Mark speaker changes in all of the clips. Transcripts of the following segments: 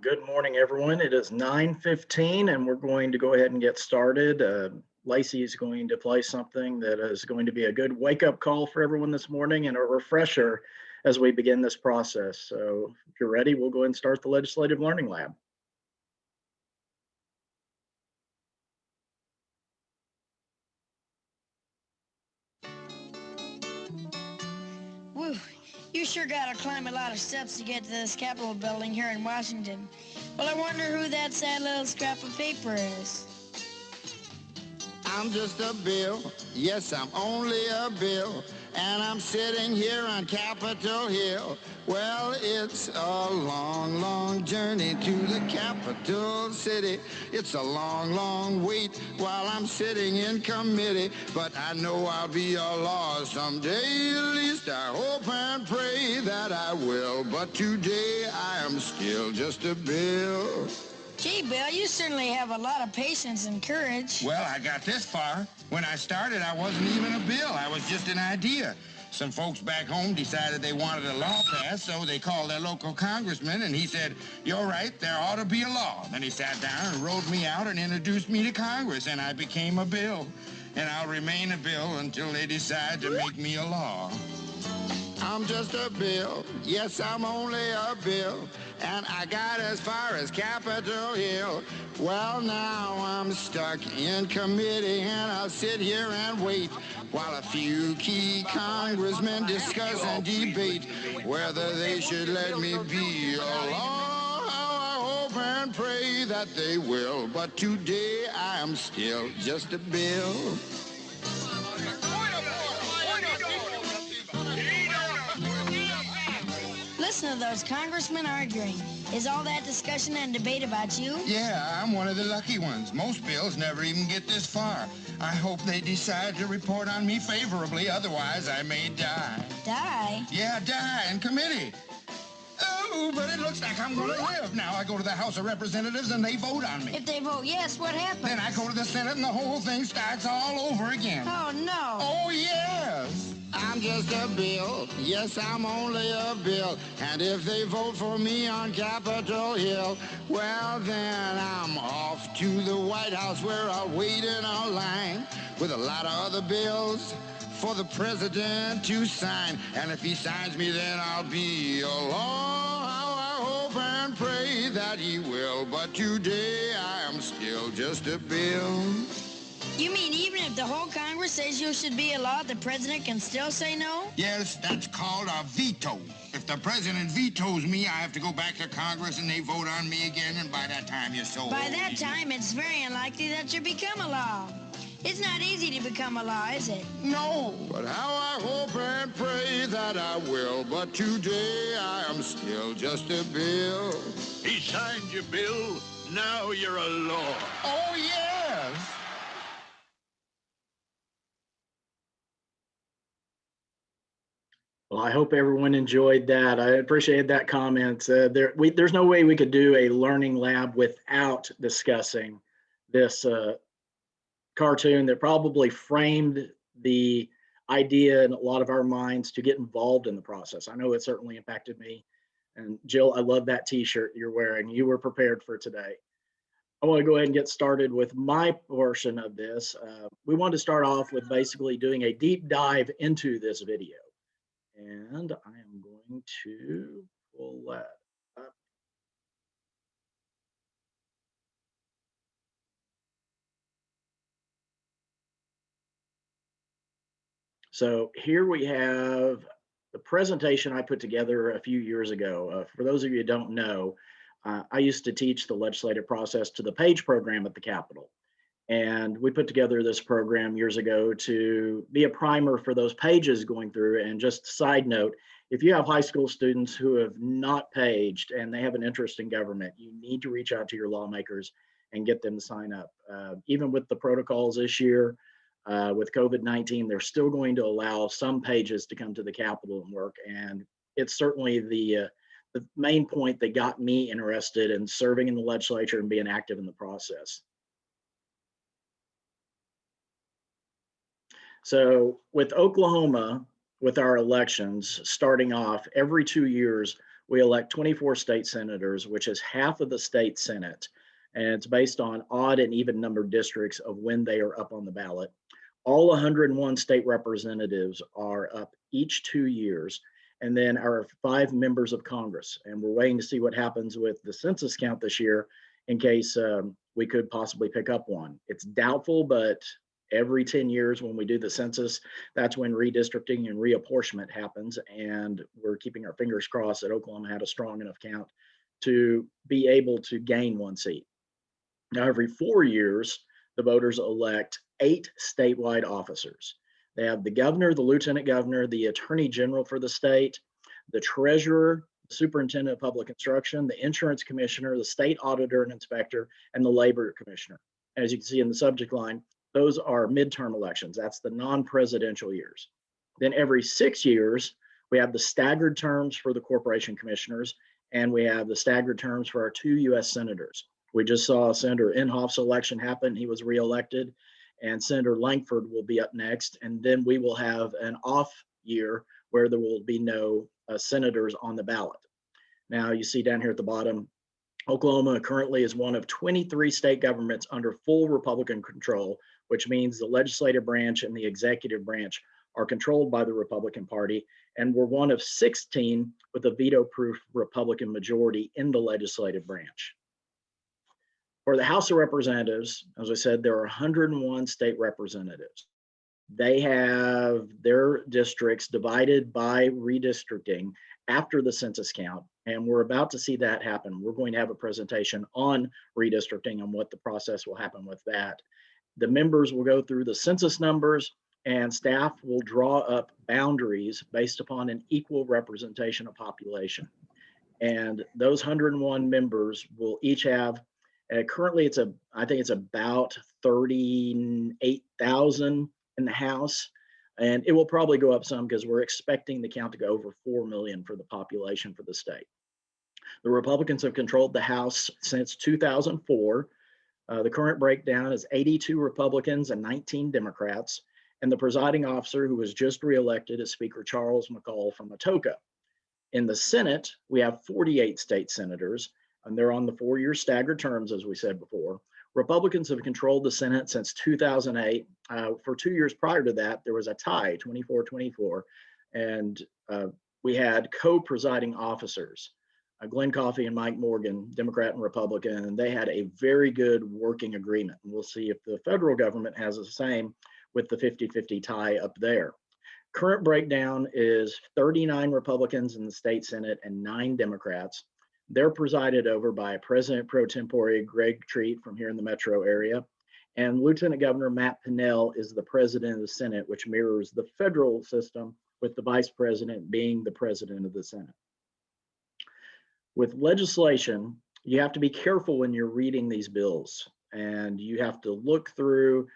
Speaker 1: Good morning, everyone. It is 9:15, and we're going to go ahead and get started. Lacey is going to play something that is going to be a good wake-up call for everyone this morning and a refresher as we begin this process. So if you're ready, we'll go ahead and start the Legislative Learning Lab.
Speaker 2: Whew, you sure gotta climb a lot of steps to get to this Capitol building here in Washington. Well, I wonder who that sad little scrap of paper is.
Speaker 3: I'm just a bill. Yes, I'm only a bill. And I'm sitting here on Capitol Hill. Well, it's a long, long journey to the capital city. It's a long, long wait while I'm sitting in committee. But I know I'll be a law someday. At least I hope and pray that I will. But today I am still just a bill.
Speaker 2: Gee, Bill, you certainly have a lot of patience and courage.
Speaker 3: Well, I got this far. When I started, I wasn't even a bill. I was just an idea. Some folks back home decided they wanted a law passed, so they called their local congressman, and he said, "You're right, there ought to be a law." Then he sat down and wrote me out and introduced me to Congress, and I became a bill. And I'll remain a bill until they decide to make me a law. I'm just a bill. Yes, I'm only a bill. And I got as far as Capitol Hill. Well, now I'm stuck in committee, and I'll sit here and wait while a few key congressmen discuss and debate whether they should let me be a law. I hope and pray that they will. But today I am still just a bill.
Speaker 2: Listen to those congressmen arguing. Is all that discussion and debate about you?
Speaker 3: Yeah, I'm one of the lucky ones. Most bills never even get this far. I hope they decide to report on me favorably, otherwise I may die.
Speaker 2: Die?
Speaker 3: Yeah, die in committee. Oh, but it looks like I'm gonna live. Now I go to the House of Representatives and they vote on me.
Speaker 2: If they vote yes, what happens?
Speaker 3: Then I go to the Senate and the whole thing starts all over again.
Speaker 2: Oh, no.
Speaker 3: Oh, yes. I'm just a bill. Yes, I'm only a bill. And if they vote for me on Capitol Hill, well, then I'm off to the White House where I'll wait in a line with a lot of other bills for the president to sign. And if he signs me, then I'll be a law. I hope and pray that he will. But today I am still just a bill.
Speaker 2: You mean even if the whole Congress says you should be a law, the president can still say no?
Speaker 3: Yes, that's called a veto. If the president vetoes me, I have to go back to Congress and they vote on me again, and by that time you're so
Speaker 2: By
Speaker 3: old.
Speaker 2: that time, it's very unlikely that you become a law. It's not easy to become a law, is it?
Speaker 3: No, but how I hope and pray that I will. But today I am still just a bill.
Speaker 4: He signed your bill. Now you're a law.
Speaker 3: Oh, yes.
Speaker 1: Well, I hope everyone enjoyed that. I appreciated that comment. There's no way we could do a learning lab without discussing this cartoon that probably framed the idea in a lot of our minds to get involved in the process. I know it certainly impacted me. And Jill, I love that t-shirt you're wearing. You were prepared for today. I want to go ahead and get started with my portion of this. We want to start off with basically doing a deep dive into this video. And I am going to pull that up. So here we have the presentation I put together a few years ago. For those of you who don't know, I used to teach the legislative process to the PAGE program at the Capitol. And we put together this program years ago to be a primer for those pages going through. And just side note, if you have high school students who have not paged and they have an interest in government, you need to reach out to your lawmakers and get them to sign up. Even with the protocols this year, with COVID-19, they're still going to allow some pages to come to the Capitol and work. And it's certainly the main point that got me interested in serving in the legislature and being active in the process. So with Oklahoma, with our elections starting off every 2 years, we elect 24 state senators, which is half of the state Senate. And it's based on odd and even numbered districts of when they are up on the ballot. All 101 state representatives are up each 2 years. And then our 5 members of Congress. And we're waiting to see what happens with the census count this year in case we could possibly pick up one. It's doubtful, but every 10 years when we do the census, that's when redistricting and reapportionment happens. And we're keeping our fingers crossed that Oklahoma had a strong enough count to be able to gain 1 seat. Now, every 4 years, the voters elect 8 statewide officers. They have the governor, the lieutenant governor, the attorney general for the state, the treasurer, the superintendent of public instruction, the insurance commissioner, the state auditor and inspector, and the labor commissioner. As you can see in the subject line, those are midterm elections. That's the non-presidential years. Then every 6 years, we have the staggered terms for the corporation commissioners, and we have the staggered terms for our 2 U.S. senators. We just saw Senator Inhofe's election happen. He was reelected, and Senator Langford will be up next. And then we will have an off year where there will be no senators on the ballot. Now, you see down here at the bottom, Oklahoma currently is one of 23 state governments under full Republican control, which means the legislative branch and the executive branch are controlled by the Republican Party. And we're one of 16 with a veto-proof Republican majority in the legislative branch. For the House of Representatives, as I said, there are 101 state representatives. They have their districts divided by redistricting after the census count, and we're about to see that happen. We're going to have a presentation on redistricting and what the process will happen with that. The members will go through the census numbers, and staff will draw up boundaries based upon an equal representation of population. And those 101 members will each have currently, I think it's about 38,000 in the House, and it will probably go up some because we're expecting the count to go over 4 million for the population for the state. The Republicans have controlled the House since 2004. The current breakdown is 82 Republicans and 19 Democrats, and the presiding officer, who was just reelected, is Speaker Charles McCall from Atoka. In the Senate, we have 48 state senators, and they're on the 4-year staggered terms, as we said before. Republicans have controlled the Senate since 2008. For 2 years prior to that, there was a tie, 24-24, and we had co-presiding officers, Glenn Coffey and Mike Morgan, Democrat and Republican, and they had a very good working agreement. And we'll see if the federal government has the same with the 50-50 tie up there. Current breakdown is 39 Republicans in the state Senate and 9 Democrats. They're presided over by President pro tempore Greg Treat from here in the metro area. And Lieutenant Governor Matt Pinnell is the president of the Senate, which mirrors the federal system, with the vice president being the president of the Senate. With legislation, you have to be careful when you're reading these bills, and you have to look through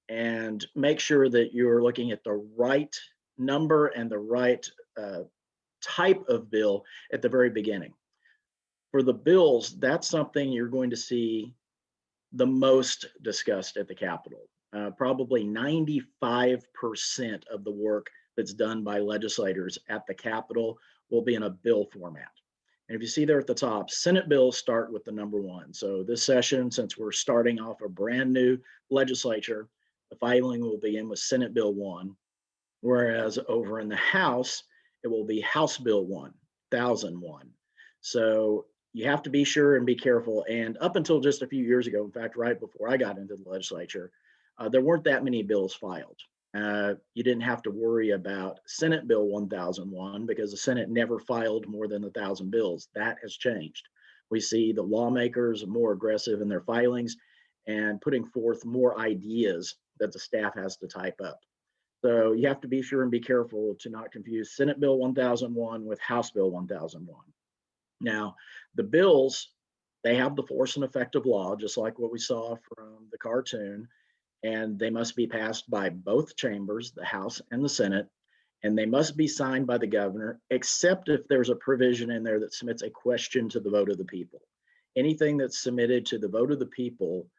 Speaker 1: and make sure that you're looking at the right number and the right type of bill at the very beginning. For the bills, that's something you're going to see the most discussed at the Capitol. Probably 95% of the work that's done by legislators at the Capitol will be in a bill format. And if you see there at the top, Senate bills start with the number 1. So this session, since we're starting off a brand new legislature, the filing will begin with Senate Bill 1, whereas over in the House, it will be House Bill 1001. So you have to be sure and be careful. And up until just a few years ago, in fact, right before I got into the legislature, there weren't that many bills filed. You didn't have to worry about Senate Bill 1001 because the Senate never filed more than 1,000 bills. That has changed. We see the lawmakers more aggressive in their filings and putting forth more ideas that the staff has to type up. So you have to be sure and be careful to not confuse Senate Bill 1001 with House Bill 1001. Now, the bills, they have the force and effect of law, just like what we saw from the cartoon, and they must be passed by both chambers, the House and the Senate, and they must be signed by the governor, except if there's a provision in there that submits a question to the vote of the people. Anything that's submitted to the vote of the people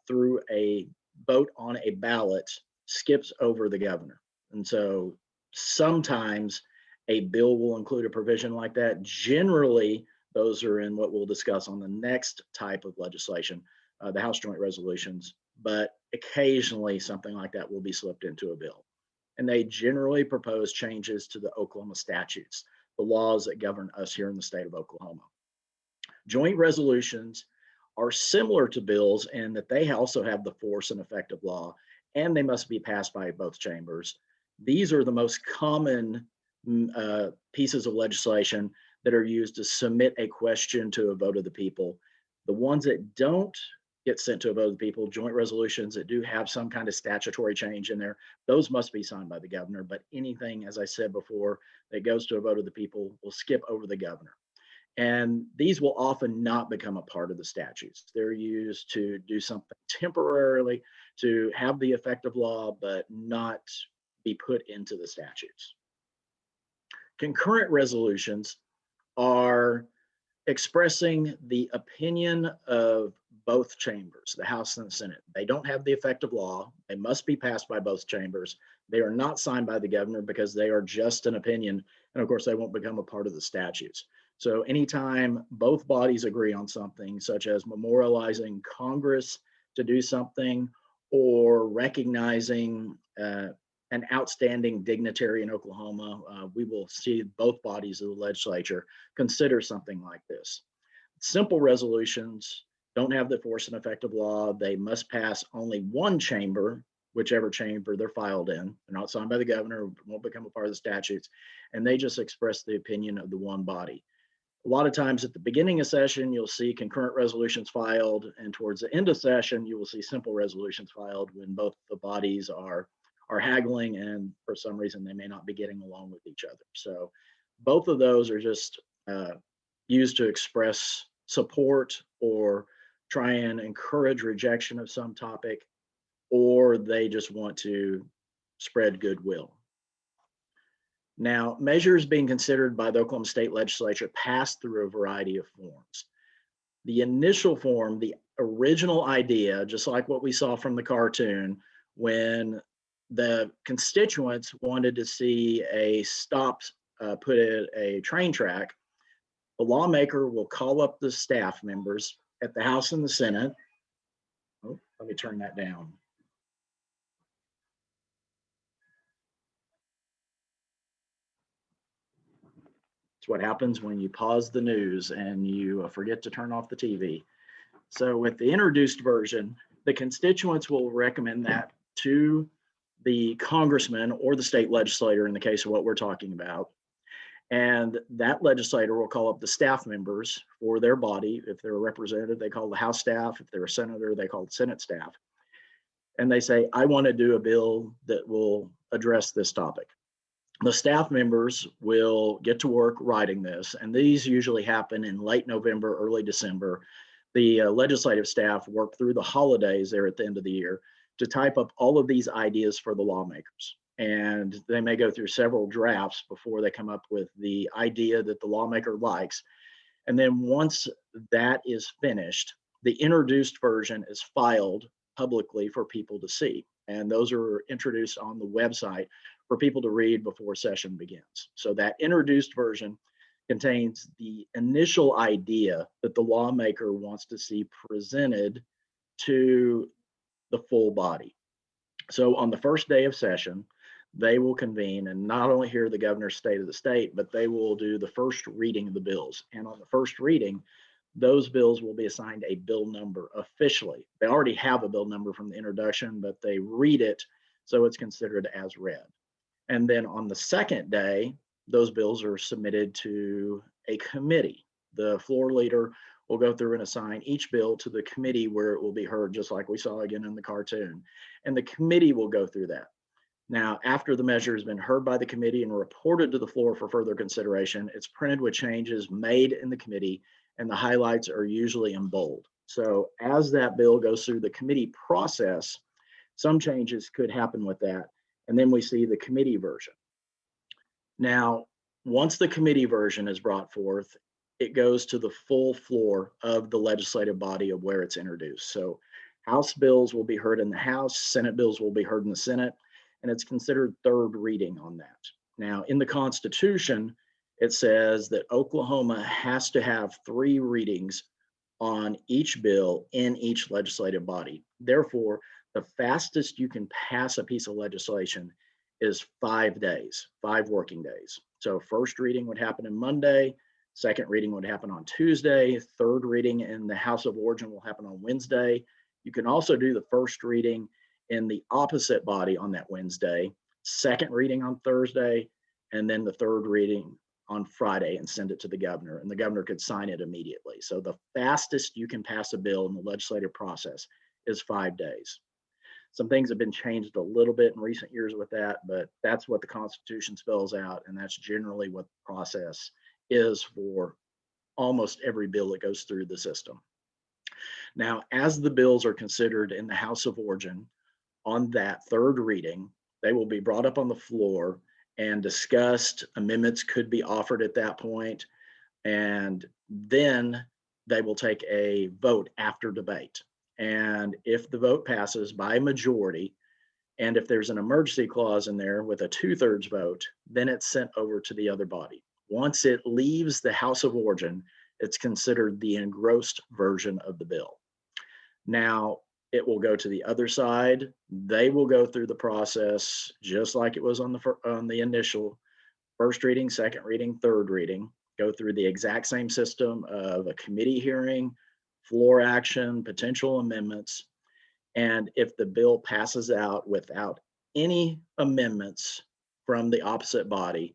Speaker 1: through a vote on a ballot skips over the governor. And so sometimes a bill will include a provision like that. Generally, those are in what we'll discuss on the next type of legislation, the House Joint Resolutions, but occasionally something like that will be slipped into a bill. And they generally propose changes to the Oklahoma statutes, the laws that govern us here in the state of Oklahoma. Joint resolutions are similar to bills in that they also have the force and effect of law, and they must be passed by both chambers. These are the most common pieces of legislation that are used to submit a question to a vote of the people. The ones that don't get sent to a vote of the people, joint resolutions that do have some kind of statutory change in there, those must be signed by the governor. But anything, as I said before, that goes to a vote of the people will skip over the governor. And these will often not become a part of the statutes. They're used to do something temporarily to have the effect of law, but not be put into the statutes. Concurrent resolutions are expressing the opinion of both chambers, the House and the Senate. They don't have the effect of law. They must be passed by both chambers. They are not signed by the governor because they are just an opinion. And of course, they won't become a part of the statutes. So anytime both bodies agree on something, such as memorializing Congress to do something or recognizing an outstanding dignitary in Oklahoma, we will see both bodies of the legislature consider something like this. Simple resolutions don't have the force and effect of law. They must pass only one chamber, whichever chamber they're filed in. They're not signed by the governor, won't become a part of the statutes, and they just express the opinion of the one body. A lot of times at the beginning of session, you'll see concurrent resolutions filed, and towards the end of session, you will see simple resolutions filed when both the bodies are haggling, and for some reason they may not be getting along with each other. So both of those are just used to express support or try and encourage rejection of some topic, or they just want to spread goodwill. Now, measures being considered by the Oklahoma State Legislature pass through a variety of forms. The initial form, the original idea, just like what we saw from the cartoon, when the constituents wanted to see a stop put at a train track, the lawmaker will call up the staff members at the House and the Senate. Oh, let me turn that down. It's what happens when you pause the news and you forget to turn off the TV. So with the introduced version, the constituents will recommend that to the congressman or the state legislator in the case of what we're talking about. And that legislator will call up the staff members for their body. If they're a representative, they call the House staff. If they're a senator, they call the Senate staff. And they say, I want to do a bill that will address this topic. The staff members will get to work writing this, and these usually happen in late November, early December. The legislative staff work through the holidays there at the end of the year to type up all of these ideas for the lawmakers. And they may go through several drafts before they come up with the idea that the lawmaker likes. And then once that is finished, the introduced version is filed publicly for people to see. And those are introduced on the website for people to read before session begins. So that introduced version contains the initial idea that the lawmaker wants to see presented to the full body. So on the first day of session, they will convene and not only hear the governor's state of the state, but they will do the first reading of the bills. And on the first reading, those bills will be assigned a bill number officially. They already have a bill number from the introduction, but they read it, so it's considered as read. And then on the second day, those bills are submitted to a committee. The floor leader will go through and assign each bill to the committee where it will be heard, just like we saw again in the cartoon. And the committee will go through that. Now, after the measure has been heard by the committee and reported to the floor for further consideration, it's printed with changes made in the committee, and the highlights are usually in bold. So as that bill goes through the committee process, some changes could happen with that. And then we see the committee version. Now, once the committee version is brought forth, it goes to the full floor of the legislative body of where it's introduced. So House bills will be heard in the House, Senate bills will be heard in the Senate, and it's considered third reading on that. Now, in the Constitution, it says that Oklahoma has to have 3 readings on each bill in each legislative body. Therefore, the fastest you can pass a piece of legislation is 5 days, 5 working days. So first reading would happen on Monday, second reading would happen on Tuesday, third reading in the House of Origin will happen on Wednesday. You can also do the first reading in the opposite body on that Wednesday, second reading on Thursday, and then the third reading on Friday and send it to the governor, and the governor could sign it immediately. So the fastest you can pass a bill in the legislative process is 5 days. Some things have been changed a little bit in recent years with that, but that's what the Constitution spells out, and that's generally what the process is for almost every bill that goes through the system. Now, as the bills are considered in the House of Origin on that third reading, they will be brought up on the floor and discussed. Amendments could be offered at that point, and then they will take a vote after debate. And if the vote passes by a majority, and if there's an emergency clause in there with a 2/3 vote, then it's sent over to the other body. Once it leaves the House of Origin, it's considered the engrossed version of the bill. Now, it will go to the other side. They will go through the process just like it was on the initial first reading, second reading, third reading, go through the exact same system of a committee hearing, floor action, potential amendments. And if the bill passes out without any amendments from the opposite body,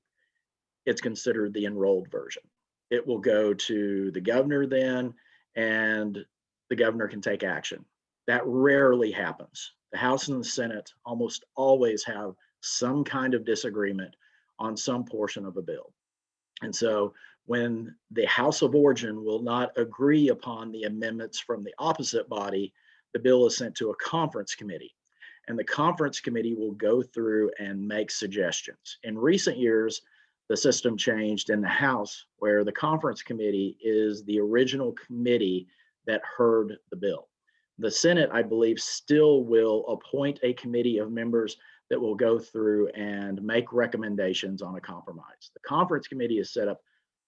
Speaker 1: it's considered the enrolled version. It will go to the governor then, and the governor can take action. That rarely happens. The House and the Senate almost always have some kind of disagreement on some portion of a bill. And so when the House of Origin will not agree upon the amendments from the opposite body, the bill is sent to a conference committee. And the conference committee will go through and make suggestions. In recent years, the system changed in the House, where the conference committee is the original committee that heard the bill. The Senate, I believe, still will appoint a committee of members that will go through and make recommendations on a compromise. The conference committee is set up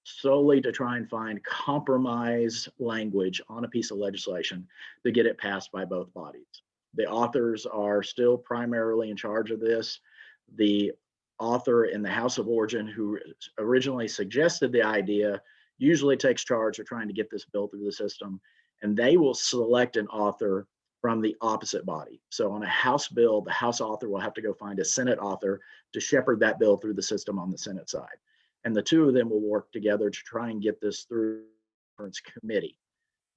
Speaker 1: solely to try and find compromise language on a piece of legislation to get it passed by both bodies. The authors are still primarily in charge of this. The author in the House of Origin who originally suggested the idea usually takes charge of trying to get this bill through the system, and they will select an author from the opposite body. So on a House bill, the House author will have to go find a Senate author to shepherd that bill through the system on the Senate side. And the two of them will work together to try and get this through the conference committee.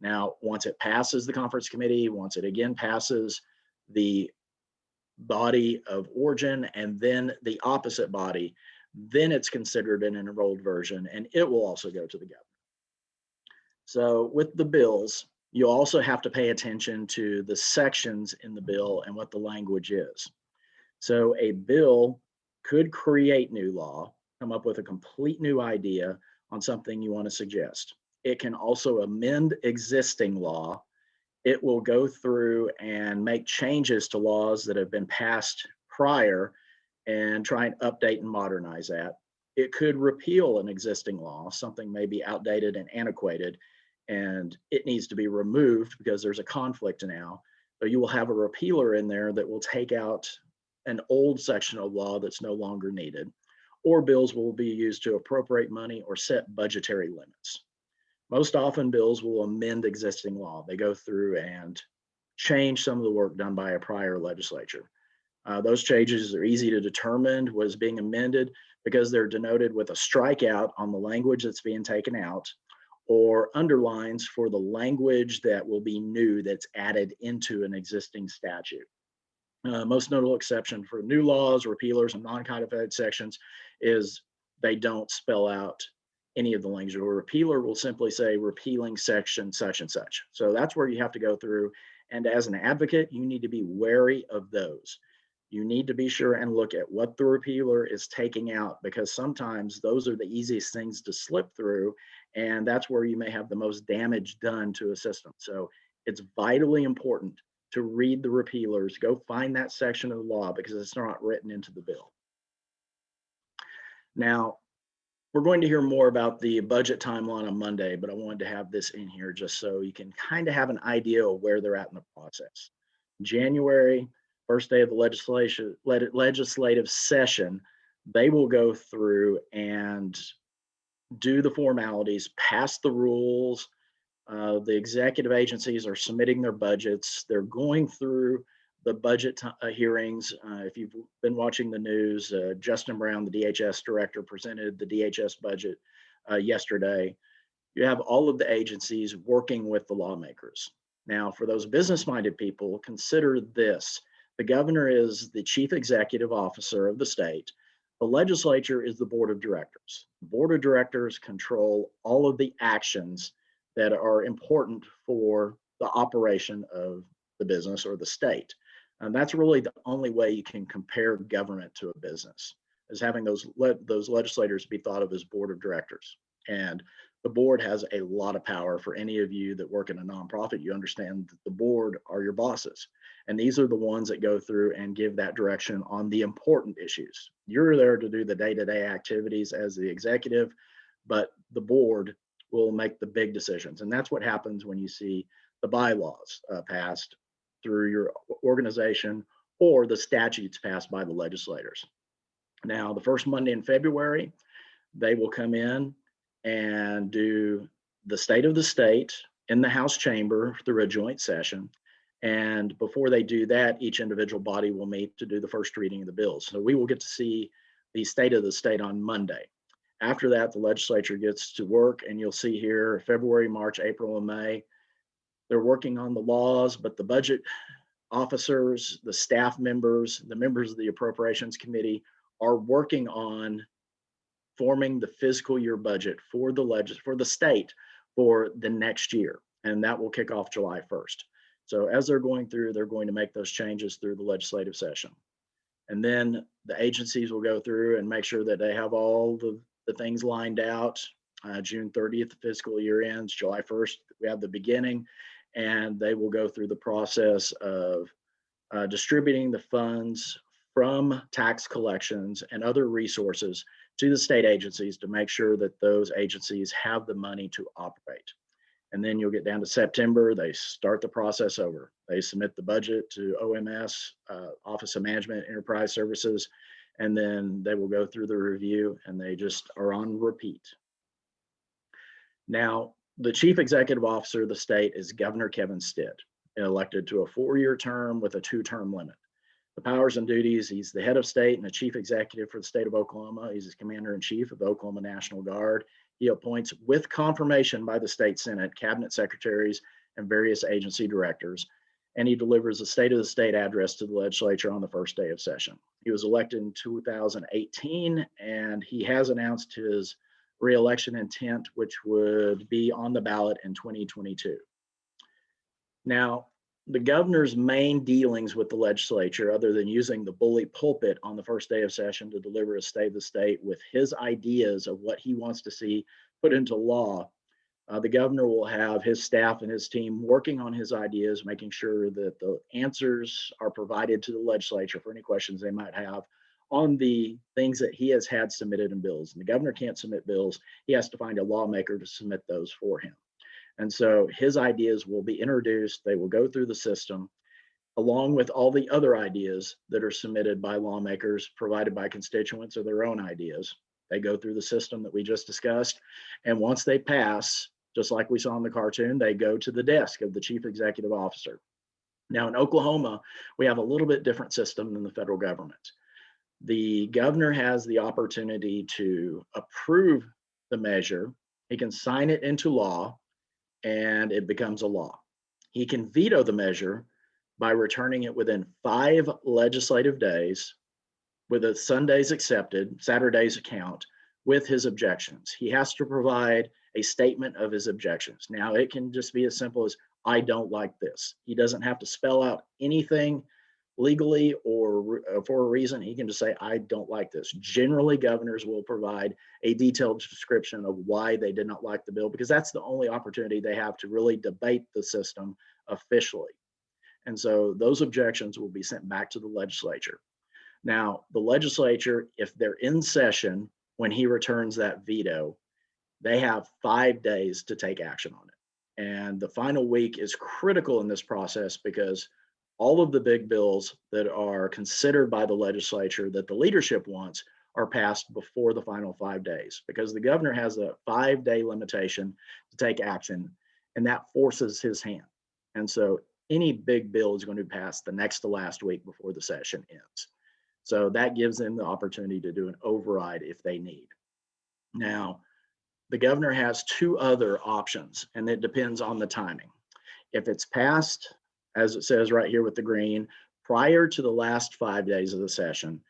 Speaker 1: Now, once it passes the conference committee, once it again passes the body of origin and then the opposite body, then it's considered an enrolled version, and it will also go to the governor. So with the bills, you also have to pay attention to the sections in the bill and what the language is. So a bill could create new law, come up with a complete new idea on something you want to suggest. It can also amend existing law. It will go through and make changes to laws that have been passed prior and try and update and modernize that. It could repeal an existing law, something may be outdated and antiquated, and it needs to be removed because there's a conflict now. So you will have a repealer in there that will take out an old section of law that's no longer needed, or bills will be used to appropriate money or set budgetary limits. Most often bills will amend existing law. They go through and change some of the work done by a prior legislature. Those changes are easy to determine what is being amended because they're denoted with a strikeout on the language that's being taken out, or underlines for the language that will be new that's added into an existing statute. Most notable exception for new laws, repealers, and non-codified sections is they don't spell out any of the language. A repealer will simply say repealing section such and such. So that's where you have to go through. And as an advocate, you need to be wary of those. You need to be sure and look at what the repealer is taking out, because sometimes those are the easiest things to slip through. And that's where you may have the most damage done to a system. So it's vitally important to read the repealers, go find that section of the law because it's not written into the bill. Now, we're going to hear more about the budget timeline on Monday, but I wanted to have this in here just so you can kind of have an idea of where they're at in the process. January, first day of the legislative session, they will go through and do the formalities, pass the rules. The executive agencies are submitting their budgets. They're going through the budget hearings. If you've been watching the news, Justin Brown, the DHS director, presented the DHS budget yesterday. You have all of the agencies working with the lawmakers. Now, for those business-minded people, consider this. The governor is the chief executive officer of the state. The legislature is the board of directors. The board of directors control all of the actions that are important for the operation of the business or the state. And that's really the only way you can compare government to a business, is having those legislators be thought of as board of directors. And the board has a lot of power. For any of you that work in a nonprofit, you understand that the board are your bosses. And these are the ones that go through and give that direction on the important issues. You're there to do the day-to-day activities as the executive, but the board will make the big decisions. And that's what happens when you see the bylaws passed through your organization or the statutes passed by the legislators. Now, the first Monday in February, they will come in and do the state of the state in the House chamber through a joint session. And before they do that, each individual body will meet to do the first reading of the bills. So we will get to see the state of the state on Monday. After that, the legislature gets to work, and you'll see here February, March, April, and May. They're working on the laws, but the budget officers, the staff members, the members of the Appropriations Committee are working on forming the fiscal year budget for the state for the next year, and that will kick off July 1st. So as they're going through, they're going to make those changes through the legislative session. And then the agencies will go through and make sure that they have all the things lined out. June 30th, the fiscal year ends. July 1st, we have the beginning, and they will go through the process of distributing the funds from tax collections and other resources to the state agencies to make sure that those agencies have the money to operate. And then you'll get down to September, they start the process over. They submit the budget to OMS, Office of Management Enterprise Services, and then they will go through the review, and they just are on repeat. Now, the chief executive officer of the state is Governor Kevin Stitt, elected to a 4-year term with a 2-term limit. The powers and duties, he's the head of state and the chief executive for the state of Oklahoma. He's the commander-in-chief of the Oklahoma National Guard. He appoints, with confirmation by the state Senate, cabinet secretaries and various agency directors, and he delivers a state of the state address to the legislature on the first day of session. He was elected in 2018, and he has announced his re-election intent, which would be on the ballot in 2022. Now, the governor's main dealings with the legislature, other than using the bully pulpit on the first day of session to deliver a state of the state with his ideas of what he wants to see put into law, the governor will have his staff and his team working on his ideas, making sure that the answers are provided to the legislature for any questions they might have on the things that he has had submitted in bills. And the governor can't submit bills. He has to find a lawmaker to submit those for him. And so his ideas will be introduced. They will go through the system along with all the other ideas that are submitted by lawmakers, provided by constituents, or their own ideas. They go through the system that we just discussed. And once they pass, just like we saw in the cartoon, they go to the desk of the chief executive officer. Now in Oklahoma, we have a little bit different system than the federal government. The governor has the opportunity to approve the measure. He can sign it into law, and it becomes a law. He can veto the measure by returning it within 5 legislative days, with the Sundays accepted, Saturdays account, with his objections. He has to provide a statement of his objections. Now, it can just be as simple as, I don't like this. He doesn't have to spell out anything legally or for a reason. He can just say, I don't like this. Generally, governors will provide a detailed description of why they did not like the bill, because that's the only opportunity they have to really debate the system officially. And so those objections will be sent back to the legislature. Now, the legislature, if they're in session when he returns that veto, they have 5 days to take action on it. And the final week is critical in this process because all of the big bills that are considered by the legislature that the leadership wants are passed before the final 5 days, because the governor has a 5-day limitation to take action, and that forces his hand. And so any big bill is going to pass the next to last week before the session ends. So that gives them the opportunity to do an override if they need. Now, the governor has 2 other options, and it depends on the timing. If it's passed, as it says right here with the green, prior to the last 5 days of the session,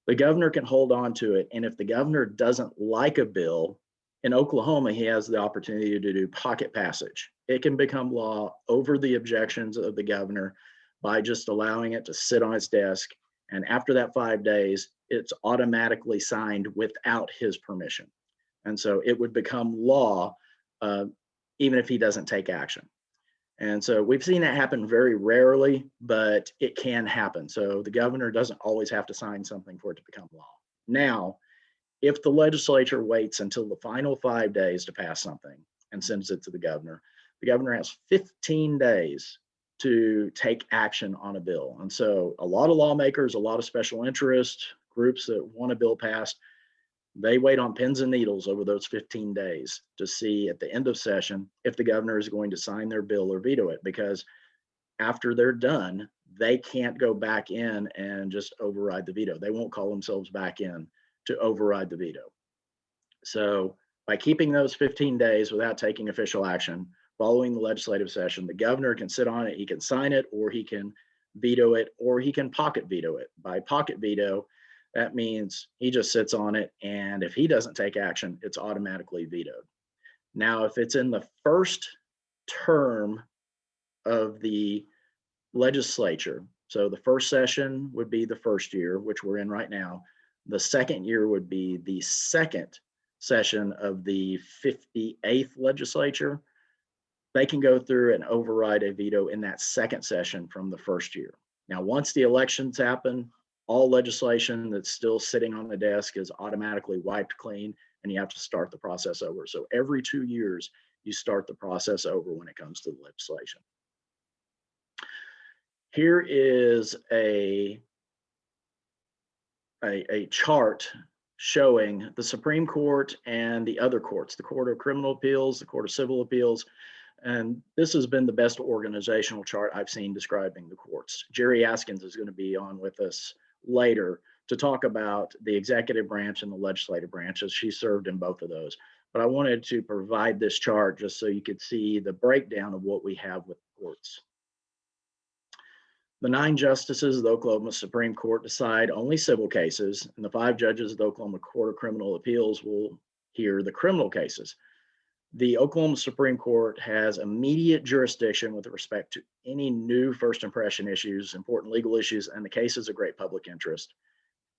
Speaker 1: the governor can hold on to it. And if the governor doesn't like a bill, in Oklahoma, he has the opportunity to do pocket passage. It can become law over the objections of the governor by just allowing it to sit on his desk. And after that 5 days, it's automatically signed without his permission. And so it would become law even if he doesn't take action. And so we've seen that happen very rarely, but it can happen. So the governor doesn't always have to sign something for it to become law. Now, if the legislature waits until the final 5 days to pass something and sends it to the governor has 15 days to take action on a bill. And so a lot of lawmakers, a lot of special interest groups that want a bill passed, they wait on pins and needles over those 15 days to see at the end of session if the governor is going to sign their bill or veto it, because after they're done, they can't go back in and just override the veto. They won't call themselves back in to override the veto. So by keeping those 15 days without taking official action, following the legislative session, the governor can sit on it, he can sign it, or he can veto it, or he can pocket veto it. By pocket veto, that means he just sits on it, and if he doesn't take action, it's automatically vetoed. Now, if it's in the first term of the legislature, so the first session would be the first year, which we're in right now. The second year would be the second session of the 58th legislature. They can go through and override a veto in that second session from the first year. Now, once the elections happen, all legislation that's still sitting on the desk is automatically wiped clean, and you have to start the process over. So every 2 years, you start the process over when it comes to the legislation. Here is a chart showing the Supreme Court and the other courts, the Court of Criminal Appeals, the Court of Civil Appeals. And this has been the best organizational chart I've seen describing the courts. Jerry Askins is going to be on with us later to talk about the executive branch and the legislative branches. She served in both of those. But I wanted to provide this chart just so you could see the breakdown of what we have with the courts. The 9 justices of the Oklahoma Supreme Court decide only civil cases, and the 5 judges of the Oklahoma Court of Criminal Appeals will hear the criminal cases. The Oklahoma Supreme Court has immediate jurisdiction with respect to any new first impression issues, important legal issues, and the cases of great public interest.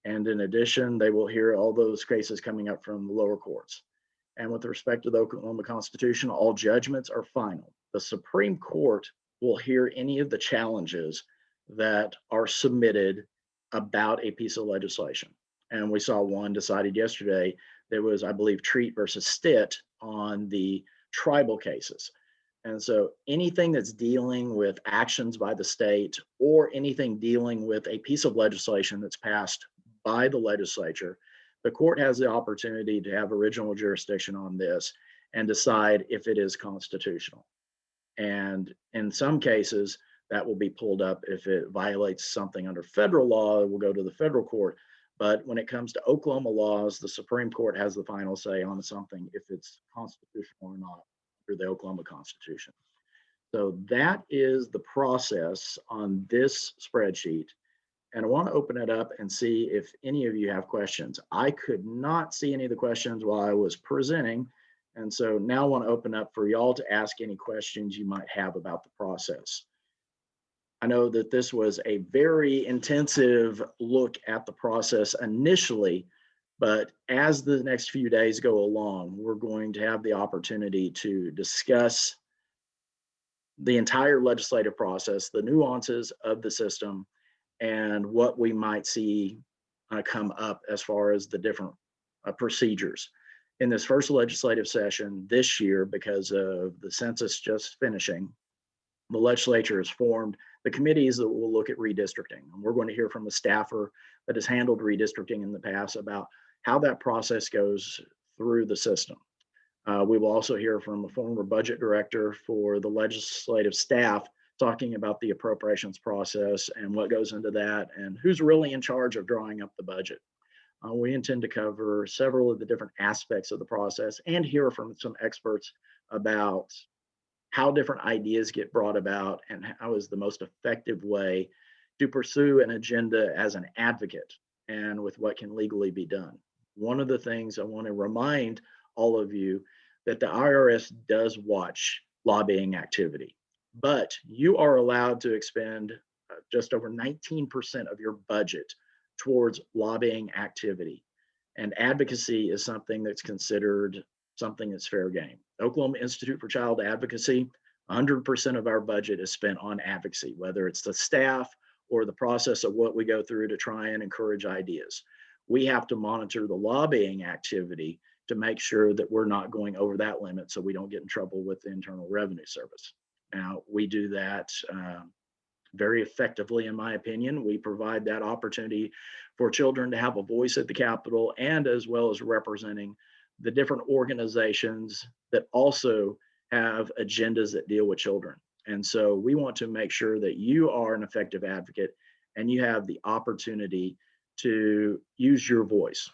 Speaker 1: And in addition, they will hear all those cases coming up from the lower courts. And with respect to the Oklahoma Constitution, all judgments are final. The Supreme Court will hear any of the challenges that are submitted about a piece of legislation. And we saw one decided yesterday. There was, I believe, Treat versus Stitt on the tribal cases. And so anything that's dealing with actions by the state or anything dealing with a piece of legislation that's passed by the legislature, the court has the opportunity to have original jurisdiction on this and decide if it is constitutional. And in some cases, that will be pulled up if it violates something under federal law. It will go to the federal court. But when it comes to Oklahoma laws, the Supreme Court has the final say on something if it's constitutional or not under the Oklahoma Constitution. So that is the process on this spreadsheet. And I want to open it up and see if any of you have questions. I could not see any of the questions while I was presenting. And so now I want to open up for y'all to ask any questions you might have about the process. I know that this was a very intensive look at the process initially, but as the next few days go along, we're going to have the opportunity to discuss the entire legislative process, the nuances of the system, and what we might see come up as far as the different procedures. In this first legislative session this year, because of the census just finishing, the legislature has formed the committees that will look at redistricting. And we're going to hear from a staffer that has handled redistricting in the past about how that process goes through the system. We will also hear from a former budget director for the legislative staff talking about the appropriations process and what goes into that and who's really in charge of drawing up the budget. We intend to cover several of the different aspects of the process and hear from some experts about how different ideas get brought about and how is the most effective way to pursue an agenda as an advocate and with what can legally be done. One of the things I want to remind all of you that the IRS does watch lobbying activity, but you are allowed to expend just over 19% of your budget towards lobbying activity. And advocacy is something that's considered something that's fair game. Oklahoma Institute for Child Advocacy, 100% of our budget is spent on advocacy, whether it's the staff or the process of what we go through to try and encourage ideas. We have to monitor the lobbying activity to make sure that we're not going over that limit so we don't get in trouble with the Internal Revenue Service. Now, we do that very effectively, in my opinion. We provide that opportunity for children to have a voice at the Capitol, and as well as representing the different organizations that also have agendas that deal with children. And so we want to make sure that you are an effective advocate and you have the opportunity to use your voice.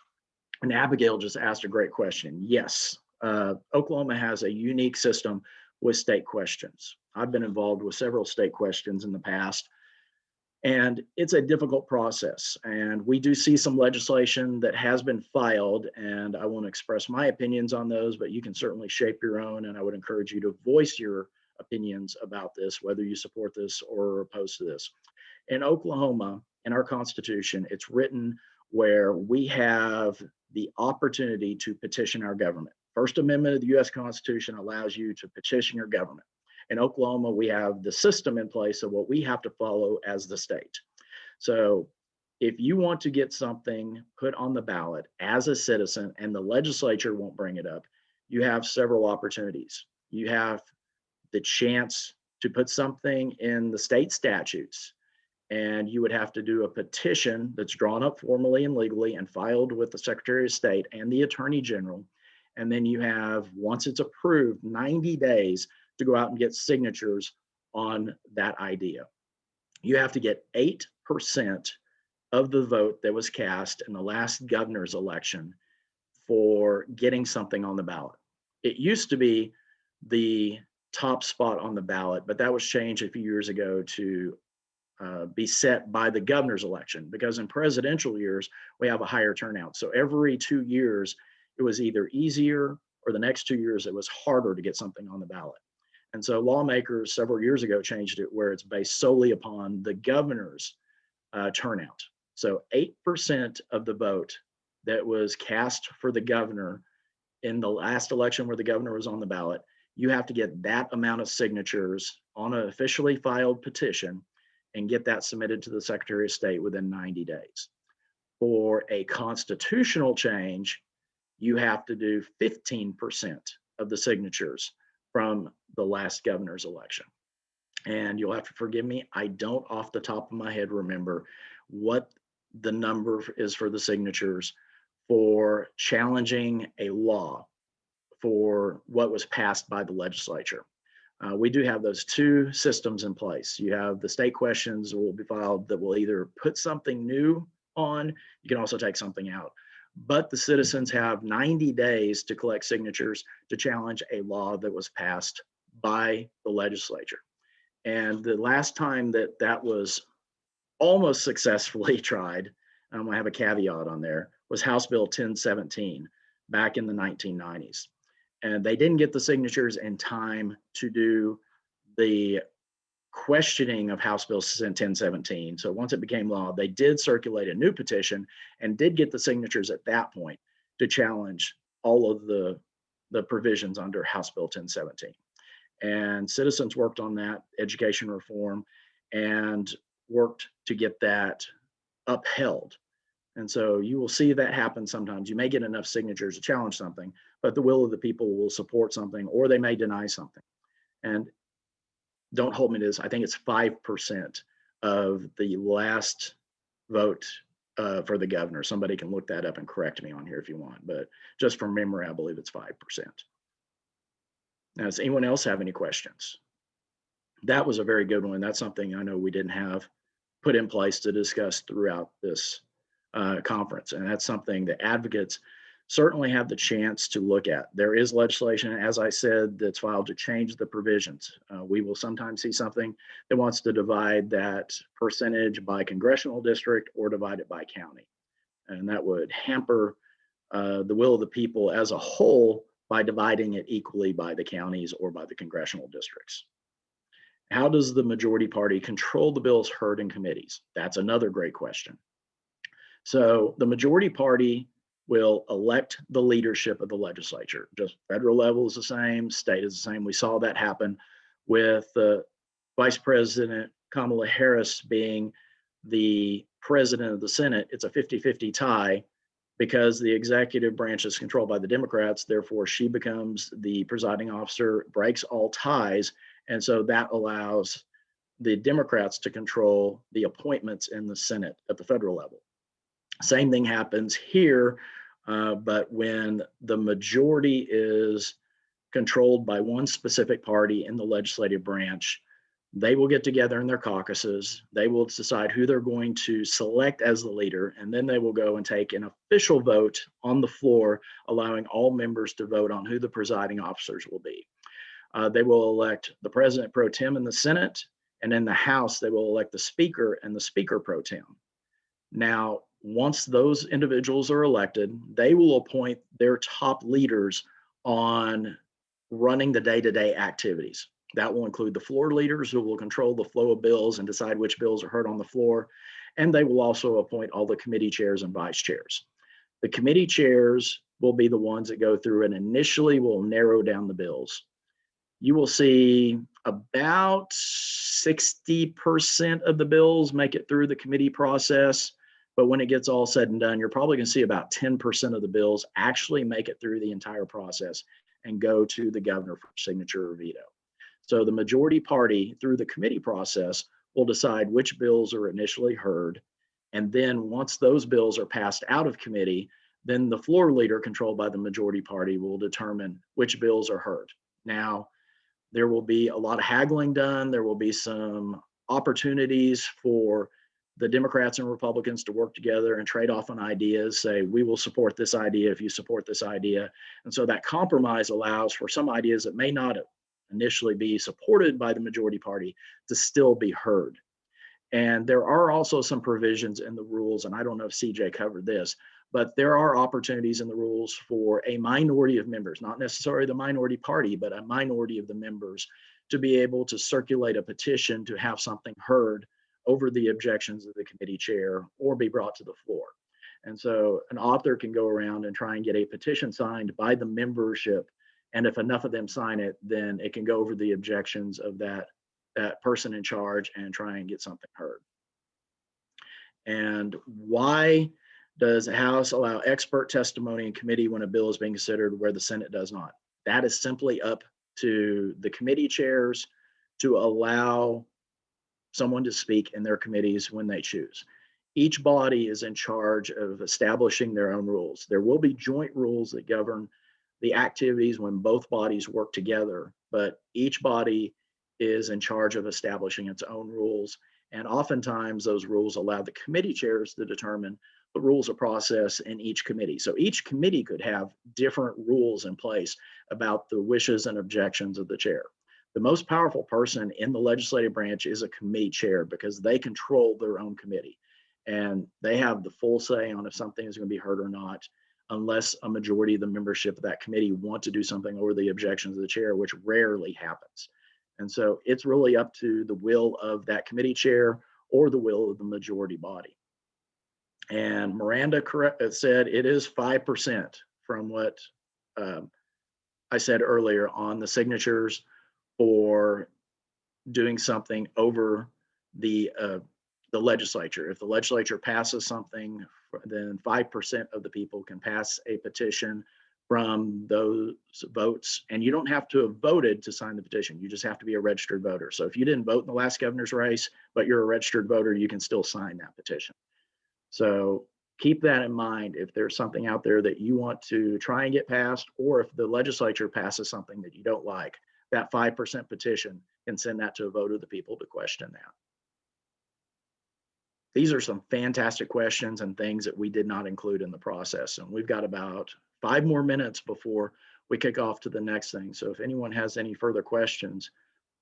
Speaker 1: And Abigail just asked a great question. Yes, Oklahoma has a unique system with state questions. I've been involved with several state questions in the past, and it's a difficult process. And we do see some legislation that has been filed, and I won't express my opinions on those, but you can certainly shape your own. And I would encourage you to voice your opinions about this, whether you support this or are opposed to this. In Oklahoma, in our Constitution, it's written where we have the opportunity to petition our government. First Amendment of the US Constitution allows you to petition your government. In Oklahoma, we have the system in place of what we have to follow as the state. So if you want to get something put on the ballot as a citizen and the legislature won't bring it up, you have several opportunities. You have the chance to put something in the state statutes, and you would have to do a petition that's drawn up formally and legally and filed with the Secretary of State and the Attorney General. And then you have, once it's approved, 90 days to go out and get signatures on that idea. You have to get 8% of the vote that was cast in the last governor's election for getting something on the ballot. It used to be the top spot on the ballot, but that was changed a few years ago to be set by the governor's election, because in presidential years, we have a higher turnout. So every 2 years, it was either easier, or the next 2 years, it was harder to get something on the ballot. And so lawmakers several years ago changed it where it's based solely upon the governor's turnout. So 8% of the vote that was cast for the governor in the last election where the governor was on the ballot, you have to get that amount of signatures on an officially filed petition and get that submitted to the Secretary of State within 90 days. For a constitutional change, you have to do 15% of the signatures from the last governor's election. And you'll have to forgive me, I don't off the top of my head remember what the number is for the signatures for challenging a law for what was passed by the legislature. We do have those two systems in place. You have the state questions that will be filed that will either put something new on, you can also take something out. But the citizens have 90 days to collect signatures to challenge a law that was passed by the legislature. And the last time that that was almost successfully tried, I'm gonna have a caveat on there, was House Bill 1017 back in the 1990s. And they didn't get the signatures in time to do the questioning of House Bill 1017. So once it became law, they did circulate a new petition and did get the signatures at that point to challenge all of the provisions under House Bill 1017. And citizens worked on that education reform and worked to get that upheld. And so you will see that happen sometimes. You may get enough signatures to challenge something, but the will of the people will support something, or they may deny something. And don't hold me to this, I think it's 5% of the last vote for the governor. Somebody can look that up and correct me on here if you want, but just from memory, I believe it's 5%. Now, does anyone else have any questions? That was a very good one. That's something I know we didn't have put in place to discuss throughout this conference. And that's something that advocates certainly have the chance to look at. There is legislation, as I said, that's filed to change the provisions. We will sometimes see something that wants to divide that percentage by congressional district or divide it by county. And that would hamper the will of the people as a whole by dividing it equally by the counties or by the congressional districts. How does the majority party control the bills heard in committees? That's another great question. So the majority party will elect the leadership of the legislature. Just federal level is the same, state is the same. We saw that happen with Vice President Kamala Harris being the president of the Senate. It's a 50-50 tie because the executive branch is controlled by the Democrats. Therefore, she becomes the presiding officer, breaks all ties. And so that allows the Democrats to control the appointments in the Senate at the federal level. Same thing happens here, but when the majority is controlled by one specific party in the legislative branch, they will get together in their caucuses. They will decide who they're going to select as the leader, and then they will go and take an official vote on the floor, allowing all members to vote on who the presiding officers will be. They will elect the president pro tem in the Senate, and in the House, they will elect the speaker and the speaker pro tem. Now, once those individuals are elected, they will appoint their top leaders on running the day-to-day activities. That will include the floor leaders who will control the flow of bills and decide which bills are heard on the floor. And they will also appoint all the committee chairs and vice chairs. The committee chairs will be the ones that go through and initially will narrow down the bills. You will see about 60% of the bills make it through the committee process. But when it gets all said and done, you're probably going to see about 10% of the bills actually make it through the entire process and go to the governor for signature or veto. So the majority party through the committee process will decide which bills are initially heard. And then once those bills are passed out of committee, then the floor leader controlled by the majority party will determine which bills are heard. Now, there will be a lot of haggling done. There will be some opportunities for the Democrats and Republicans to work together and trade off on ideas, say, we will support this idea if you support this idea. And so that compromise allows for some ideas that may not initially be supported by the majority party to still be heard. And there are also some provisions in the rules, and I don't know if CJ covered this, but there are opportunities in the rules for a minority of members, not necessarily the minority party, but a minority of the members to be able to circulate a petition to have something heard over the objections of the committee chair or be brought to the floor. And so an author can go around and try and get a petition signed by the membership. And if enough of them sign it, then it can go over the objections of that person in charge and try and get something heard. And why does the House allow expert testimony in committee when a bill is being considered where the Senate does not? That is simply up to the committee chairs to allow someone to speak in their committees when they choose. Each body is in charge of establishing their own rules. There will be joint rules that govern the activities when both bodies work together, but each body is in charge of establishing its own rules. And oftentimes those rules allow the committee chairs to determine the rules of process in each committee. So each committee could have different rules in place about the wishes and objections of the chair. The most powerful person in the legislative branch is a committee chair because they control their own committee and they have the full say on if something is going to be heard or not, unless a majority of the membership of that committee want to do something over the objections of the chair, which rarely happens. And so it's really up to the will of that committee chair or the will of the majority body. And Miranda said it is 5% from what I said earlier on the signatures for doing something over the legislature. If the legislature passes something then 5% of the people can pass a petition from those votes. And you don't have to have voted to sign the petition. You just have to be a registered voter. So if you didn't vote in the last governor's race, but you're a registered voter, you can still sign that petition. So keep that in mind if there's something out there that you want to try and get passed, or if the legislature passes something that you don't like, that 5% petition can send that to a vote of the people to question that. These are some fantastic questions and things that we did not include in the process. And we've got about 5 more minutes before we kick off to the next thing. So if anyone has any further questions,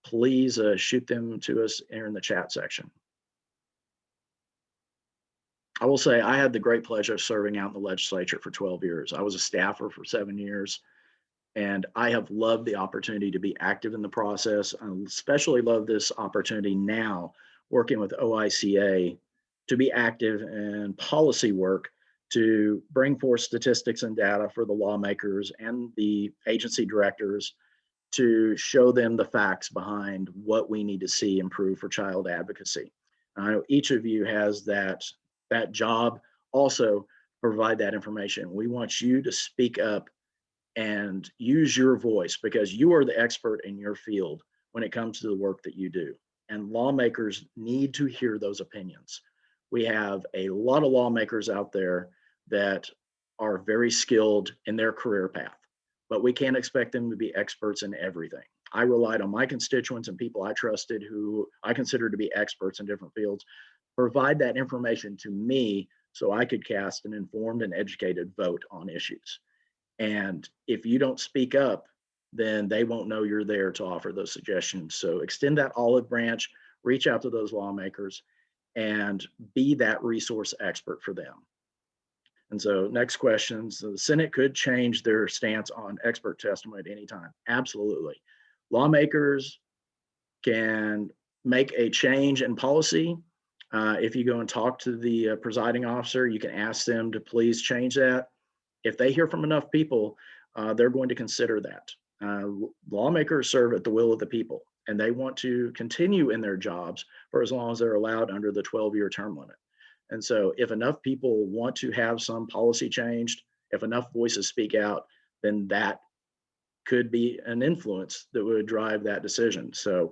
Speaker 1: please shoot them to us here in the chat section. I will say I had the great pleasure of serving out in the legislature for 12 years. I was a staffer for 7 years, and I have loved the opportunity to be active in the process. I especially love this opportunity now working with OICA to be active in policy work to bring forth statistics and data for the lawmakers and the agency directors to show them the facts behind what we need to see improve for child advocacy. I know each of you has that job also provide that information. We want you to speak up and use your voice because you are the expert in your field when it comes to the work that you do. And lawmakers need to hear those opinions. We have a lot of lawmakers out there that are very skilled in their career path, but we can't expect them to be experts in everything. I relied on my constituents and people I trusted who I consider to be experts in different fields, provide that information to me so I could cast an informed and educated vote on issues. And if you don't speak up, then they won't know you're there to offer those suggestions. So extend that olive branch, reach out to those lawmakers, and be that resource expert for them. And so next question, so the Senate could change their stance on expert testimony at any time. Absolutely. Lawmakers can make a change in policy. If you go and talk to the presiding officer, you can ask them to please change that. If they hear from enough people, they're going to consider that. Lawmakers serve at the will of the people, and they want to continue in their jobs for as long as they're allowed under the 12-year term limit. And so if enough people want to have some policy changed, if enough voices speak out, then that could be an influence that would drive that decision. So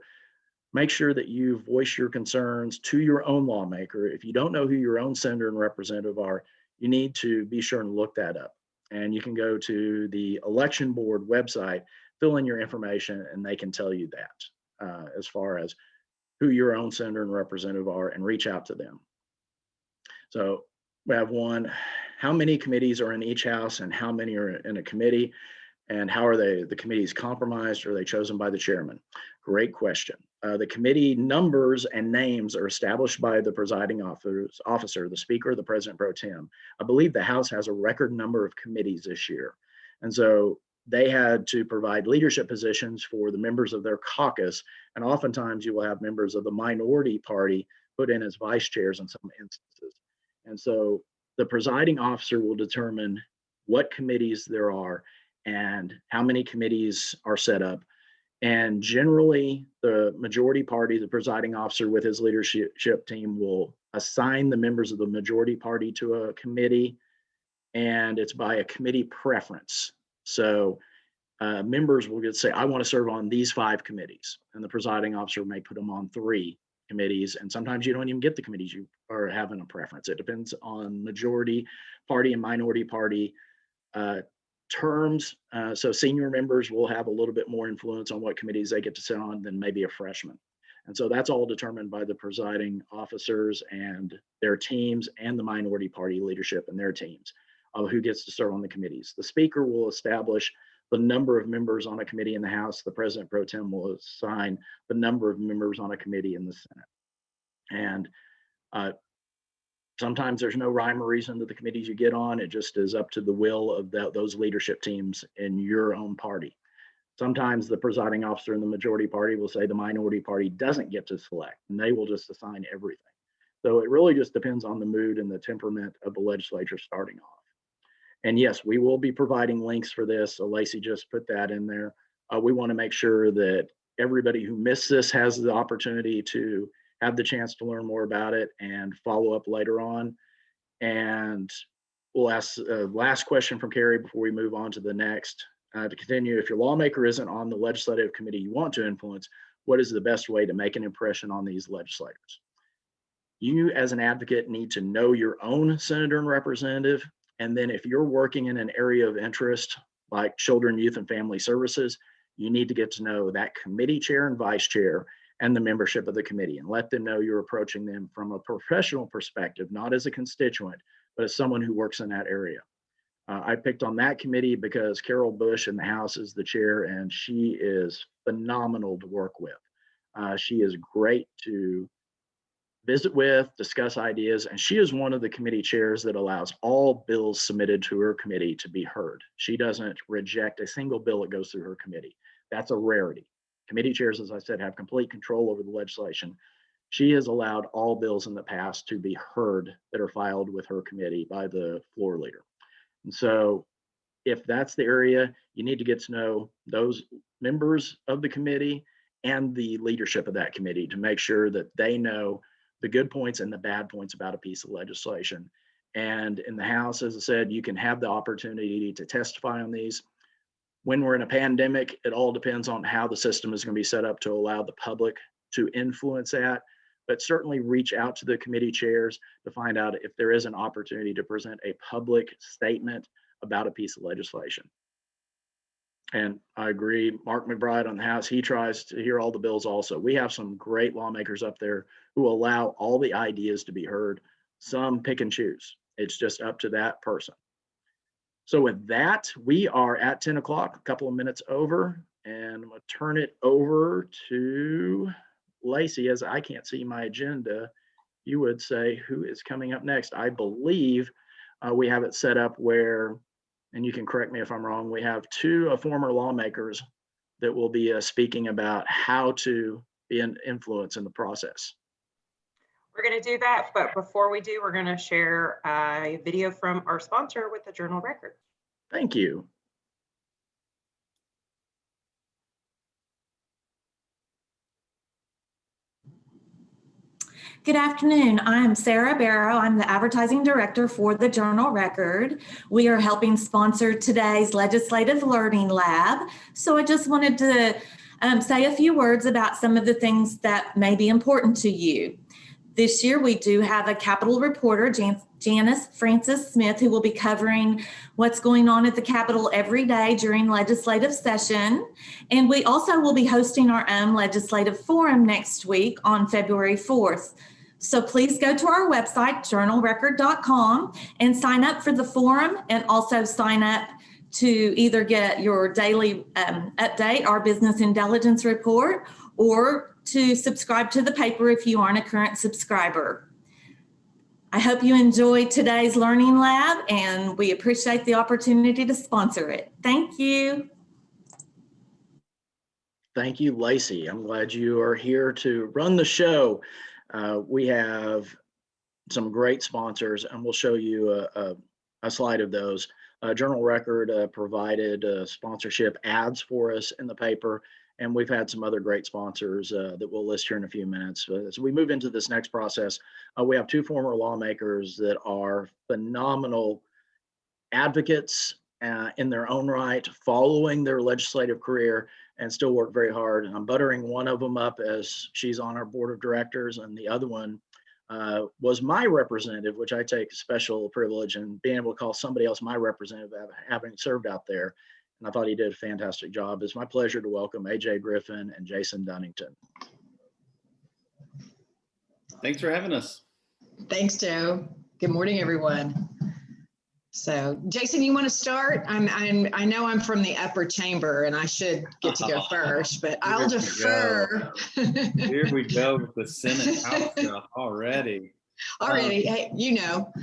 Speaker 1: make sure that you voice your concerns to your own lawmaker. If you don't know who your own senator and representative are, you need to be sure and look that up. And you can go to the election board website, fill in your information, and they can tell you that as far as who your own senator and representative are, and reach out to them. So we have one, how many committees are in each house and how many are in a committee? And how are the committees compromised? Or are they chosen by the chairman? Great question. The committee numbers and names are established by the presiding officer, the speaker, the president pro tem. I believe the House has a record number of committees this year. And so they had to provide leadership positions for the members of their caucus. And oftentimes you will have members of the minority party put in as vice chairs in some instances. And so the presiding officer will determine what committees there are and how many committees are set up. And generally, the majority party, the presiding officer with his leadership team, will assign the members of the majority party to a committee, and it's by a committee preference. So members will get to say, I want to serve on these 5 committees, and the presiding officer may put them on 3 committees, and sometimes you don't even get the committees you are having a preference. It depends on majority party and minority party terms. So senior members will have a little bit more influence on what committees they get to sit on than maybe a freshman. And so that's all determined by the presiding officers and their teams and the minority party leadership and their teams of who gets to serve on the committees. The speaker will establish the number of members on a committee in the House. The president pro tem will assign the number of members on a committee in the Senate. And sometimes there's no rhyme or reason to the committees you get on. It just is up to the will of those leadership teams in your own party. Sometimes the presiding officer in the majority party will say the minority party doesn't get to select, and they will just assign everything. So it really just depends on the mood and the temperament of the legislature starting off. And yes, we will be providing links for this. So Lacey just put that in there. We want to make sure that everybody who missed this has the opportunity to have the chance to learn more about it and follow up later on. And we'll ask last question from Carrie before we move on to the next. To continue, if your lawmaker isn't on the legislative committee you want to influence, what is the best way to make an impression on these legislators? You as an advocate need to know your own senator and representative. And then if you're working in an area of interest like children, youth, and family services, you need to get to know that committee chair and vice chair and the membership of the committee, and let them know you're approaching them from a professional perspective, not as a constituent, but as someone who works in that area. I picked on that committee because Carol Bush in the House is the chair, and she is phenomenal to work with. She is great to visit with, discuss ideas, and she is one of the committee chairs that allows all bills submitted to her committee to be heard. She doesn't reject a single bill that goes through her committee. That's a rarity. Committee chairs, as I said, have complete control over the legislation. She has allowed all bills in the past to be heard that are filed with her committee by the floor leader. And so if that's the area, you need to get to know those members of the committee and the leadership of that committee to make sure that they know the good points and the bad points about a piece of legislation. And in the House, as I said, you can have the opportunity to testify on these. When we're in a pandemic, it all depends on how the system is going to be set up to allow the public to influence that. But certainly reach out to the committee chairs to find out if there is an opportunity to present a public statement about a piece of legislation. And I agree, Mark McBride on the House, he tries to hear all the bills also. We have some great lawmakers up there who allow all the ideas to be heard. Some pick and choose. It's just up to that person. So with that, we are at 10 o'clock, a couple of minutes over, and I'm going to turn it over to Lacey. As I can't see my agenda, you would say who is coming up next. I believe we have it set up where, and you can correct me if I'm wrong, we have two former lawmakers that will be speaking about how to be an influence in the process.
Speaker 5: We're going to do that, but before we do, we're going to share a video from our sponsor with the Journal Record.
Speaker 1: Thank you.
Speaker 6: Good afternoon. I'm Sarah Barrow. I'm the advertising director for the Journal Record. We are helping sponsor today's Legislative Learning Lab. So I just wanted to say a few words about some of the things that may be important to you. This year, we do have a Capitol reporter, Janice Francis Smith, who will be covering what's going on at the Capitol every day during legislative session. And we also will be hosting our own legislative forum next week on February 4th. So please go to our website, journalrecord.com, and sign up for the forum, and also sign up to either get your daily update, our business intelligence report, or to subscribe to the paper if you aren't a current subscriber. I hope you enjoyed today's Learning Lab, and we appreciate the opportunity to sponsor it. Thank you.
Speaker 1: Thank you, Lacey. I'm glad you are here to run the show. We have some great sponsors, and we'll show you a slide of those. Journal Record provided sponsorship ads for us in the paper, and we've had some other great sponsors that we'll list here in a few minutes. As we move into this next process, we have two former lawmakers that are phenomenal advocates in their own right, following their legislative career, and still work very hard. And I'm buttering one of them up as she's on our board of directors, and the other one was my representative, which I take special privilege in being able to call somebody else my representative, having served out there. And I thought he did a fantastic job. It's my pleasure to welcome AJ Griffin and Jason Dunnington.
Speaker 7: Thanks for having us.
Speaker 8: Thanks, Joe. Good morning, everyone. So, Jason, you want to start? I know I'm from the upper chamber, and I should get to go first, but I'll defer.
Speaker 7: Here we go with the Senate House stuff already.
Speaker 8: Hey, you know.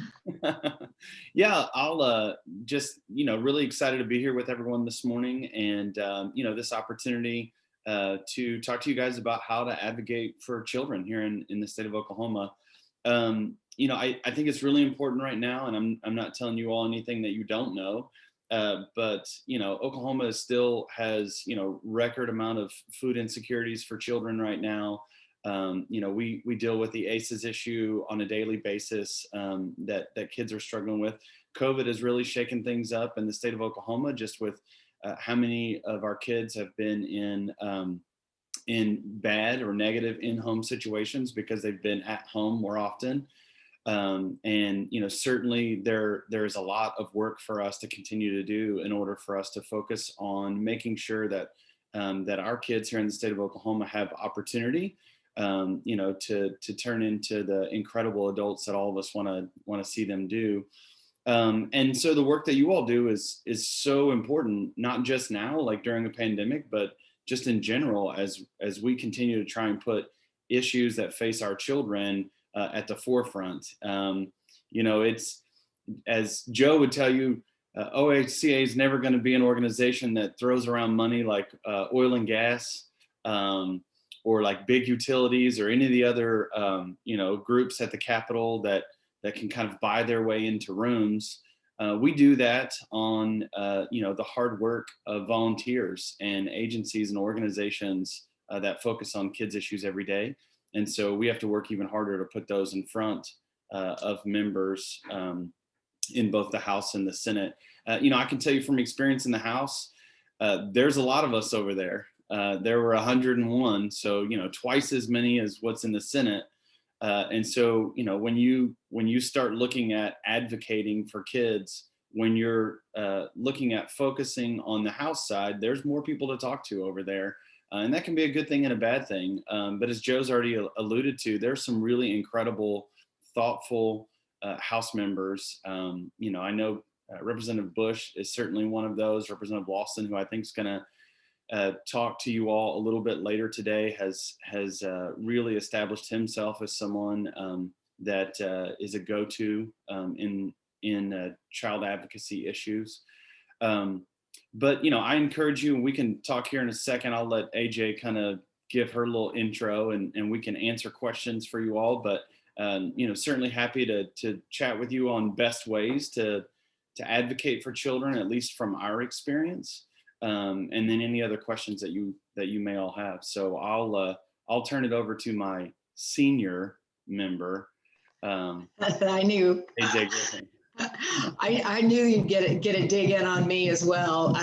Speaker 7: Yeah, I'll just, really excited to be here with everyone this morning, and, this opportunity to talk to you guys about how to advocate for children here in the state of Oklahoma. I think it's really important right now, and I'm not telling you all anything that you don't know, but Oklahoma still has, record amount of food insecurities for children right now. We deal with the ACEs issue on a daily basis that kids are struggling with. COVID has really shaken things up in the state of Oklahoma, just with how many of our kids have been in bad or negative in-home situations because they've been at home more often. Certainly there is a lot of work for us to continue to do in order for us to focus on making sure that our kids here in the state of Oklahoma have opportunity, to turn into the incredible adults that all of us want to see them do. And so the work that you all do is so important, not just now, like during a pandemic, but just in general, as we continue to try and put issues that face our children at the forefront. It's, as Joe would tell you, OICA is never going to be an organization that throws around money like oil and gas, or like big utilities or any of the other, groups at the Capitol that can kind of buy their way into rooms. We do that on, the hard work of volunteers and agencies and organizations that focus on kids' issues every day. And so we have to work even harder to put those in front of members in both the House and the Senate. I can tell you from experience in the House, there's a lot of us over there. There were 101, so twice as many as what's in the Senate. And so when you start looking at advocating for kids, when you're looking at focusing on the House side, there's more people to talk to over there. And that can be a good thing and a bad thing. But as Joe's already alluded to, there's some really incredible, thoughtful House members. I know Representative Bush is certainly one of those. Representative Lawson, who I think is going to talk to you all a little bit later today, has really established himself as someone that is a go-to in child advocacy issues. But I encourage you, and we can talk here in a second. I'll let AJ kind of give her little intro, and we can answer questions for you all. But certainly happy to chat with you on best ways to advocate for children, at least from our experience, and then any other questions that you may all have. So I'll turn it over to my senior member.
Speaker 8: I knew.
Speaker 7: AJ Griffin.
Speaker 8: I knew you'd get a dig in on me as well.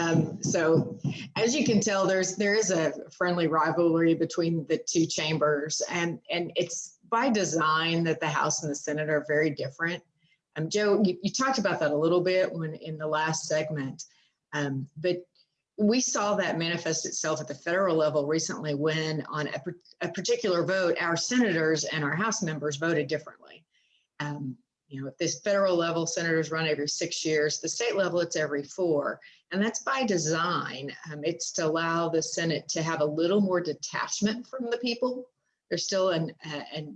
Speaker 8: So as you can tell, there is a friendly rivalry between the two chambers, and it's by design that the House and the Senate are very different. Joe, you talked about that a little bit in the last segment, but we saw that manifest itself at the federal level recently when on a particular vote, our senators and our House members voted differently. At this federal level, senators run every 6 years. The state level, it's every 4. And that's by design. It's to allow the Senate to have a little more detachment from the people. There's still an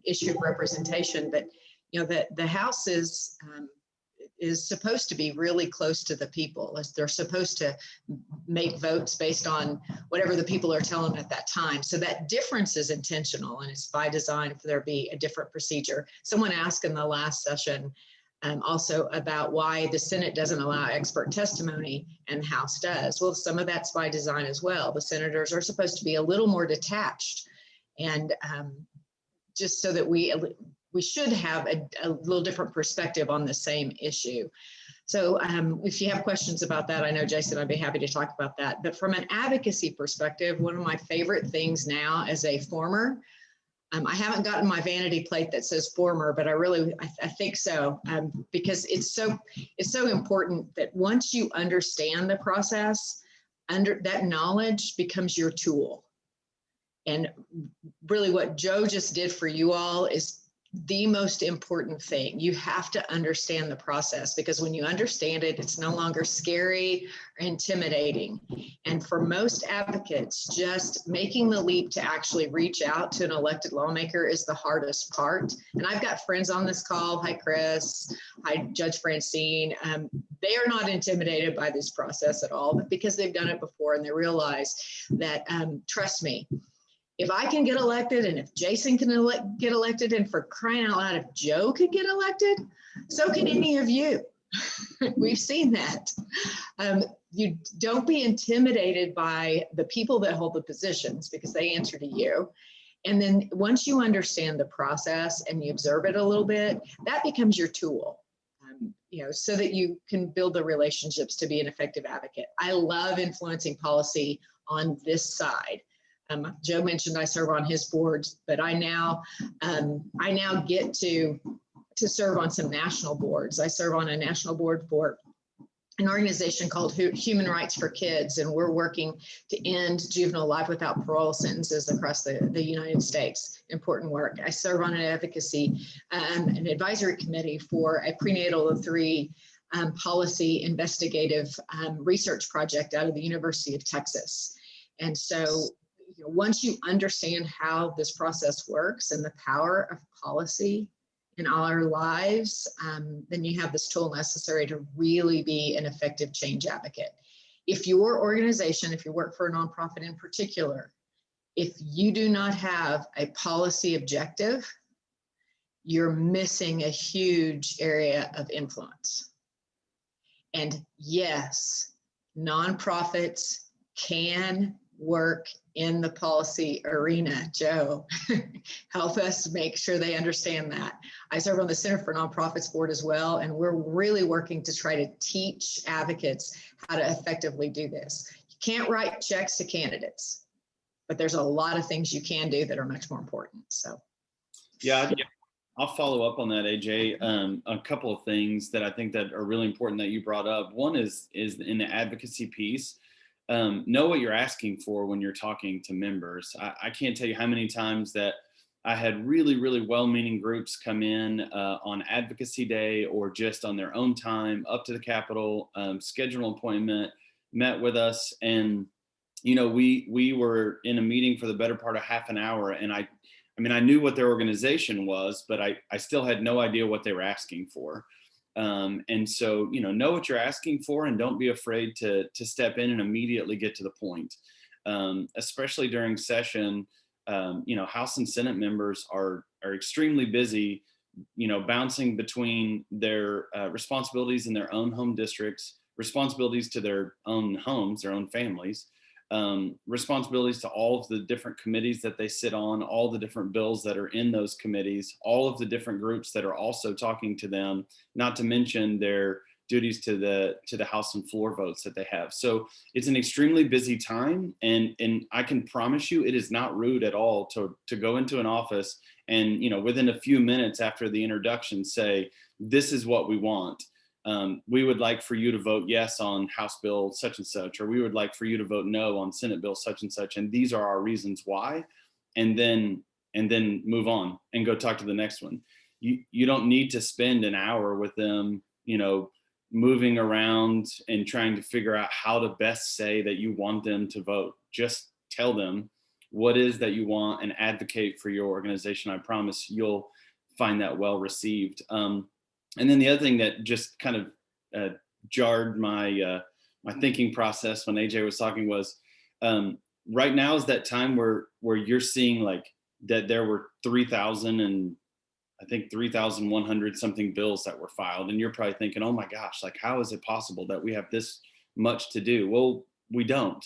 Speaker 8: issue of representation, but the House is supposed to be really close to the people. They're supposed to make votes based on whatever the people are telling them at that time. So that difference is intentional, and it's by design for there be a different procedure. Someone asked in the last session also about why the Senate doesn't allow expert testimony and the House does. Well, some of that's by design as well. The senators are supposed to be a little more detached, and just so that we should have a little different perspective on the same issue. So if you have questions about that, I know, Jason, I'd be happy to talk about that. But from an advocacy perspective, one of my favorite things now as a former, I haven't gotten my vanity plate that says former, but I think so, because it's so important that once you understand the process, that knowledge becomes your tool. And really what Joe just did for you all is the most important thing. You have to understand the process, because when you understand it, it's no longer scary or intimidating. And for most advocates, just making the leap to actually reach out to an elected lawmaker is the hardest part. And I've got friends on this call. Hi, Chris. Hi, Judge Francine. They are not intimidated by this process at all, but because they've done it before and they realize that, trust me, if I can get elected, and if Jason can get elected, and for crying out loud, if Joe could get elected, so can any of you. We've seen that. You don't be intimidated by the people that hold the positions, because they answer to you. And then once you understand the process and you observe it a little bit, that becomes your tool, so that you can build the relationships to be an effective advocate. I love influencing policy on this side. Joe mentioned I serve on his boards, but I now get to serve on some national boards. I serve on a national board for an organization called Human Rights for Kids, and we're working to end juvenile life without parole sentences across the United States. Important work. I serve on an advocacy, an advisory committee for a prenatal to 3 policy investigative research project out of the University of Texas. And so once you understand how this process works and the power of policy in all our lives, then you have this tool necessary to really be an effective change advocate. If your organization, if you work for a nonprofit in particular, if you do not have a policy objective, you're missing a huge area of influence. And yes, nonprofits can work in the policy arena. Joe, help us make sure they understand that. I serve on the Center for Nonprofits board as well, and we're really working to try to teach advocates how to effectively do this. You can't write checks to candidates, but there's a lot of things you can do that are much more important. So,
Speaker 7: yeah, I'll follow up on that, AJ. A couple of things that I think that are really important that you brought up. One is in the advocacy piece. Know what you're asking for when you're talking to members. I can't tell you how many times that I had really, really well-meaning groups come in on advocacy day or just on their own time up to the Capitol, schedule an appointment, met with us. And, we were in a meeting for the better part of half an hour. And I knew what their organization was, but I still had no idea what they were asking for. And so, know what you're asking for and don't be afraid to step in and immediately get to the point. Especially during session, House and Senate members are extremely busy, bouncing between their responsibilities in their own home districts, responsibilities to their own homes, their own families, responsibilities to all of the different committees that they sit on, all the different bills that are in those committees, all of the different groups that are also talking to them, not to mention their duties to the House and floor votes that they have. So it's an extremely busy time, and I can promise you it is not rude at all to go into an office and within a few minutes after the introduction say, this is what we want. We would like for you to vote yes on House Bill such and such, or we would like for you to vote no on Senate Bill such and such, and these are our reasons why, and then move on and go talk to the next one. You don't need to spend an hour with them, moving around and trying to figure out how to best say that you want them to vote. Just tell them what is that you want and advocate for your organization. I promise you'll find that well received. And then the other thing that just kind of jarred my thinking process when AJ was talking was, right now is that time where you're seeing like that there were 3,100 something bills that were filed, and you're probably thinking, oh my gosh, like how is it possible that we have this much to do? Well, we don't.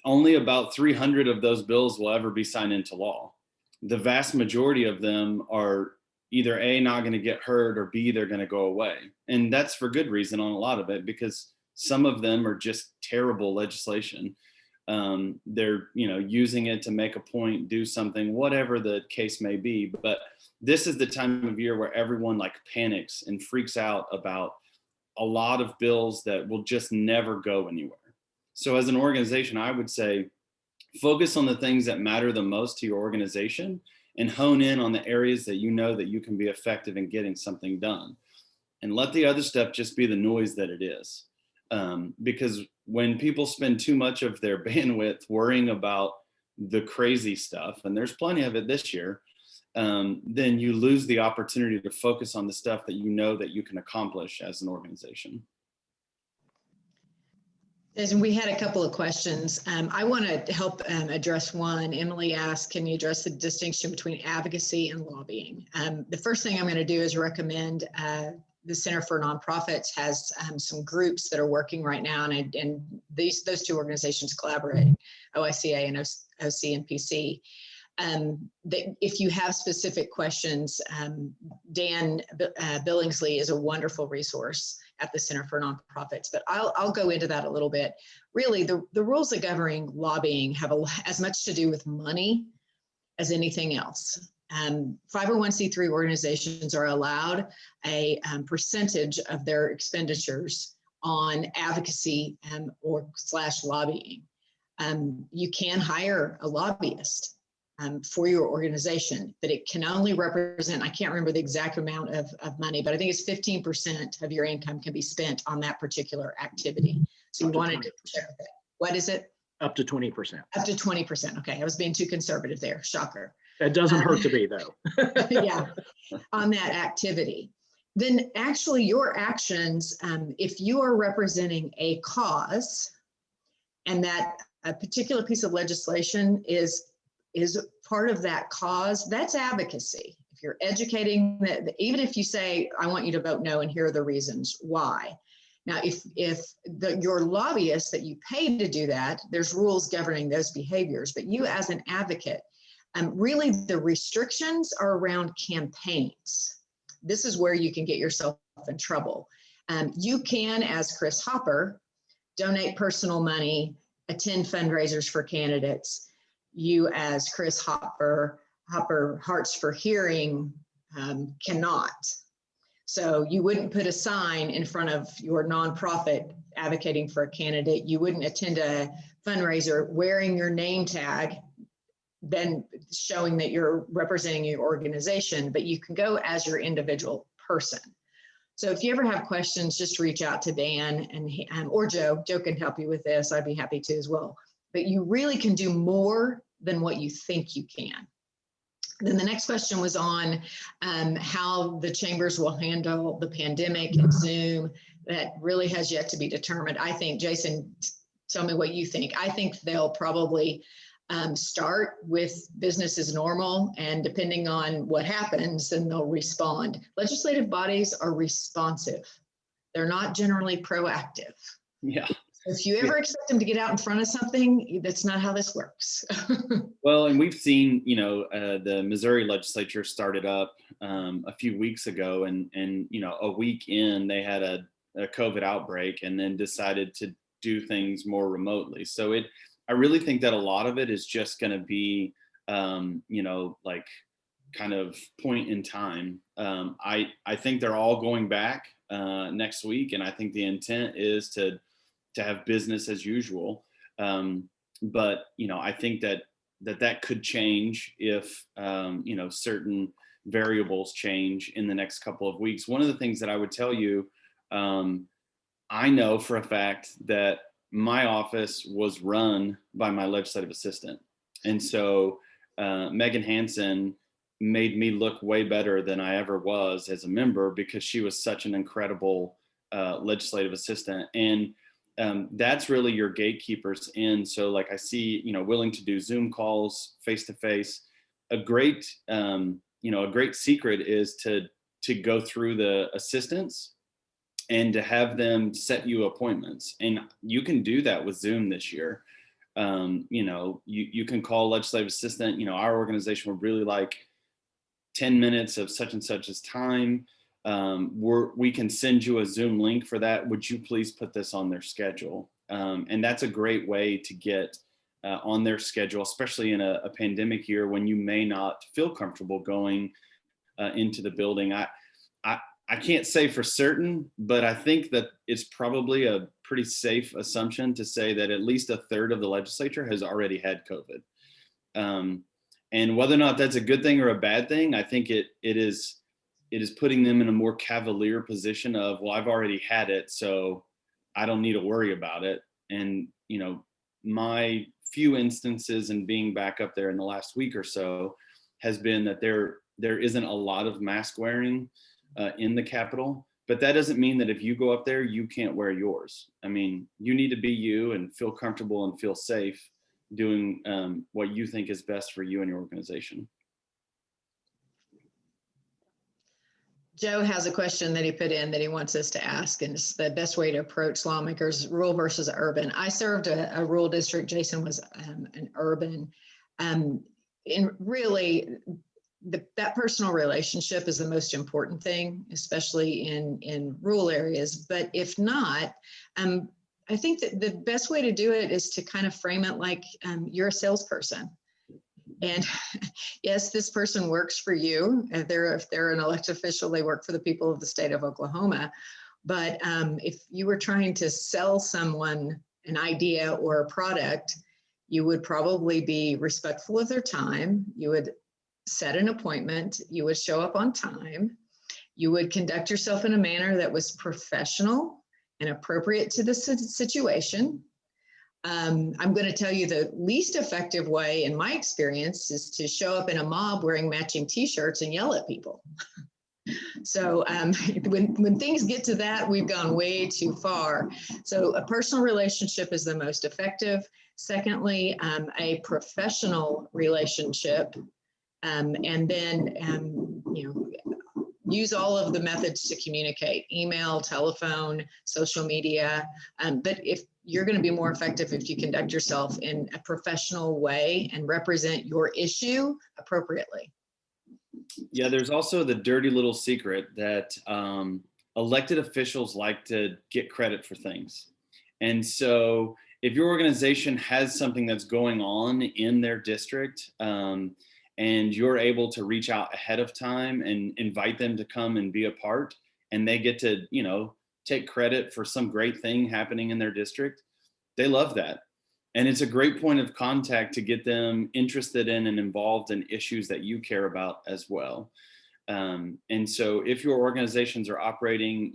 Speaker 7: Only about 300 of those bills will ever be signed into law. The vast majority of them are either A, not going to get heard, or B, they're going to go away. And that's for good reason on a lot of it, because some of them are just terrible legislation. They're, using it to make a point, do something, whatever the case may be. But this is the time of year where everyone like panics and freaks out about a lot of bills that will just never go anywhere. So as an organization, I would say, focus on the things that matter the most to your organization and hone in on the areas that that you can be effective in getting something done. And let the other stuff just be the noise that it is. Because when people spend too much of their bandwidth worrying about the crazy stuff, and there's plenty of it this year, then you lose the opportunity to focus on the stuff that that you can accomplish as an organization.
Speaker 8: And we had a couple of questions. I want to help address one. Emily asked, can you address the distinction between advocacy and lobbying? The first thing I'm going to do is recommend the Center for Nonprofits has some groups that are working right now, and those two organizations collaborate, OICA and OCNPC. If you have specific questions, Dan Billingsley is a wonderful resource at the Center for Nonprofits, but I'll go into that a little bit. Really, the rules that governing lobbying have as much to do with money as anything else. 501c3 organizations are allowed a percentage of their expenditures on advocacy or / lobbying. You can hire a lobbyist for your organization, but it can only represent, I can't remember the exact amount of money, but I think it's 15% of your income can be spent on that particular activity. So you wanted to check that. What is it?
Speaker 1: Up to 20%.
Speaker 8: Up to 20%. Okay, I was being too conservative there. Shocker.
Speaker 1: It doesn't hurt to be, though.
Speaker 8: Yeah, on that activity. Then actually your actions, if you are representing a cause and that a particular piece of legislation is part of that cause, that's advocacy. If you're educating, even if you say, I want you to vote no and here are the reasons why. Now, if your lobbyist that you pay to do that, there's rules governing those behaviors, but you as an advocate, really the restrictions are around campaigns. This is where you can get yourself in trouble. You can, as Chris Hopper, donate personal money, attend fundraisers for candidates. You as Chris Hopper, Hearts for Hearing, cannot. So you wouldn't put a sign in front of your nonprofit advocating for a candidate. You wouldn't attend a fundraiser wearing your name tag, then showing that you're representing your organization, but you can go as your individual person. So if you ever have questions, just reach out to Dan and or Joe. Joe can help you with this. I'd be happy to as well. But you really can do more than what you think you can. Then the next question was on how the chambers will handle the pandemic and Zoom. That really has yet to be determined. I think, Jason, tell me what you think. I think they'll probably start with business as normal, and depending on what happens, then they'll respond. Legislative bodies are responsive. They're not generally proactive.
Speaker 7: Yeah.
Speaker 8: If you ever expect them to get out in front of something, that's not how this works.
Speaker 7: Well, and we've seen, the Missouri legislature started up a few weeks ago, and a week in, they had a COVID outbreak and then decided to do things more remotely. So I really think that a lot of it is just going to be, like kind of point in time. I think they're all going back next week, and I think the intent is to have business as usual. But, I think that could change if, certain variables change in the next couple of weeks. One of the things that I would tell you, I know for a fact that my office was run by my legislative assistant. And so Megan Hansen made me look way better than I ever was as a member, because she was such an incredible legislative assistant. And that's really your gatekeepers in. So like I see, willing to do Zoom calls face-to-face. A great secret is to go through the assistants and to have them set you appointments. And you can do that with Zoom this year. You can call legislative assistant, our organization would really like 10 minutes of such and such's time. We can send you a Zoom link for that. Would you please put this on their schedule? And that's a great way to get on their schedule, especially in a pandemic year when you may not feel comfortable going into the building. I can't say for certain, but I think that it's probably a pretty safe assumption to say that at least a third of the legislature has already had COVID. And whether or not that's a good thing or a bad thing, I think it is putting them in a more cavalier position of, well, I've already had it, so I don't need to worry about it. And, my few instances in being back up there in the last week or so has been that there isn't a lot of mask wearing in the Capitol, but that doesn't mean that if you go up there, you can't wear yours. I mean, you need to be you and feel comfortable and feel safe doing what you think is best for you and your organization.
Speaker 8: Joe has a question that he put in that he wants us to ask, and it's the best way to approach lawmakers, rural versus urban. I served a rural district. Jason was an urban. And really, that personal relationship is the most important thing, especially in rural areas. But if not, I think that the best way to do it is to kind of frame it like you're a salesperson. And yes, this person works for you. If they're an elected official, they work for the people of the state of Oklahoma. But if you were trying to sell someone an idea or a product, you would probably be respectful of their time. You would set an appointment. You would show up on time. You would conduct yourself in a manner that was professional and appropriate to the situation. I'm going to tell you the least effective way, in my experience, is to show up in a mob wearing matching T-shirts and yell at people. So when things get to that, we've gone way too far. So a personal relationship is the most effective. Secondly, a professional relationship, and then use all of the methods to communicate: email, telephone, social media. But if you're going to be more effective if you conduct yourself in a professional way and represent your issue appropriately.
Speaker 7: Yeah, there's also the dirty little secret that elected officials like to get credit for things. And so if your organization has something that's going on in their district, and you're able to reach out ahead of time and invite them to come and be a part, and they get to, take credit for some great thing happening in their district, they love that. And it's a great point of contact to get them interested in and involved in issues that you care about as well. And so if your organizations are operating,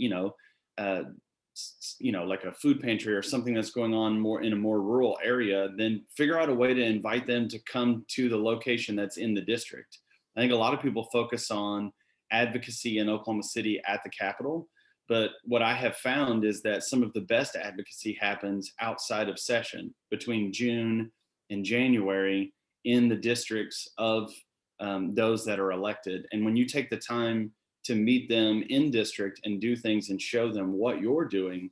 Speaker 7: like a food pantry or something that's going on more in a more rural area, then figure out a way to invite them to come to the location that's in the district. I think a lot of people focus on advocacy in Oklahoma City at the Capitol, but what I have found is that some of the best advocacy happens outside of session, between June and January, in the districts of those that are elected. And when you take the time to meet them in district and do things and show them what you're doing,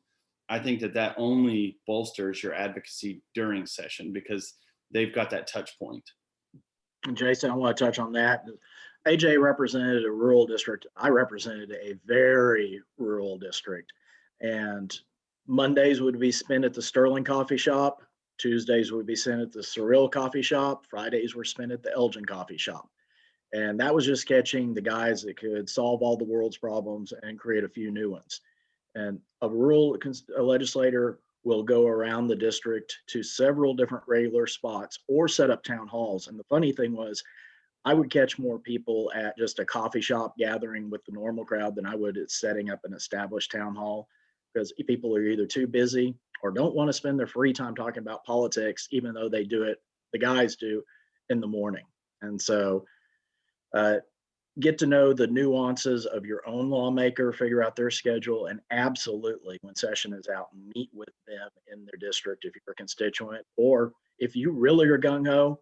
Speaker 7: I think that only bolsters your advocacy during session, because they've got that touch point.
Speaker 1: And Jason, I want to touch on that. AJ represented a rural district. I represented a very rural district. And Mondays would be spent at the Sterling Coffee Shop. Tuesdays would be spent at the Surreal Coffee Shop. Fridays were spent at the Elgin Coffee Shop. And that was just catching the guys that could solve all the world's problems and create a few new ones. And a rural legislator will go around the district to several different regular spots or set up town halls. And the funny thing was, I would catch more people at just a coffee shop gathering with the normal crowd than I would at setting up an established town hall, because people are either too busy or don't want to spend their free time talking about politics, even though they do it, the guys do, in the morning. And so get to know the nuances of your own lawmaker, figure out their schedule, and absolutely, when session is out, meet with them in their district if you're a constituent, or if you really are gung-ho,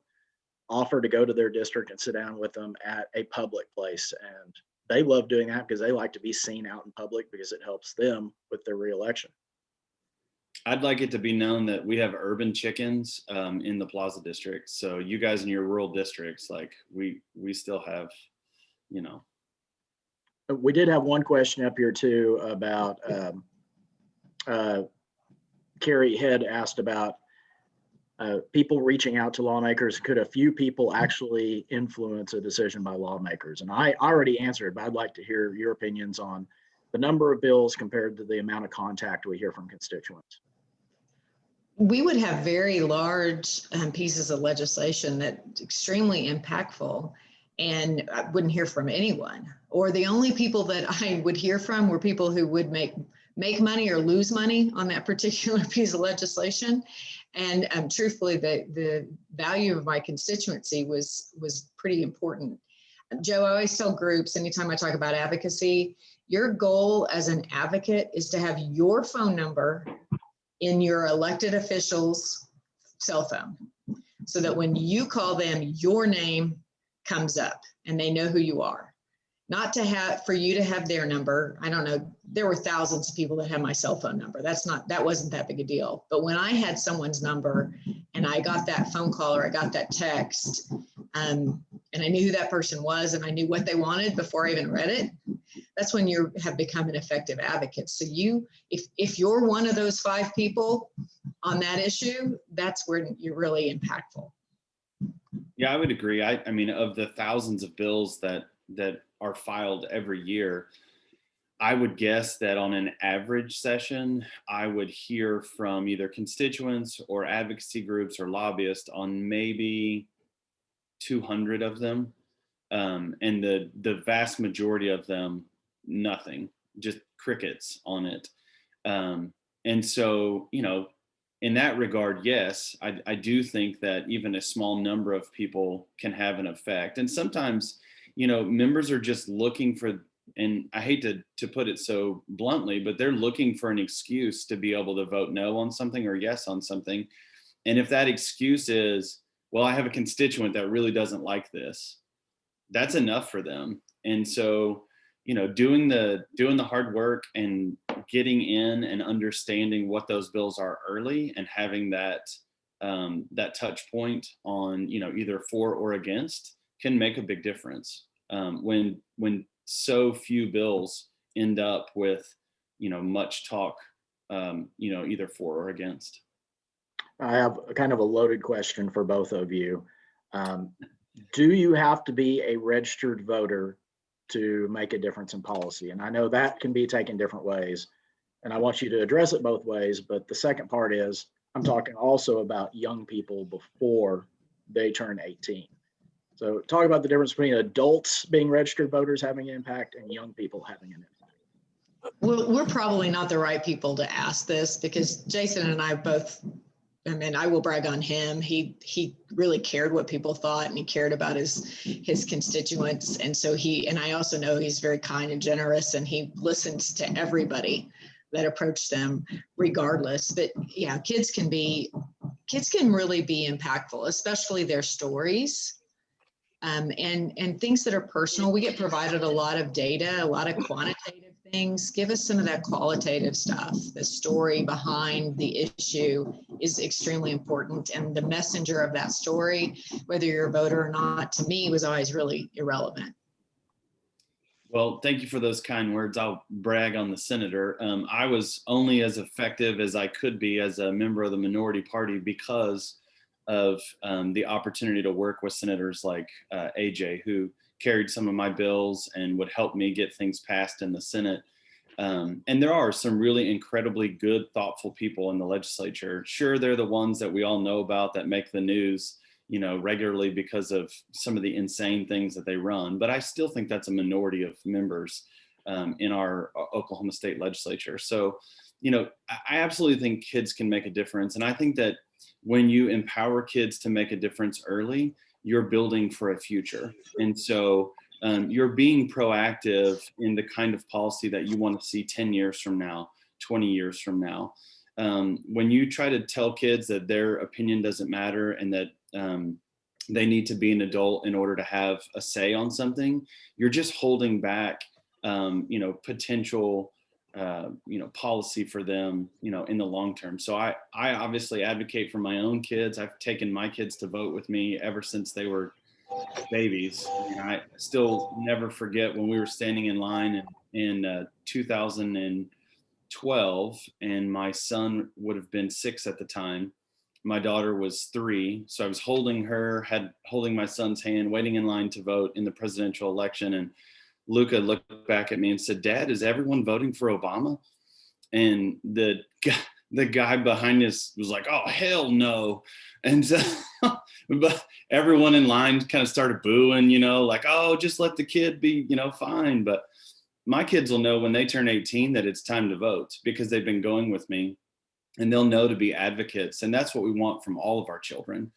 Speaker 1: offer to go to their district and sit down with them at a public place. And they love doing that because they like to be seen out in public, because it helps them with their reelection.
Speaker 7: I'd like it to be known that we have urban chickens in the Plaza district. So you guys in your rural districts, like we still have,
Speaker 1: We did have one question up here too about Carrie had asked about people reaching out to lawmakers. Could a few people actually influence a decision by lawmakers? And I already answered, but I'd like to hear your opinions on the number of bills compared to the amount of contact we hear from constituents.
Speaker 8: We would have very large pieces of legislation that's extremely impactful, and I wouldn't hear from anyone. Or the only people that I would hear from were people who would make money or lose money on that particular piece of legislation. And truthfully, the value of my constituency was pretty important. Joe, I always tell groups, anytime I talk about advocacy, your goal as an advocate is to have your phone number in your elected official's cell phone, so that when you call them, your name comes up and they know who you are. not to have, for you to have their number. I don't know, there were thousands of people that had my cell phone number. That wasn't that big a deal. But when I had someone's number and I got that phone call or I got that text, and I knew who that person was and I knew what they wanted before I even read it, that's when you have become an effective advocate. So if you're one of those 5 people on that issue, that's where you're really impactful.
Speaker 7: Yeah, I would agree. I mean, of the thousands of bills that are filed every year, I would guess that on an average session, I would hear from either constituents or advocacy groups or lobbyists on maybe 200 of them. And the vast majority of them, nothing, just crickets on it. And so, in that regard, yes, I do think that even a small number of people can have an effect. And sometimes, members are just looking for, and I hate to put it so bluntly, but they're looking for an excuse to be able to vote no on something or yes on something. And if that excuse is, well, I have a constituent that really doesn't like this, that's enough for them. And so, doing the hard work and getting in and understanding what those bills are early and having that touch point on, either for or against can make a big difference. When so few bills end up with, much talk, either for or against.
Speaker 1: I have a kind of a loaded question for both of you. Do you have to be a registered voter to make a difference in policy? And I know that can be taken different ways, and I want you to address it both ways. But the second part is, I'm talking also about young people before they turn 18. So talk about the difference between adults being registered voters having an impact and young people having an impact.
Speaker 8: Well, we're probably not the right people to ask this, because Jason and I both, I will brag on him. He really cared what people thought, and he cared about his constituents. And so I also know he's very kind and generous, and he listens to everybody that approached them regardless. But yeah, kids can really be impactful, especially their stories. And things that are personal. We get provided a lot of data, a lot of quantitative things. Give us some of that qualitative stuff. The story behind the issue is extremely important. And the messenger of that story, whether you're a voter or not, to me was always really irrelevant.
Speaker 7: Well, thank you for those kind words. I'll brag on the senator. I was only as effective as I could be as a member of the minority party because of the opportunity to work with senators like AJ, who carried some of my bills and would help me get things passed in the Senate. And there are some really incredibly good, thoughtful people in the legislature. Sure, they're the ones that we all know about that make the news, regularly because of some of the insane things that they run. But I still think that's a minority of members in our Oklahoma State legislature. So, I absolutely think kids can make a difference. And I think that when you empower kids to make a difference early, you're building for a future. And so you're being proactive in the kind of policy that you want to see 10 years from now, 20 years from now. When you try to tell kids that their opinion doesn't matter and that they need to be an adult in order to have a say on something, you're just holding back, potential policy for them, in the long term. So I obviously advocate for my own kids. I've taken my kids to vote with me ever since they were babies. I still never forget when we were standing in line in 2012, and my son would have been 6 at the time. My daughter was 3. So I was holding my son's hand, waiting in line to vote in the presidential election. And Luca looked back at me and said, "Dad, is everyone voting for Obama?" And the guy behind us was like, "Oh, hell no." And so, but everyone in line kind of started booing, like, "Oh, just let the kid be, fine." But my kids will know when they turn 18 that it's time to vote because they've been going with me, and they'll know to be advocates. And that's what we want from all of our children.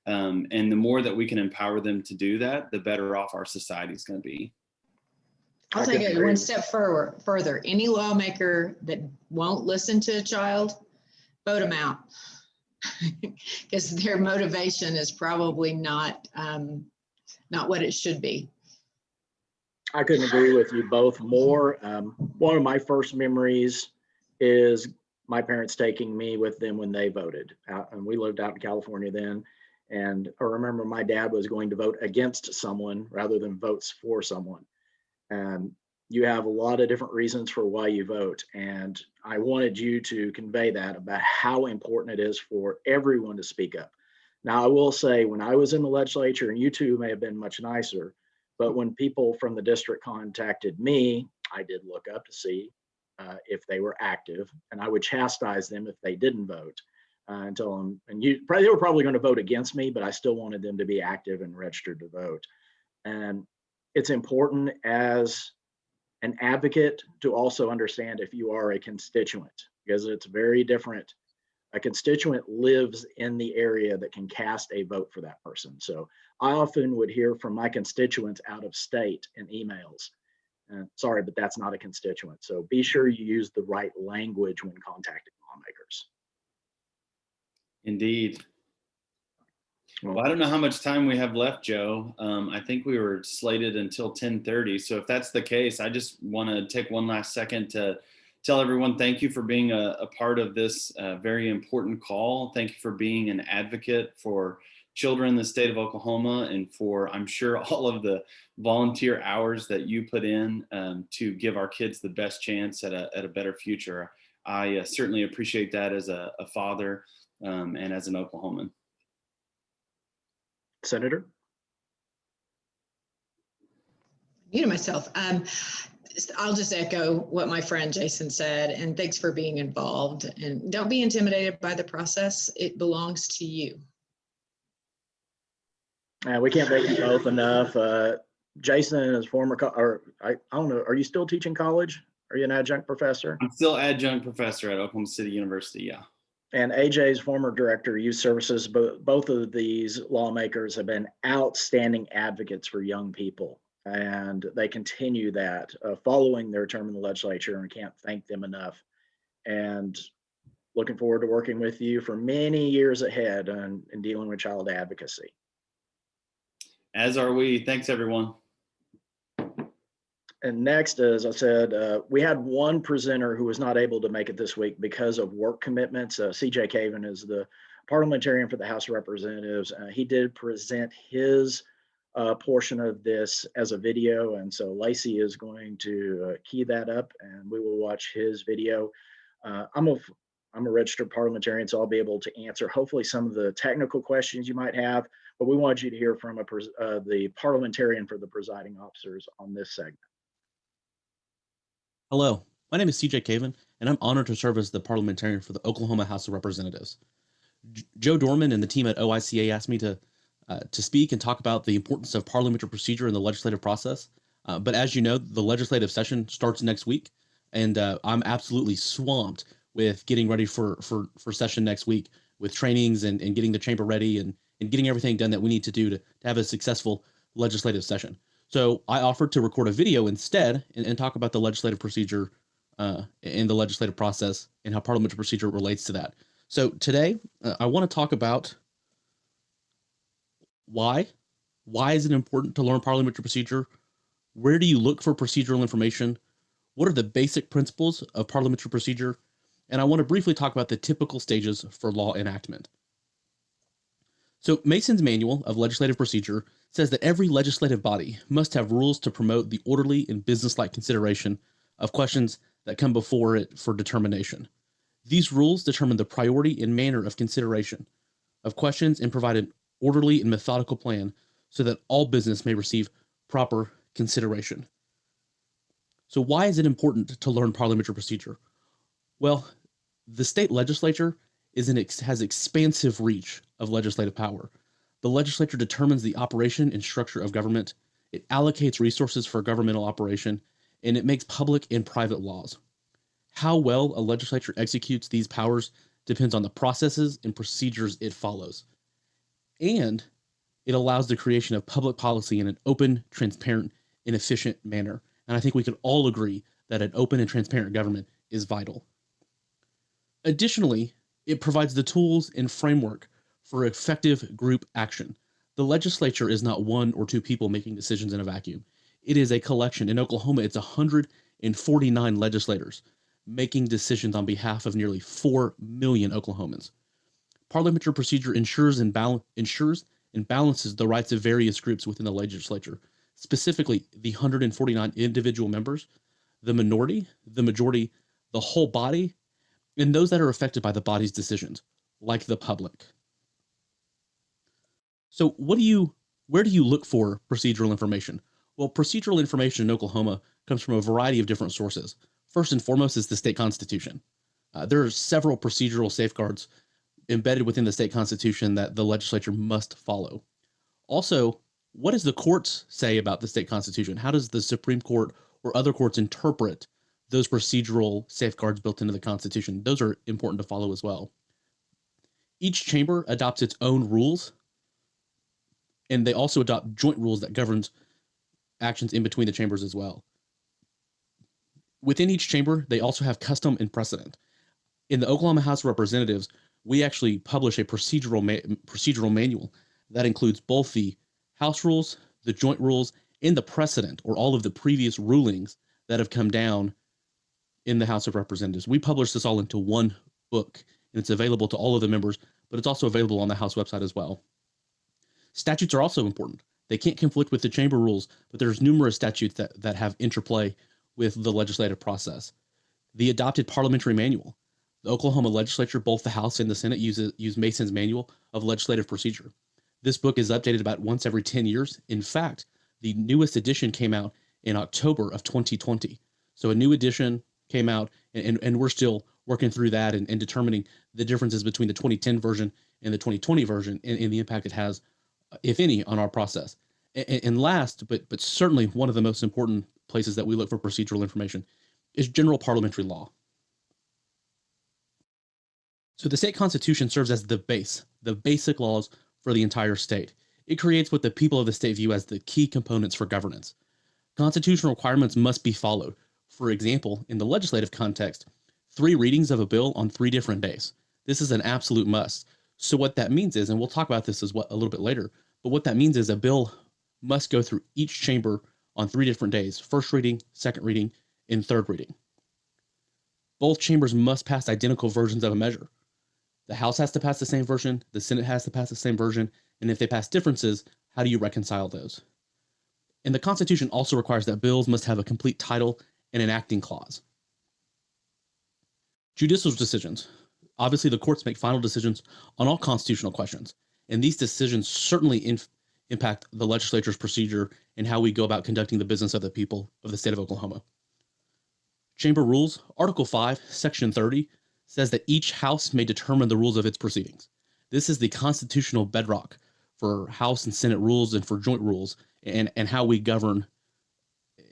Speaker 7: And the more that we can empower them to do that, the better off our society is going to be.
Speaker 8: I'll take it one step further. Any lawmaker that won't listen to a child, vote them out, because their motivation is probably not what it should be.
Speaker 1: I couldn't agree with you both more. One of my first memories is my parents taking me with them when they voted out, and we lived out in California then. And I remember my dad was going to vote against someone rather than votes for someone. And you have a lot of different reasons for why you vote. And I wanted you to convey that about how important it is for everyone to speak up. Now, I will say, when I was in the legislature, and you two may have been much nicer, but when people from the district contacted me, I did look up to see if they were active, and I would chastise them if they didn't vote. And tell them, and they were probably going to vote against me, but I still wanted them to be active and registered to vote. And it's important as an advocate to also understand if you are a constituent, because it's very different. A constituent lives in the area that can cast a vote for that person. So I often would hear from my constituents out of state in emails. Sorry, but that's not a constituent. So be sure you use the right language when contacting lawmakers.
Speaker 7: Indeed. Well, I don't know how much time we have left, Joe. I think we were slated until 10:30. So if that's the case, I just want to take one last second to tell everyone thank you for being a part of this very important call. Thank you for being an advocate for children in the state of Oklahoma, and for, I'm sure, all of the volunteer hours that you put in to give our kids the best chance at a better future. I certainly appreciate that as a father and as an Oklahoman.
Speaker 1: Senator?
Speaker 8: Muted myself. I'll just echo what my friend Jason said, and thanks for being involved. And don't be intimidated by the process. It belongs to you.
Speaker 1: We can't thank you both enough. Jason is former, I don't know, are you still teaching college? Are you an adjunct professor?
Speaker 7: I'm still adjunct professor at Oklahoma City University, yeah.
Speaker 1: And AJ's former director of youth services. Both of these lawmakers have been outstanding advocates for young people, and they continue that following their term in the legislature, and can't thank them enough. And looking forward to working with you for many years ahead in dealing with child advocacy.
Speaker 7: As are we. Thanks, everyone.
Speaker 1: And next, as I said, we had one presenter who was not able to make it this week because of work commitments. CJ Caven is the parliamentarian for the House of Representatives. He did present his portion of this as a video, and so Lacey is going to key that up, and we will watch his video. I'm a registered parliamentarian, so I'll be able to answer hopefully some of the technical questions you might have, but we want you to hear from the parliamentarian for the presiding officers on this segment.
Speaker 9: Hello, my name is CJ Caven, and I'm honored to serve as the parliamentarian for the Oklahoma House of Representatives. Joe Dorman and the team at OICA asked me to speak and talk about the importance of parliamentary procedure in the legislative process. But as you know, the legislative session starts next week, and I'm absolutely swamped with getting ready for session next week, with trainings and getting the chamber ready and getting everything done that we need to do to have a successful legislative session. So I offered to record a video instead and talk about the legislative procedure and the legislative process and how parliamentary procedure relates to that. So today I want to talk about why is it important to learn parliamentary procedure? Where do you look for procedural information? What are the basic principles of parliamentary procedure? And I want to briefly talk about the typical stages for law enactment. So Mason's Manual of Legislative Procedure says that every legislative body must have rules to promote the orderly and businesslike consideration of questions that come before it for determination. These rules determine the priority and manner of consideration of questions and provide an orderly and methodical plan so that all business may receive proper consideration. So why is it important to learn parliamentary procedure? Well, the state legislature has expansive reach of legislative power. The legislature determines the operation and structure of government. It allocates resources for governmental operation, and it makes public and private laws. How well a legislature executes these powers depends on the processes and procedures it follows. And it allows the creation of public policy in an open, transparent, and efficient manner. And I think we can all agree that an open and transparent government is vital. Additionally, it provides the tools and framework for effective group action. The legislature is not one or two people making decisions in a vacuum. It is a collection. In Oklahoma, it's 149 legislators making decisions on behalf of nearly 4 million Oklahomans. Parliamentary procedure ensures and balances the rights of various groups within the legislature, specifically the 149 individual members, the minority, the majority, the whole body, and those that are affected by the body's decisions, like the public. So where do you look for procedural information? Well, procedural information in Oklahoma comes from a variety of different sources. First and foremost is the state constitution. There are several procedural safeguards embedded within the state constitution that the legislature must follow. Also, what does the courts say about the state constitution? How does the Supreme Court or other courts interpret those procedural safeguards built into the Constitution? Those are important to follow as well. Each chamber adopts its own rules, and they also adopt joint rules that governs actions in between the chambers as well. Within each chamber, they also have custom and precedent. In the Oklahoma House of Representatives, we actually publish a procedural manual that includes both the House rules, the joint rules, and the precedent, or all of the previous rulings that have come down in the House of Representatives. We publish this all into one book, and it's available to all of the members, but it's also available on the House website as well. Statutes are also important. They can't conflict with the chamber rules, but there's numerous statutes that have interplay with the legislative process. The adopted parliamentary manual. The Oklahoma legislature, both the House and the Senate, use Mason's Manual of Legislative Procedure. This book is updated about once every 10 years. In fact, the newest edition came out in October of 2020. So a new edition came out, and we're still working through that and determining the differences between the 2010 version and the 2020 version and the impact it has, if any, on our process. And last, but certainly one of the most important places that we look for procedural information is general parliamentary law. So the state constitution serves as the basic laws for the entire state. It creates what the people of the state view as the key components for governance. Constitutional requirements must be followed. For example, in the legislative context, 3 readings of a bill on 3 different days. This is an absolute must. So what that means is, and we'll talk about this as well a little bit later, but what that means is a bill must go through each chamber on 3 different days: first reading, second reading, and third reading. Both chambers must pass identical versions of a measure. The House has to pass the same version, the Senate has to pass the same version, and if they pass differences, how do you reconcile those? And the Constitution also requires that bills must have a complete title and enacting clause. Judicial decisions. Obviously, the courts make final decisions on all constitutional questions, and these decisions certainly impact the legislature's procedure and how we go about conducting the business of the people of the state of Oklahoma. Chamber rules. Article 5, Section 30 says that each house may determine the rules of its proceedings. This is the constitutional bedrock for House and Senate rules and for joint rules and how we govern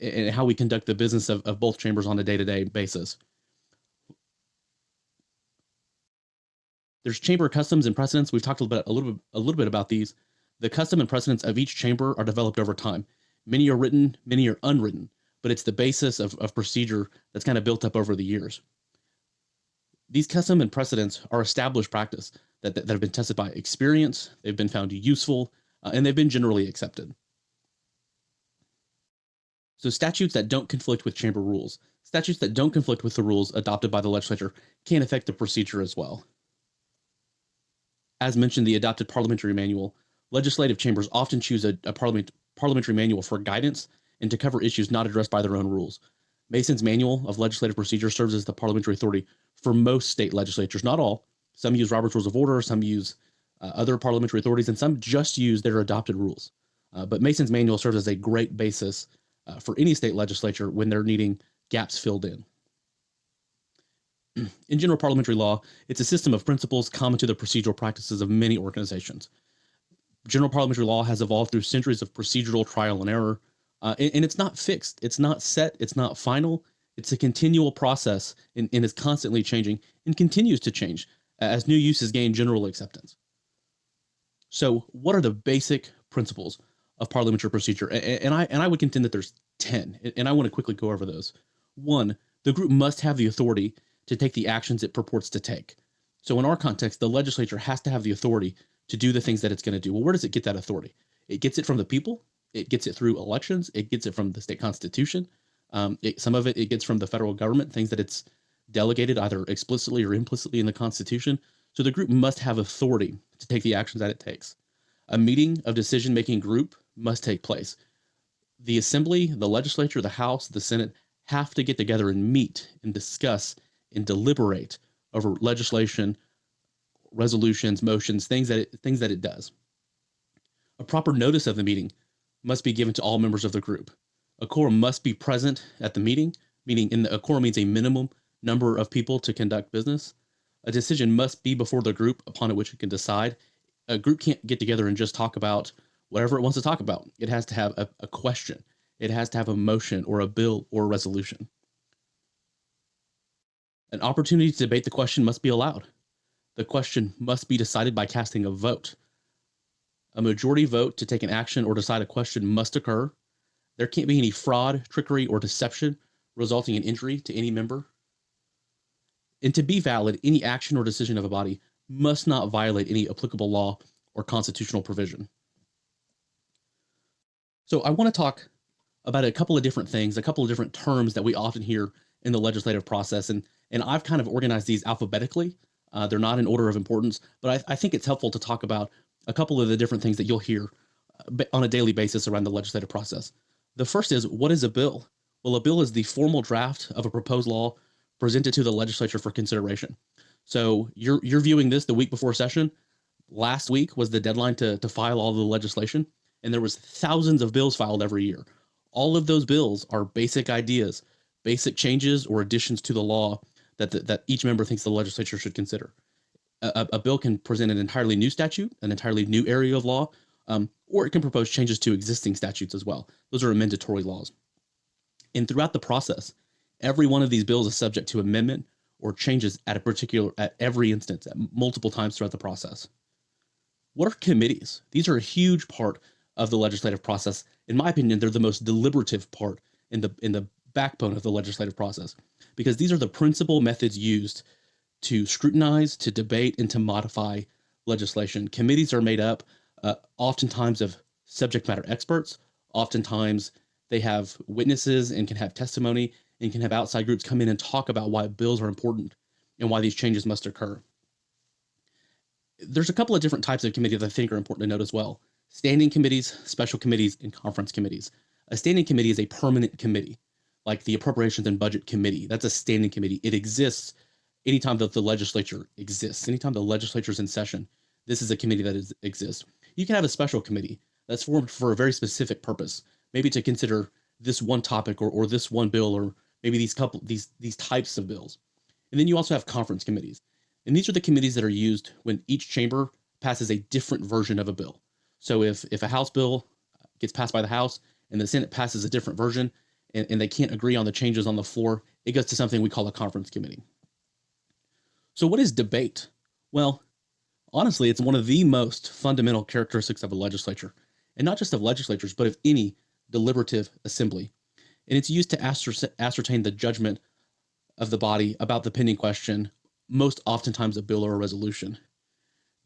Speaker 9: and how we conduct the business of both chambers on a day-to-day basis. There's chamber customs and precedents. We've talked a little bit about these. The custom and precedents of each chamber are developed over time. Many are written, many are unwritten, but it's the basis of procedure that's kind of built up over the years. These custom and precedents are established practice that have been tested by experience, they've been found useful, and they've been generally accepted. So statutes that don't conflict with chamber rules, statutes that don't conflict with the rules adopted by the legislature can affect the procedure as well. As mentioned, the adopted parliamentary manual, legislative chambers often choose a parliamentary manual for guidance and to cover issues not addressed by their own rules. Mason's Manual of Legislative Procedure serves as the parliamentary authority for most state legislatures, not all. Some use Robert's Rules of Order, some use other parliamentary authorities, and some just use their adopted rules. But Mason's Manual serves as a great basis for any state legislature when they're needing gaps filled in. In general parliamentary law, it's a system of principles common to the procedural practices of many organizations. General parliamentary law has evolved through centuries of procedural trial and error, and it's not fixed, it's not set, it's not final. It's a continual process and is constantly changing and continues to change as new uses gain general acceptance. So what are the basic principles of parliamentary procedure? And I would contend that there's 10, and I want to quickly go over those. 1, the group must have the authority to take the actions it purports to take. So in our context, the legislature has to have the authority to do the things that it's going to do. Well, where does it get that authority? It gets it from the people, It gets it through elections. It gets it from the state constitution. Some of it gets from the federal government, things that it's delegated either explicitly or implicitly in the Constitution. So the group must have authority to take the actions that it takes. A meeting of decision-making group must take place. The Assembly, the Legislature, the House, the Senate have to get together and meet and discuss and deliberate over legislation, resolutions, motions, things that it does. A proper notice of the meeting must be given to all members of the group. A quorum must be present at the meeting, meaning a quorum means a minimum number of people to conduct business. A decision must be before the group upon which it can decide. A group can't get together and just talk about whatever it wants to talk about. It has to have a question. It has to have a motion or a bill or a resolution. An opportunity to debate the question must be allowed. The question must be decided by casting a vote. A majority vote to take an action or decide a question must occur. There can't be any fraud, trickery, or deception resulting in injury to any member. And to be valid, any action or decision of a body must not violate any applicable law or constitutional provision. So I want to talk about a couple of different things, a couple of different terms that we often hear in the legislative process. And I've kind of organized these alphabetically. They're not in order of importance, but I think it's helpful to talk about a couple of the different things that you'll hear on a daily basis around the legislative process. The first is, what is a bill? Well, a bill is the formal draft of a proposed law presented to the legislature for consideration. So you're viewing this the week before session. Last week was the deadline to file all the legislation, and there was thousands of bills filed every year. All of those bills are basic ideas, basic changes or additions to the law that each member thinks the legislature should consider. A bill can present an entirely new statute, an entirely new area of law, or it can propose changes to existing statutes as well. Those are amendatory laws. And throughout the process, every one of these bills is subject to amendment or changes at every instance, at multiple times throughout the process. What are committees? These are a huge part of the legislative process. In my opinion, they're the most deliberative part in the backbone of the legislative process, because these are the principal methods used to scrutinize, to debate, and to modify legislation. Committees are made up oftentimes of subject matter experts. Oftentimes they have witnesses and can have testimony and can have outside groups come in and talk about why bills are important and why these changes must occur. There's a couple of different types of committees that I think are important to note as well. Standing committees, special committees, and conference committees. A standing committee is a permanent committee, like the Appropriations and Budget Committee. That's a standing committee. It exists anytime that the legislature exists. Anytime the legislature is in session, this is a committee that exists. You can have a special committee that's formed for a very specific purpose, maybe to consider this one topic or this one bill, or maybe these types of bills. And then you also have conference committees. And these are the committees that are used when each chamber passes a different version of a bill. So if a House bill gets passed by the House and the Senate passes a different version and they can't agree on the changes on the floor, it goes to something we call a conference committee. So what is debate? Well, honestly, it's one of the most fundamental characteristics of a legislature, and not just of legislatures, but of any deliberative assembly. And it's used to ascertain the judgment of the body about the pending question, most oftentimes a bill or a resolution.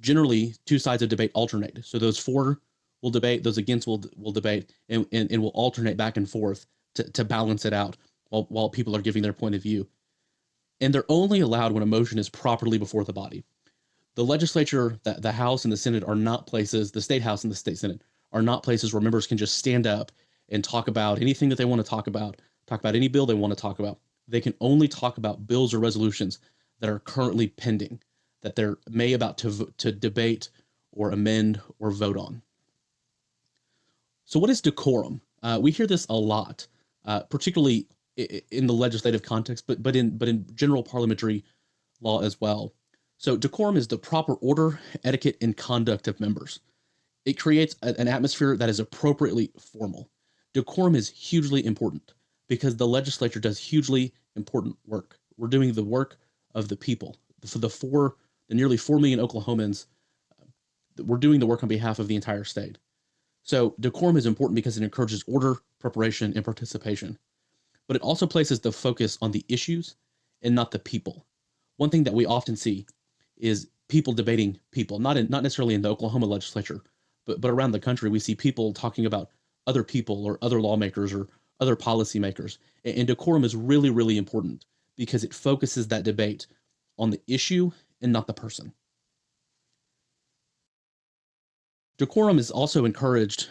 Speaker 9: Generally, two sides of debate alternate. So those for will debate, those against will debate, and will alternate back and forth to balance it out while people are giving their point of view. And they're only allowed when a motion is properly before the body. The legislature, the House and the Senate are not places, the State House and the State Senate are not places where members can just stand up and talk about anything that they want to talk about any bill they want to talk about. They can only talk about bills or resolutions that are currently pending, that they're about to debate or amend or vote on. So what is decorum? We hear this a lot, particularly in the legislative context, but in general parliamentary law as well. So decorum is the proper order, etiquette, and conduct of members. It creates an atmosphere that is appropriately formal. Decorum is hugely important because the legislature does hugely important work. We're doing the work of the people. For the nearly 4 million Oklahomans, we're doing the work on behalf of the entire state. So decorum is important because it encourages order, preparation, and participation. But it also places the focus on the issues and not the people. One thing that we often see is people debating people, not necessarily in the Oklahoma legislature, but around the country. We see people talking about other people or other lawmakers or other policymakers. And decorum is really, really important because it focuses that debate on the issue and not the person. Decorum is also encouraged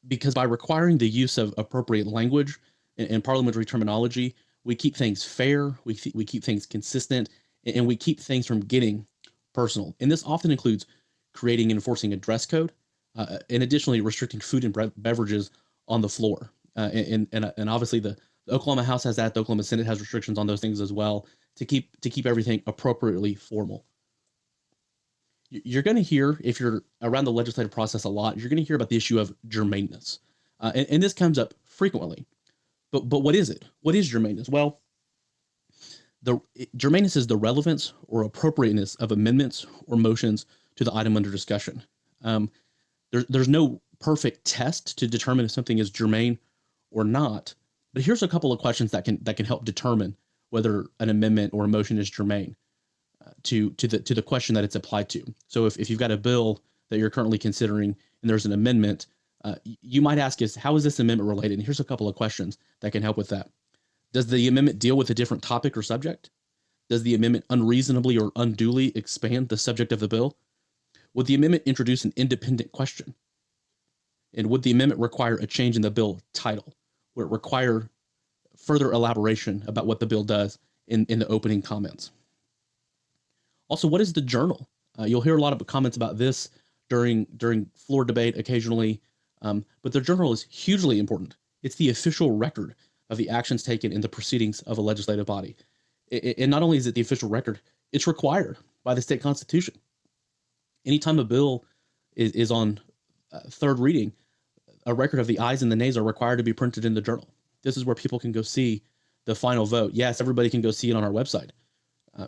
Speaker 9: because by requiring the use of appropriate language and parliamentary terminology, we keep things fair, we keep things consistent, and we keep things from getting personal. And this often includes creating and enforcing a dress code, and additionally restricting food and beverages on the floor. And obviously the Oklahoma House has that, the Oklahoma Senate has restrictions on those things as well to keep everything appropriately formal. You're going to hear, if you're around the legislative process a lot, you're going to hear about the issue of germaneness. And this comes up frequently. But what is it? What is germaneness? Well, germaneness is the relevance or appropriateness of amendments or motions to the item under discussion. There's no perfect test to determine if something is germane or not. But here's a couple of questions that can help determine whether an amendment or a motion is germane to the question that it's applied to. So if you've got a bill that you're currently considering and there's an amendment, you might ask is, how is this amendment related? And here's a couple of questions that can help with that. Does the amendment deal with a different topic or subject? Does the amendment unreasonably or unduly expand the subject of the bill? Would the amendment introduce an independent question? And would the amendment require a change in the bill title? Would it require further elaboration about what the bill does in the opening comments? Also, what is the journal? You'll hear a lot of comments about this during floor debate occasionally, but the journal is hugely important. It's the official record of the actions taken in the proceedings of a legislative body. And not only is it the official record, it's required by the state constitution. Anytime a bill is on third reading, a record of the ayes and the nays are required to be printed in the journal. This is where people can go see the final vote. Yes, everybody can go see it on our website,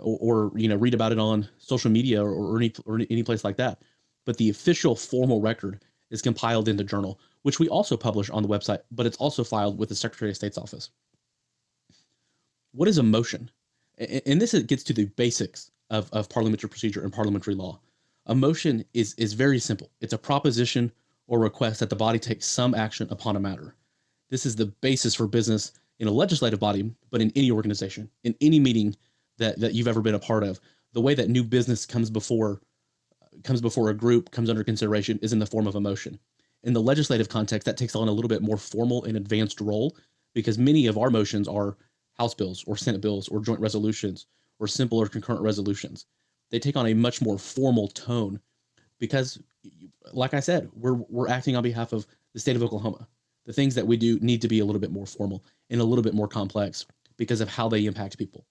Speaker 9: or read about it on social media or any place like that. But the official formal record is compiled in the journal, which we also publish on the website, but it's also filed with the Secretary of State's office. What is a motion? And this gets to the basics of parliamentary procedure and parliamentary law. A motion is very simple. It's a proposition or request that the body takes some action upon a matter. This is the basis for business in a legislative body, but in any organization, in any meeting that you've ever been a part of. The way that new business comes before a group, comes under consideration, is in the form of a motion. In the legislative context, that takes on a little bit more formal and advanced role because many of our motions are House bills or Senate bills or joint resolutions or simple or concurrent resolutions. They take on a much more formal tone because, like I said, we're acting on behalf of the state of Oklahoma. The things that we do need to be a little bit more formal and a little bit more complex because of how they impact people.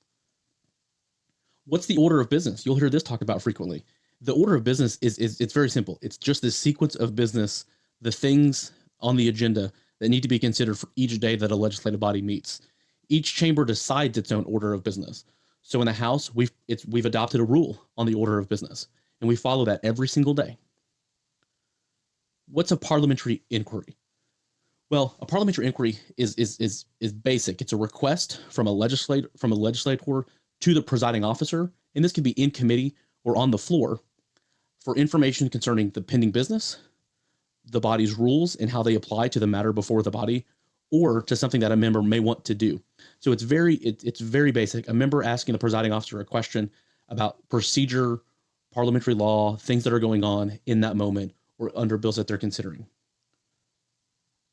Speaker 9: What's the order of business? You'll hear this talked about frequently. The order of business it's very simple. It's just the sequence of business, the things on the agenda that need to be considered for each day that a legislative body meets. Each chamber decides its own order of business. So in the House, we've adopted a rule on the order of business, and we follow that every single day. What's a parliamentary inquiry? Well, a parliamentary inquiry is basic. It's a request from a legislator to the presiding officer, and this can be in committee or on the floor for information concerning the pending business, the body's rules and how they apply to the matter before the body, or to something that a member may want to do. So it's very basic. A member asking the presiding officer a question about procedure, parliamentary law, things that are going on in that moment or under bills that they're considering.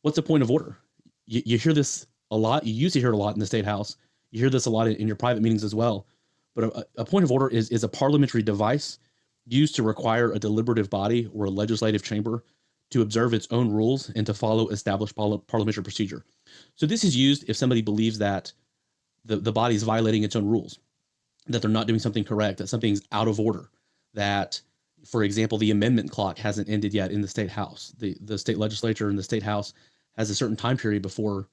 Speaker 9: What's a point of order? You hear this a lot. You used to hear it a lot in the State House. You hear this a lot in your private meetings as well. But a point of order is a parliamentary device used to require a deliberative body or a legislative chamber to observe its own rules and to follow established parliamentary procedure. So this is used if somebody believes that the body is violating its own rules, that they're not doing something correct, that something's out of order, that, for example, the amendment clock hasn't ended yet in the State House. The state legislature and the State House has a certain time period before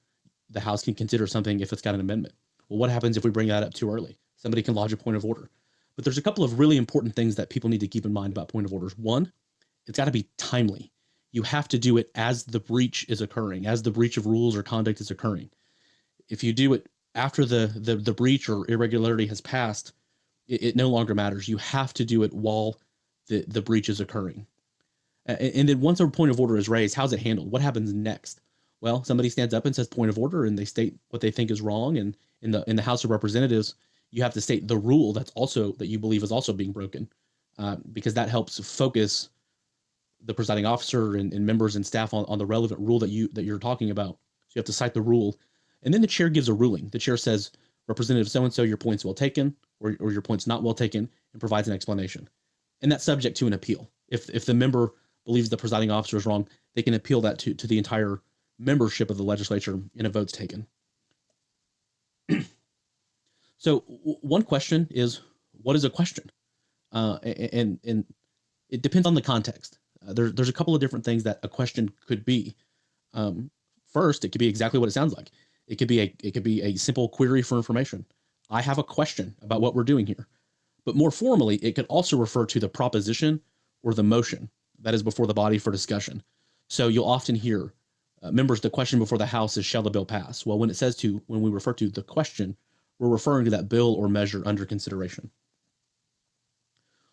Speaker 9: the House can consider something if it's got an amendment. Well, what happens if we bring that up too early? Somebody can lodge a point of order. But there's a couple of really important things that people need to keep in mind about point of orders. One, it's got to be timely. You have to do it as the breach is occurring, as the breach of rules or conduct is occurring. If you do it after the breach or irregularity has passed, it no longer matters. You have to do it while the breach is occurring. And then once a point of order is raised, how's it handled? What happens next? Well, somebody stands up and says point of order, and they state what they think is wrong. And in the House of Representatives, you have to state the rule that you believe is also being broken, because that helps focus the presiding officer and members and staff on the relevant rule that you're talking about. So you have to cite the rule, and then the chair gives a ruling. The chair says, Representative so-and-so, your point's well taken, or your point's not well taken, and provides an explanation. And that's subject to an appeal. If the member believes the presiding officer is wrong, they can appeal that to the entire membership of the legislature, and a vote's taken. So one question is, what is a question? And it depends on the context. There's a couple of different things that a question could be. First, it could be exactly what it sounds like. It could be a simple query for information. I have a question about what we're doing here. But more formally, it could also refer to the proposition or the motion that is before the body for discussion. So you'll often hear, members, the question before the House is, shall the bill pass? Well, when we refer to the question, we're referring to that bill or measure under consideration.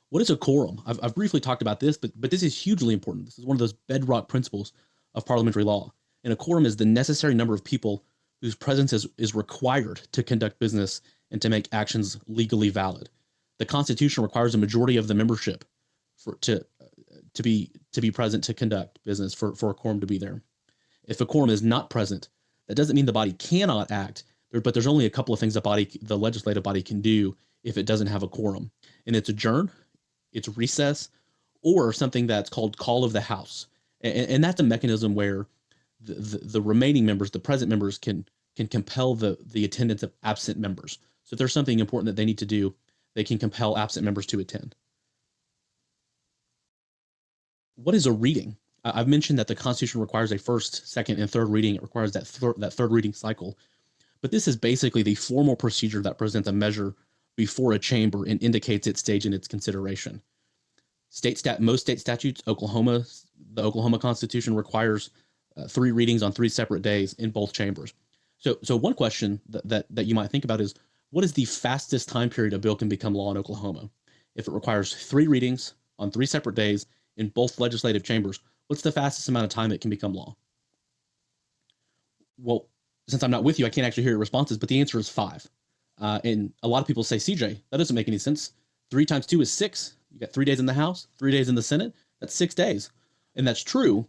Speaker 9: What is a quorum? I've briefly talked about this, but this is hugely important. This is one of those bedrock principles of parliamentary law. And a quorum is the necessary number of people whose presence is required to conduct business and to make actions legally valid. The Constitution requires a majority of the membership to be present to conduct business for a quorum to be there. If a quorum is not present, that doesn't mean the body cannot act, but there's only a couple of things the legislative body can do if it doesn't have a quorum. And it's adjourn, it's recess, or something that's called call of the House. And that's a mechanism where the remaining members, the present members, can compel the attendance of absent members. So if there's something important that they need to do, they can compel absent members to attend. What is a reading? I've mentioned that the Constitution requires a first, second, and third reading. It requires that third reading cycle. But this is basically the formal procedure that presents a measure before a chamber and indicates its stage in its consideration. Most state statutes, the Oklahoma Constitution requires 3 readings on 3 separate days in both chambers. So one question that you might think about is, what is the fastest time period a bill can become law in Oklahoma? If it requires 3 readings on 3 separate days in both legislative chambers, what's the fastest amount of time it can become law? Well, since I'm not with you, I can't actually hear your responses, but the answer is 5. And a lot of people say, CJ, that doesn't make any sense. 3 times 2 is 6. You got 3 days in the House, 3 days in the Senate. That's 6 days. And that's true.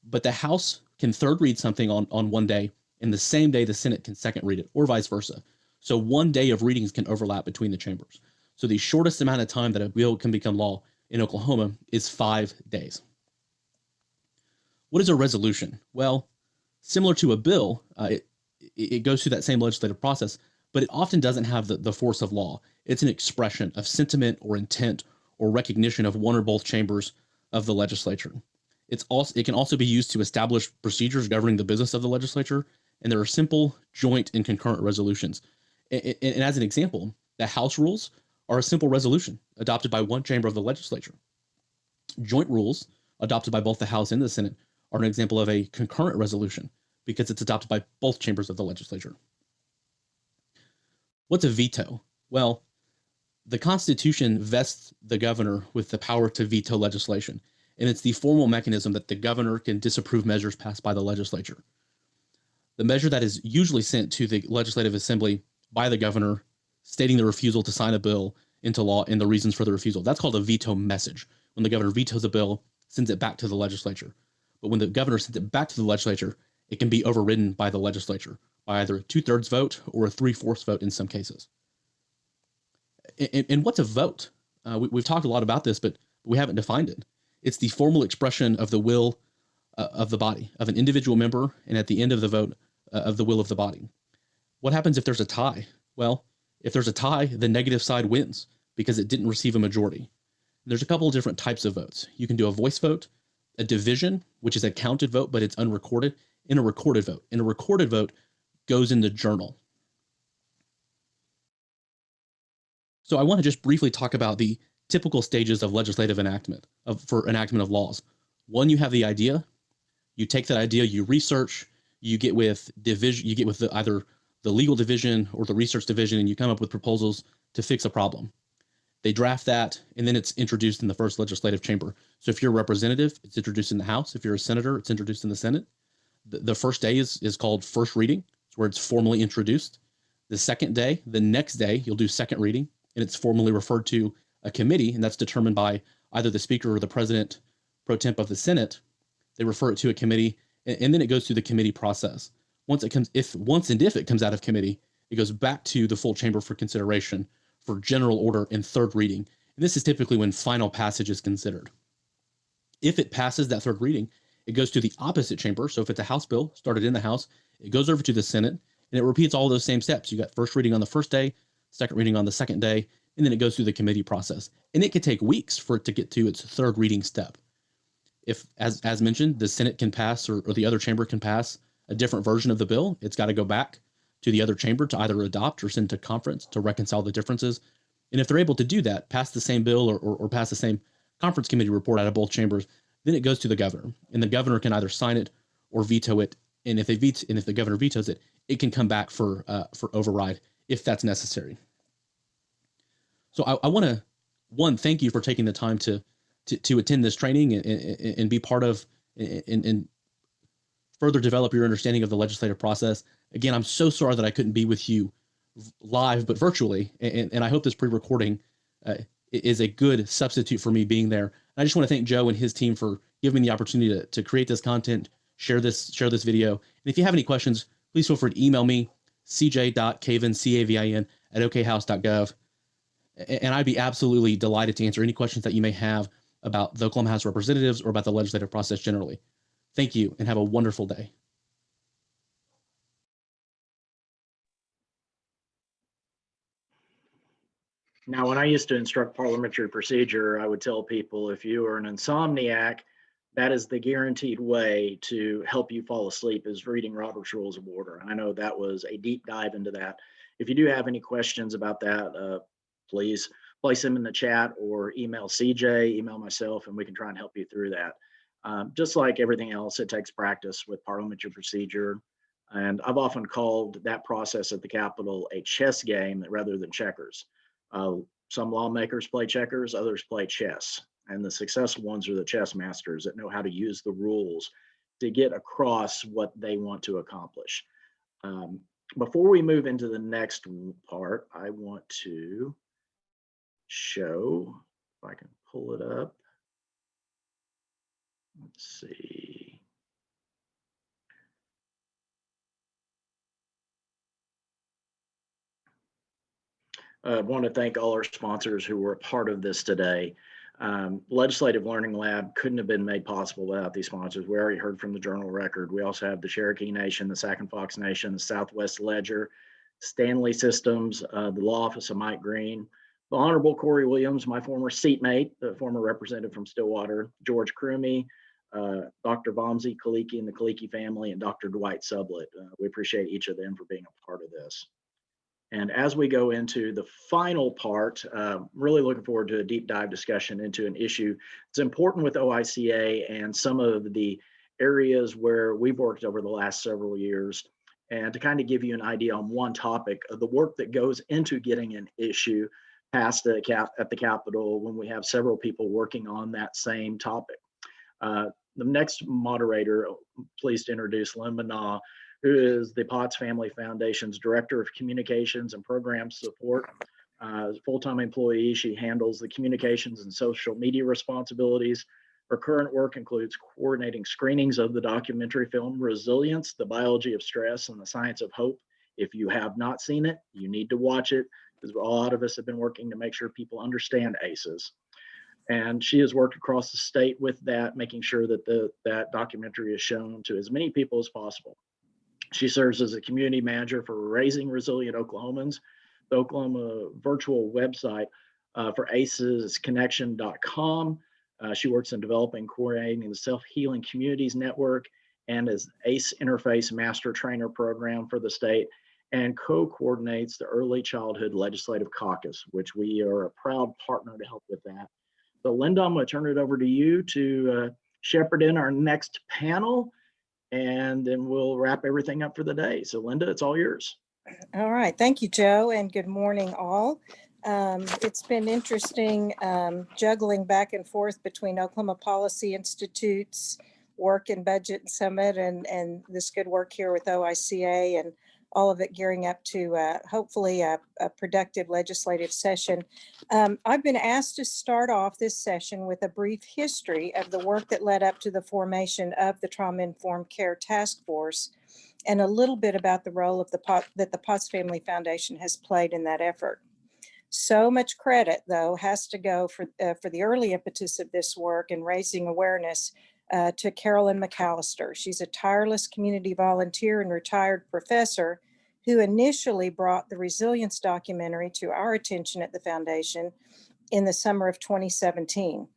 Speaker 9: But the House can third read something on one day, and the same day the Senate can second read it, or vice versa. So 1 day of readings can overlap between the chambers. So the shortest amount of time that a bill can become law in Oklahoma is 5 days. What is a resolution? Well, similar to a bill, it goes through that same legislative process, but it often doesn't have the force of law. It's an expression of sentiment or intent or recognition of one or both chambers of the legislature. It can also be used to establish procedures governing the business of the legislature, and there are simple, joint, and concurrent resolutions. And as an example, the House rules are a simple resolution adopted by one chamber of the legislature. Joint rules adopted by both the House and the Senate are an example of a concurrent resolution because it's adopted by both chambers of the legislature. What's a veto? Well, the Constitution vests the governor with the power to veto legislation, and it's the formal mechanism that the governor can disapprove measures passed by the legislature. The measure that is usually sent to the Legislative Assembly by the governor stating the refusal to sign a bill into law and the reasons for the refusal. That's called a veto message. When the governor vetoes a bill, sends it back to the legislature. But when the governor sends it back to the legislature, it can be overridden by the legislature by either a 2/3 vote or a 3/4 vote in some cases. And what's a vote? We've talked a lot about this, but we haven't defined it. It's the formal expression of the will of the body, of an individual member, and at the end of the vote, of the will of the body. What happens if there's a tie? Well, if there's a tie, the negative side wins because it didn't receive a majority. There's a couple of different types of votes. You can do a voice vote, a division, which is a counted vote, but it's unrecorded, and a recorded vote. And a recorded vote goes in the journal. So I want to just briefly talk about the typical stages of legislative enactment, for enactment of laws. One, you have the idea. You take that idea, you research, you get with either the legal division or the research division, and you come up with proposals to fix a problem. They draft that, and then it's introduced in the first legislative chamber. So if you're a representative, it's introduced in the House. If you're a senator, it's introduced in the Senate. The first day is called first reading. It's where it's formally introduced. The second day, the next day, you'll do second reading, and it's formally referred to a committee, and that's determined by either the Speaker or the President pro temp of the Senate. They refer it to a committee, and then it goes through the committee process. Once it comes, if it comes out of committee, it goes back to the full chamber for consideration for general order and third reading. And this is typically when final passage is considered. If it passes that third reading, it goes to the opposite chamber. So if it's a House bill started in the House, it goes over to the Senate, and it repeats all those same steps. You got first reading on the first day, second reading on the second day, and then it goes through the committee process. And it could take weeks for it to get to its third reading step. If, as mentioned, the Senate can pass or the other chamber can pass a different version of the bill, it's got to go back to the other chamber to either adopt or send to conference to reconcile the differences. And if they're able to do that, pass the same bill or pass the same conference committee report out of both chambers, then it goes to the governor, and the governor can either sign it or veto it. And if the governor vetoes it, it can come back for override if that's necessary. So I want to, thank you for taking the time to attend this training and be part of and further develop your understanding of the legislative process. Again, I'm so sorry that I couldn't be with you live, but virtually. And I hope this pre-recording is a good substitute for me being there. And I just want to thank Joe and his team for giving me the opportunity to create this content, share this video. And if you have any questions, please feel free to email me, cj.cavin, C-A-V-I-N, @okhouse.gov. And I'd be absolutely delighted to answer any questions that you may have about the Oklahoma House of Representatives or about the legislative process generally. Thank you and have a wonderful day.
Speaker 1: Now, when I used to instruct parliamentary procedure, I would tell people if you are an insomniac, that is the guaranteed way to help you fall asleep is reading Robert's Rules of Order. I know that was a deep dive into that. If you do have any questions about that, please place them in the chat or email CJ, email myself, and we can try and help you through that. Just like everything else, it takes practice with parliamentary procedure. And I've often called that process at the Capitol a chess game rather than checkers. Some lawmakers play checkers, others play chess. And the successful ones are the chess masters that know how to use the rules to get across what they want to accomplish. Before we move into the next part, I want to show, if I can pull it up. Let's see. I want to thank all our sponsors who were a part of this today. Legislative Learning Lab couldn't have been made possible without these sponsors. We already heard from the Journal Record. We also have the Cherokee Nation, the Sac and Fox Nation, the Southwest Ledger, Stanley Systems, the Law Office of Mike Green, the Honorable Corey Williams, my former seatmate, the former representative from Stillwater, George Crumey, Dr. Vamsi Kaliki and the Kaliki family, and Dr. Dwight Sublett. We appreciate each of them for being a part of this. And as we go into the final part, really looking forward to a deep dive discussion into an issue that's important with OICA and some of the areas where we've worked over the last several years, and to kind of give you an idea on one topic of the work that goes into getting an issue passed at the Capitol when we have several people working on that same topic. The next moderator, pleased to introduce Lynn Manaugh, who is the Potts Family Foundation's Director of Communications and Program Support. As a full-time employee, she handles the communications and social media responsibilities. Her current work includes coordinating screenings of the documentary film Resilience, the Biology of Stress and the Science of Hope. If you have not seen it, you need to watch it, because a lot of us have been working to make sure people understand ACEs. And she has worked across the state with that, making sure that that documentary is shown to as many people as possible. She serves as a community manager for Raising Resilient Oklahomans. The Oklahoma virtual website for ACEs is connection.com. She works in developing, coordinating the Self-Healing Communities Network and as ACE Interface Master Trainer Program for the state, and co-coordinates the Early Childhood Legislative Caucus, which we are a proud partner to help with that. So Linda, I'm going to turn it over to you to shepherd in our next panel, and then we'll wrap everything up for the day. So Linda, it's all yours.
Speaker 10: All right. Thank you, Joe, and good morning, all. It's been interesting juggling back and forth between Oklahoma Policy Institute's work in Budget and Summit and this good work here with OICA and all of it gearing up to hopefully a productive legislative session. I've been asked to start off this session with a brief history of the work that led up to the formation of the Trauma-Informed Care Task Force and a little bit about the role of that the Potts Family Foundation has played in that effort. So much credit, though, has to go for the early impetus of this work and raising awareness to Carolyn McAllister. She's a tireless community volunteer and retired professor who initially brought the Resilience documentary to our attention at the foundation in the summer of 2017.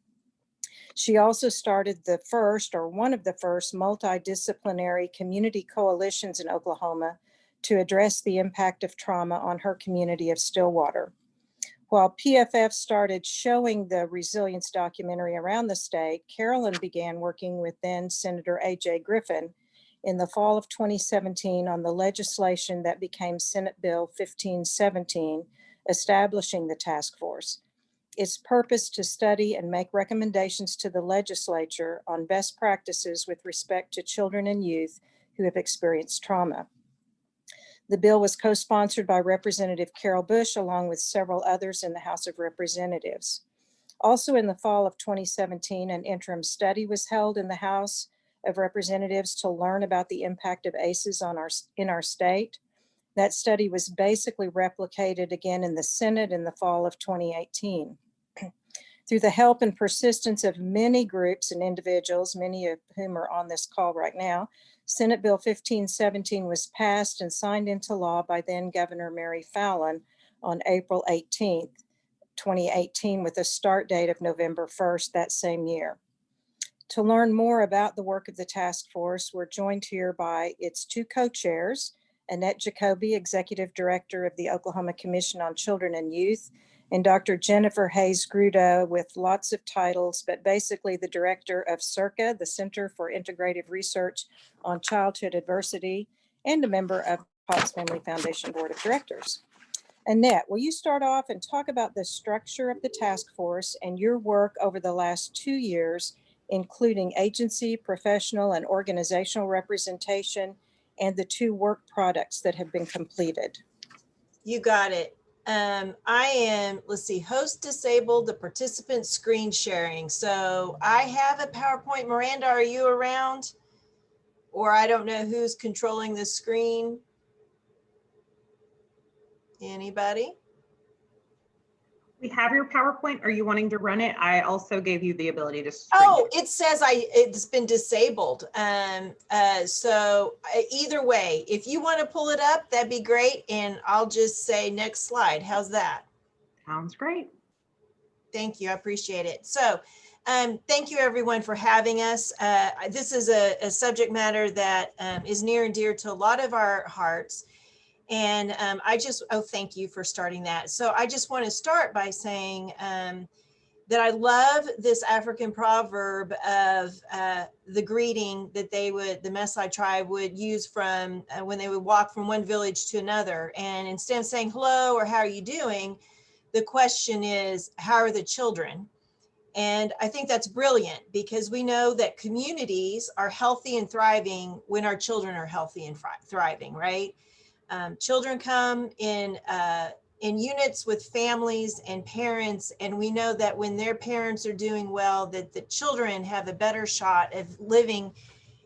Speaker 10: She also started the first, or one of the first, multidisciplinary community coalitions in Oklahoma to address the impact of trauma on her community of Stillwater. While PFF started showing the Resilience documentary around the state, Carolyn began working with then Senator A.J. Griffin in the fall of 2017 on the legislation that became Senate Bill 1517, establishing the task force. Its purpose to study and make recommendations to the legislature on best practices with respect to children and youth who have experienced trauma. The bill was co-sponsored by Representative Carol Bush along with several others in the House of Representatives. Also in the fall of 2017, an interim study was held in the House of Representatives to learn about the impact of ACEs in our state. That study was basically replicated again in the Senate in the fall of 2018. Through the help and persistence of many groups and individuals, many of whom are on this call right now, Senate Bill 1517 was passed and signed into law by then Governor Mary Fallin on April 18th, 2018, with a start date of November 1st that same year. To learn more about the work of the task force, we're joined here by its two co-chairs, Annette Jacoby, Executive Director of the Oklahoma Commission on Children and Youth, and Dr. Jennifer Hayes Gruda, with lots of titles, but basically the Director of CIRCA, the Center for Integrative Research on Childhood Adversity, and a member of Potts Family Foundation Board of Directors. Annette, will you start off and talk about the structure of the task force and your work over the last 2 years, including agency, professional, and organizational representation, and the 2 work products that have been completed?
Speaker 11: You got it. I am, let's see, host disabled, the participant screen sharing. So I have a PowerPoint. Miranda, are you around? Or I don't know who's controlling the screen. Anybody?
Speaker 5: We have your PowerPoint. Are you wanting to run it? I also gave you the ability to stream.
Speaker 11: Oh, it says it's been disabled. So either way, if you want to pull it up, that'd be great. And I'll just say next slide. How's that?
Speaker 5: Sounds great.
Speaker 11: Thank you. I appreciate it. So thank you everyone for having us. This is a subject matter that is near and dear to a lot of our hearts. And thank you for starting that. So I just want to start by saying that I love this African proverb of the greeting that the Maasai tribe would use from when they would walk from one village to another. And instead of saying hello or how are you doing, the question is, how are the children? And I think that's brilliant because we know that communities are healthy and thriving when our children are healthy and thriving, right? Children come in units with families and parents, and we know that when their parents are doing well, that the children have a better shot of living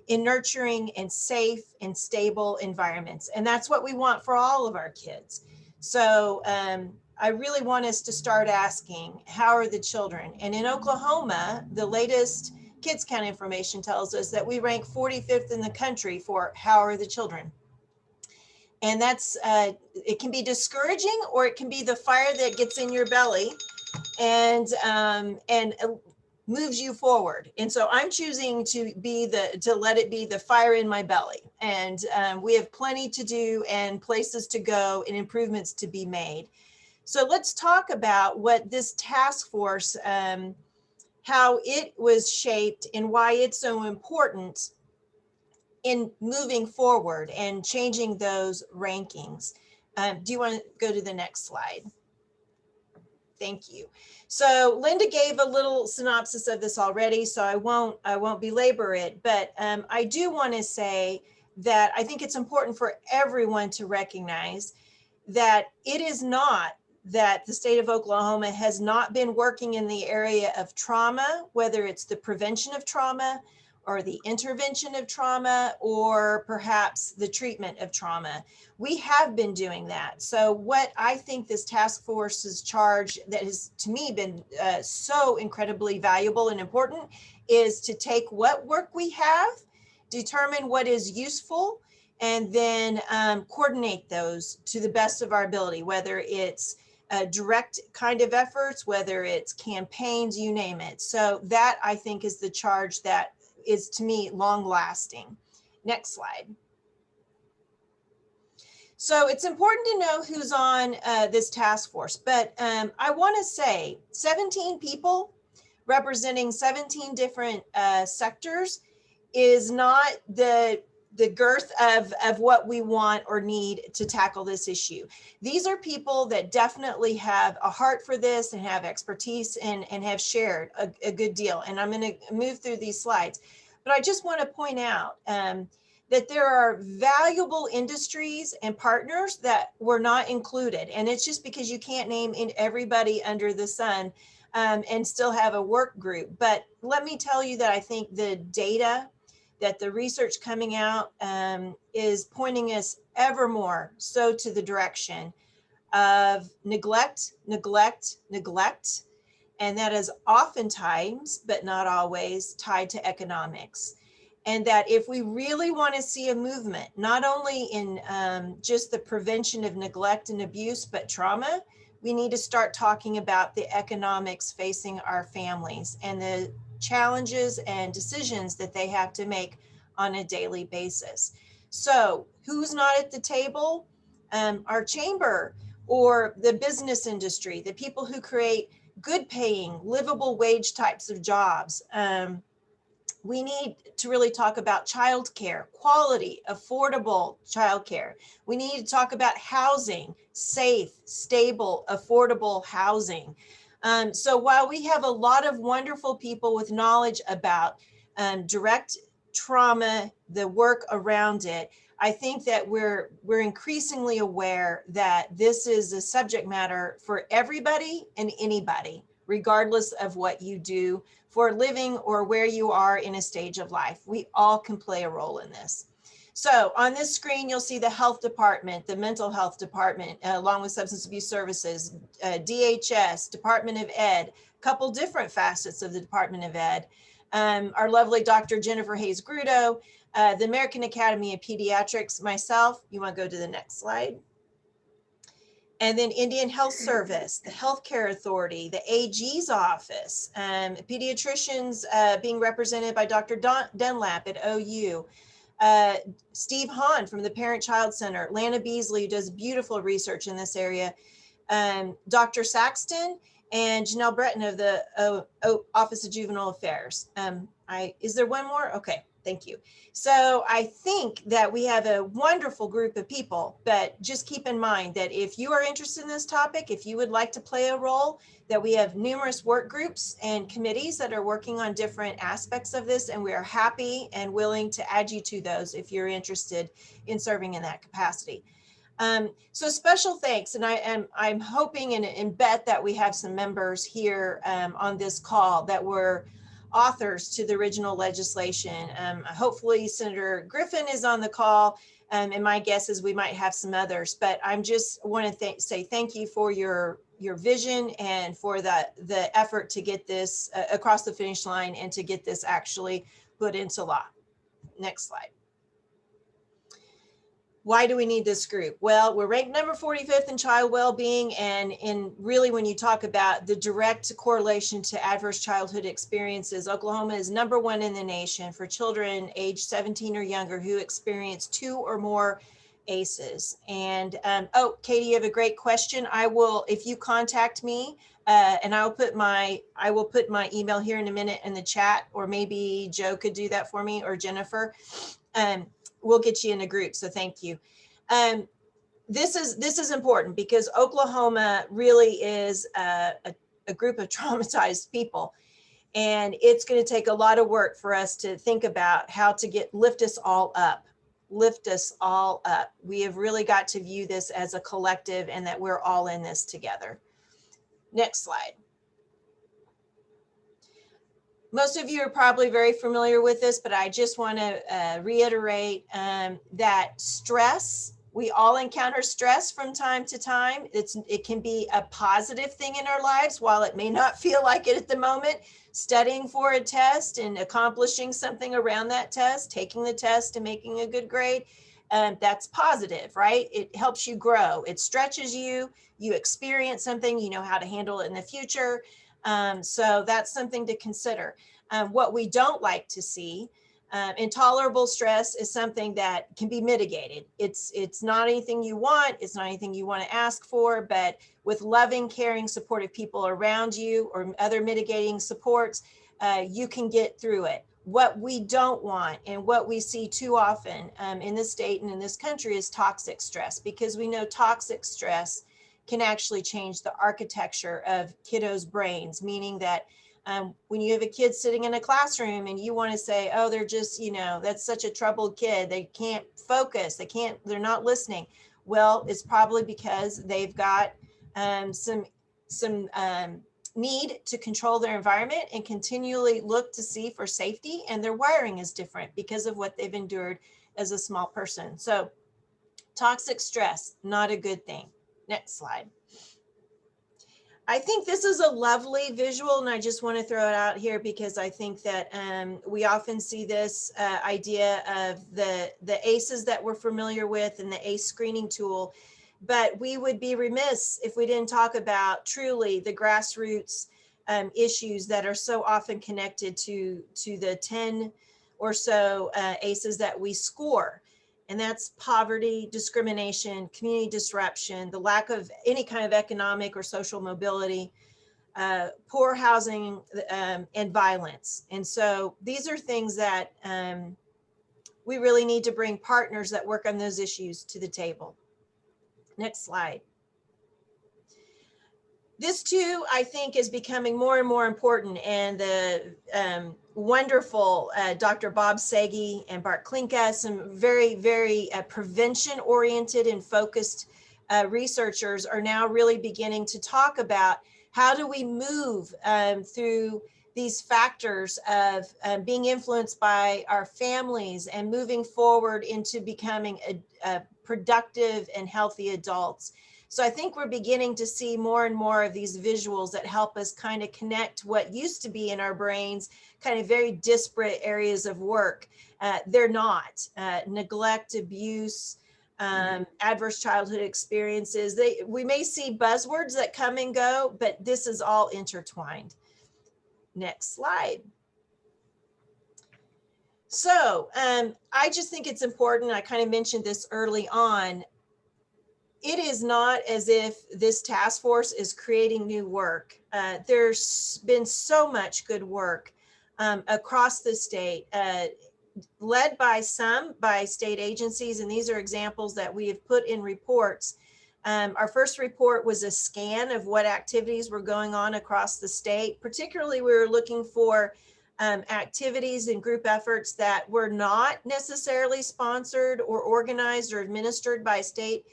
Speaker 11: in nurturing and safe and stable environments. And that's what we want for all of our kids. So I really want us to start asking, how are the children? And in Oklahoma, the latest Kids Count information tells us that we rank 45th in the country for how are the children. And that's, it can be discouraging, or it can be the fire that gets in your belly and moves you forward. And so I'm choosing to let it be the fire in my belly. And we have plenty to do and places to go and improvements to be made. So let's talk about what this task force, how it was shaped and why it's so important in moving forward and changing those rankings. Do you want to go to the next slide? Thank you. So Linda gave a little synopsis of this already, so I won't belabor it, but I do want to say that I think it's important for everyone to recognize that it is not that the state of Oklahoma has not been working in the area of trauma, whether it's the prevention of trauma or the intervention of trauma, or perhaps the treatment of trauma. We have been doing that. So what I think this task force's charge that has to me been so incredibly valuable and important is to take what work we have, determine what is useful, and then coordinate those to the best of our ability, whether it's direct kind of efforts, whether it's campaigns, you name it. So that I think is the charge that is to me long lasting. Next slide. So it's important to know who's on this task force, but I want to say 17 people representing 17 different sectors is not the girth of what we want or need to tackle this issue. These are people that definitely have a heart for this and have expertise and have shared a good deal. And I'm going to move through these slides, but I just want to point out that there are valuable industries and partners that were not included. And it's just because you can't name everybody under the sun and still have a work group. But let me tell you that I think the data that the research coming out is pointing us ever more so to the direction of neglect. And that is oftentimes, but not always, tied to economics. And that if we really want to see a movement, not only in just the prevention of neglect and abuse, but trauma, we need to start talking about the economics facing our families and the challenges and decisions that they have to make on a daily basis. So who's not at the table? Our chamber or the business industry, the people who create good paying, livable wage types of jobs. We need to really talk about childcare, quality, affordable childcare. We need to talk about housing, safe, stable, affordable housing. So while we have a lot of wonderful people with knowledge about direct trauma, the work around it, I think that we're increasingly aware that this is a subject matter for everybody and anybody, regardless of what you do for a living or where you are in a stage of life. We all can play a role in this. So on this screen, you'll see the health department, the mental health department, along with substance abuse services, DHS, Department of Ed, a couple different facets of the Department of Ed. Our lovely Dr. Jennifer Hayes-Grudo, the American Academy of Pediatrics, myself. You want to go to the next slide? And then Indian Health Service, the Healthcare Authority, the AG's office, pediatricians being represented by Dr. Dunlap at OU, Steve Hahn from the Parent Child Center, Lana Beasley, who does beautiful research in this area, Dr. Saxton, and Janelle Breton of the Office of Juvenile Affairs. Is there one more? Okay, thank you. So I think that we have a wonderful group of people, but just keep in mind that if you are interested in this topic, if you would like to play a role, that we have numerous work groups and committees that are working on different aspects of this, and we are happy and willing to add you to those if you're interested in serving in that capacity. So special thanks, and I'm hoping and bet that we have some members here on this call that were authors to the original legislation. Hopefully Senator Griffin is on the call, and my guess is we might have some others, but I'm just want to say thank you for your vision and for the effort to get this across the finish line and to get this actually put into law. Next slide. Why do we need this group? Well, we're ranked number 45th in child well-being, and really when you talk about the direct correlation to adverse childhood experiences, Oklahoma is number 1 in the nation for children aged 17 or younger who experience 2 or more ACEs. And oh, Katie, you have a great question. I will, if you contact me, and I will put my email here in a minute in the chat, or maybe Joe could do that for me, or Jennifer. We'll get you in a group, so thank you. this is important because Oklahoma really is a group of traumatized people. And it's going to take a lot of work for us to think about how to lift us all up. Lift us all up. We have really got to view this as a collective and that we're all in this together. Next slide. Most of you are probably very familiar with this, but I just want to reiterate that stress, we all encounter stress from time to time. It can be a positive thing in our lives, while it may not feel like it at the moment. Studying for a test and accomplishing something around that test, taking the test and making a good grade, that's positive, right? It helps you grow. It stretches you. You experience something, you know how to handle it in the future. So that's something to consider. What we don't like to see, intolerable stress is something that can be mitigated. It's not anything you want. It's not anything you want to ask for, but with loving, caring, supportive people around you or other mitigating supports, you can get through it. What we don't want and what we see too often in this state and in this country is toxic stress, because we know toxic stress can actually change the architecture of kiddos' brains, meaning that when you have a kid sitting in a classroom and you want to say, oh, they're just, that's such a troubled kid, they can't focus, they're not listening. Well, it's probably because they've got some need to control their environment and continually look to see for safety, and their wiring is different because of what they've endured as a small person. So toxic stress, not a good thing. Next slide. I think this is a lovely visual, and I just want to throw it out here because I think that we often see this idea of the ACEs that we're familiar with and the ACE screening tool, but we would be remiss if we didn't talk about truly the grassroots issues that are so often connected to the 10 or so ACEs that we score. And that's poverty, discrimination, community disruption, the lack of any kind of economic or social mobility, poor housing, and violence. And so these are things that we really need to bring partners that work on those issues to the table. Next slide. This too, I think, is becoming more and more important, and the wonderful Dr. Bob Segi and Bart Klinka, some very, very prevention-oriented and focused researchers are now really beginning to talk about how do we move through these factors of being influenced by our families and moving forward into becoming a productive and healthy adults. So I think we're beginning to see more and more of these visuals that help us kind of connect what used to be in our brains, kind of very disparate areas of work. They're not. Neglect, abuse, adverse childhood experiences. We may see buzzwords that come and go, but this is all intertwined. Next slide. So I just think it's important. I kind of mentioned this early on. It is not as if this task force is creating new work. There's been so much good work across the state, led by state agencies, and these are examples that we have put in reports. Our first report was a scan of what activities were going on across the state. Particularly, we were looking for activities and group efforts that were not necessarily sponsored or organized or administered by state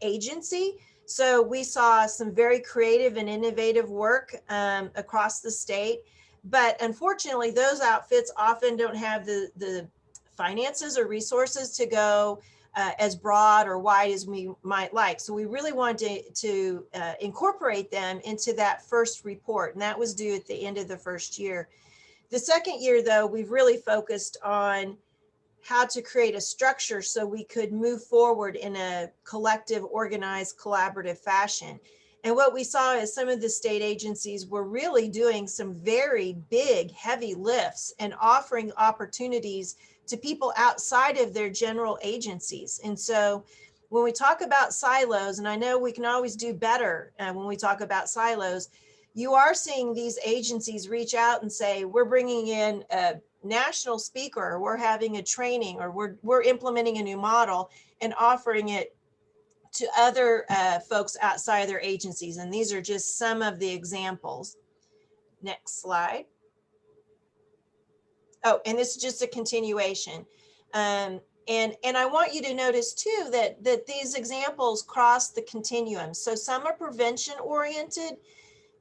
Speaker 11: agency. So we saw some very creative and innovative work across the state, but unfortunately those outfits often don't have the finances or resources to go as broad or wide as we might like. So we really wanted to incorporate them into that first report, and that was due at the end of the first year. The second year, though, we've really focused on how to create a structure so we could move forward in a collective, organized, collaborative fashion. And what we saw is some of the state agencies were really doing some very big, heavy lifts and offering opportunities to people outside of their general agencies. And so when we talk about silos, and I know we can always do better when we talk about silos, you are seeing these agencies reach out and say, we're bringing in a national speaker, or we're having a training, or we're implementing a new model and offering it to other folks outside of their agencies. And these are just some of the examples. Next slide. Oh, and this is just a continuation. And I want you to notice too that these examples cross the continuum. So some are prevention oriented,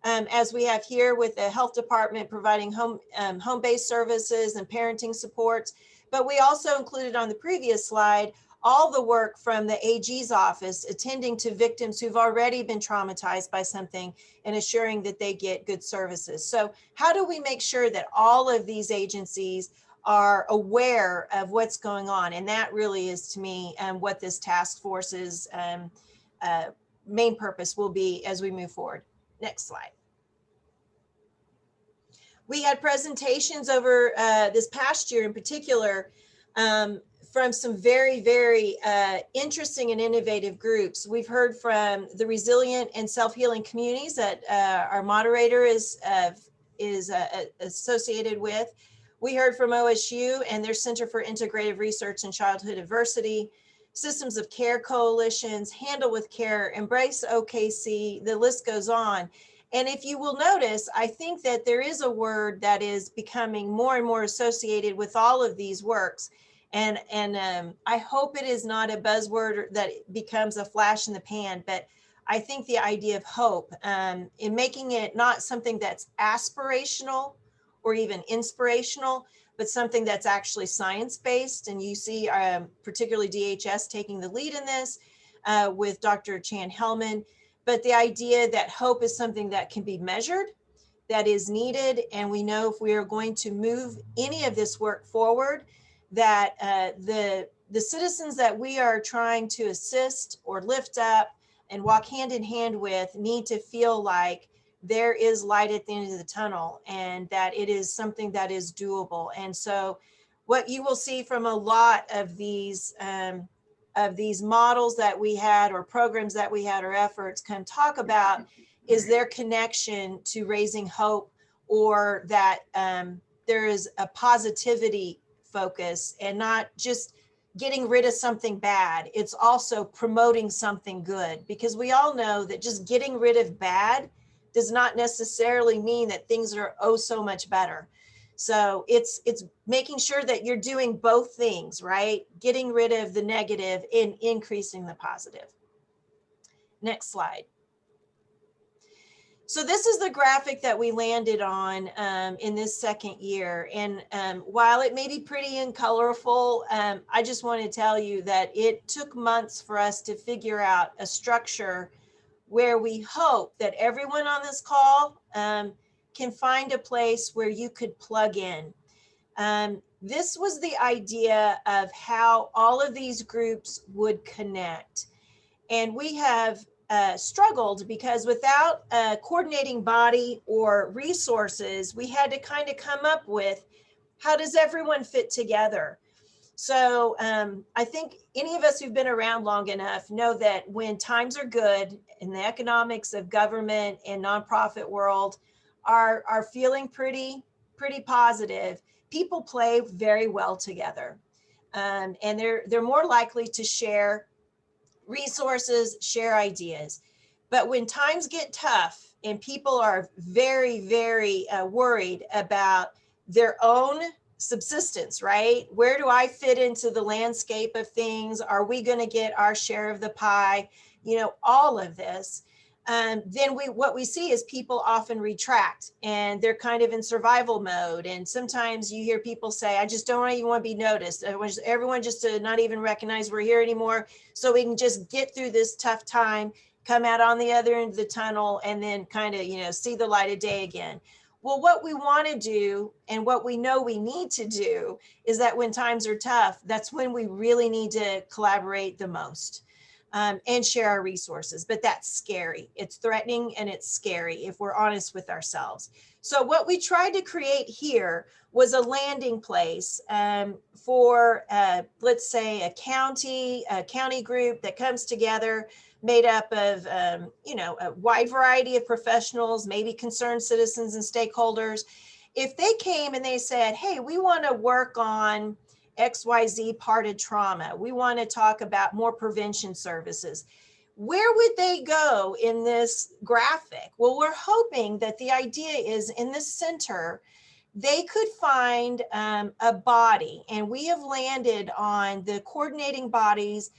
Speaker 11: as we have here with the health department providing home-based services and parenting supports. But we also included on the previous slide all the work from the AG's office attending to victims who've already been traumatized by something and assuring that they get good services. So how do we make sure that all of these agencies are aware of what's going on? And that really is, to me, what this task force's main purpose will be as we move forward. Next slide. We had presentations over this past year in particular from some very, very interesting and innovative groups. We've heard from the Resilient and Self-Healing Communities that our moderator is associated with. We heard from OSU and their Center for Integrative Research and Childhood Adversity, Systems of Care Coalitions, Handle with Care, Embrace OKC, the list goes on. And if you will notice, I think that there is a word that is becoming more and more associated with all of these works. And I hope it is not a buzzword that becomes a flash in the pan, but I think the idea of hope in making it not something that's aspirational or even inspirational, but something that's actually science-based. And you see particularly DHS taking the lead in this with Dr. Chan Hellman. But the idea that hope is something that can be measured, that is needed. And we know if we are going to move any of this work forward, that the citizens that we are trying to assist or lift up and walk hand in hand with need to feel like there is light at the end of the tunnel and that it is something that is doable. And so what you will see from a lot of these models that we had or programs that we had or efforts can talk about is their connection to raising hope, or that there is a positivity focus and not just getting rid of something bad. It's also promoting something good, because we all know that just getting rid of bad does not necessarily mean that things are oh so much better. So it's making sure that you're doing both things, right? Getting rid of the negative and increasing the positive. Next slide. So this is the graphic that we landed on in this second year. And while it may be pretty and colorful, I just want to tell you that it took months for us to figure out a structure where we hope that everyone on this call can find a place where you could plug in. This was the idea of how all of these groups would connect. And we have struggled because without a coordinating body or resources, we had to kind of come up with, how does everyone fit together? So I think any of us who've been around long enough know that when times are good and the economics of government and nonprofit world are feeling pretty positive, people play very well together. And they're more likely to share resources, share ideas. But when times get tough and people are very, very worried about their own subsistence, right? Where do I fit into the landscape of things? Are we going to get our share of the pie? You know, all of this. Then what we see is people often retract and they're kind of in survival mode. And sometimes you hear people say, I just don't even want to be noticed. I want everyone just to not even recognize we're here anymore, so we can just get through this tough time, come out on the other end of the tunnel, and then kind of, you know, see the light of day again. Well, what we want to do and what we know we need to do is that when times are tough, that's when we really need to collaborate the most. And share our resources, but that's scary. It's threatening and it's scary if we're honest with ourselves. So what we tried to create here was a landing place for, let's say, a county group that comes together, made up of, you know, a wide variety of professionals, maybe concerned citizens and stakeholders. If they came and they said, hey, we want to work on XYZ part of trauma, we want to talk about more prevention services, Where would they go in this graphic? Well, we're hoping that the idea is in the center, they could find a body, and we have landed on the coordinating bodies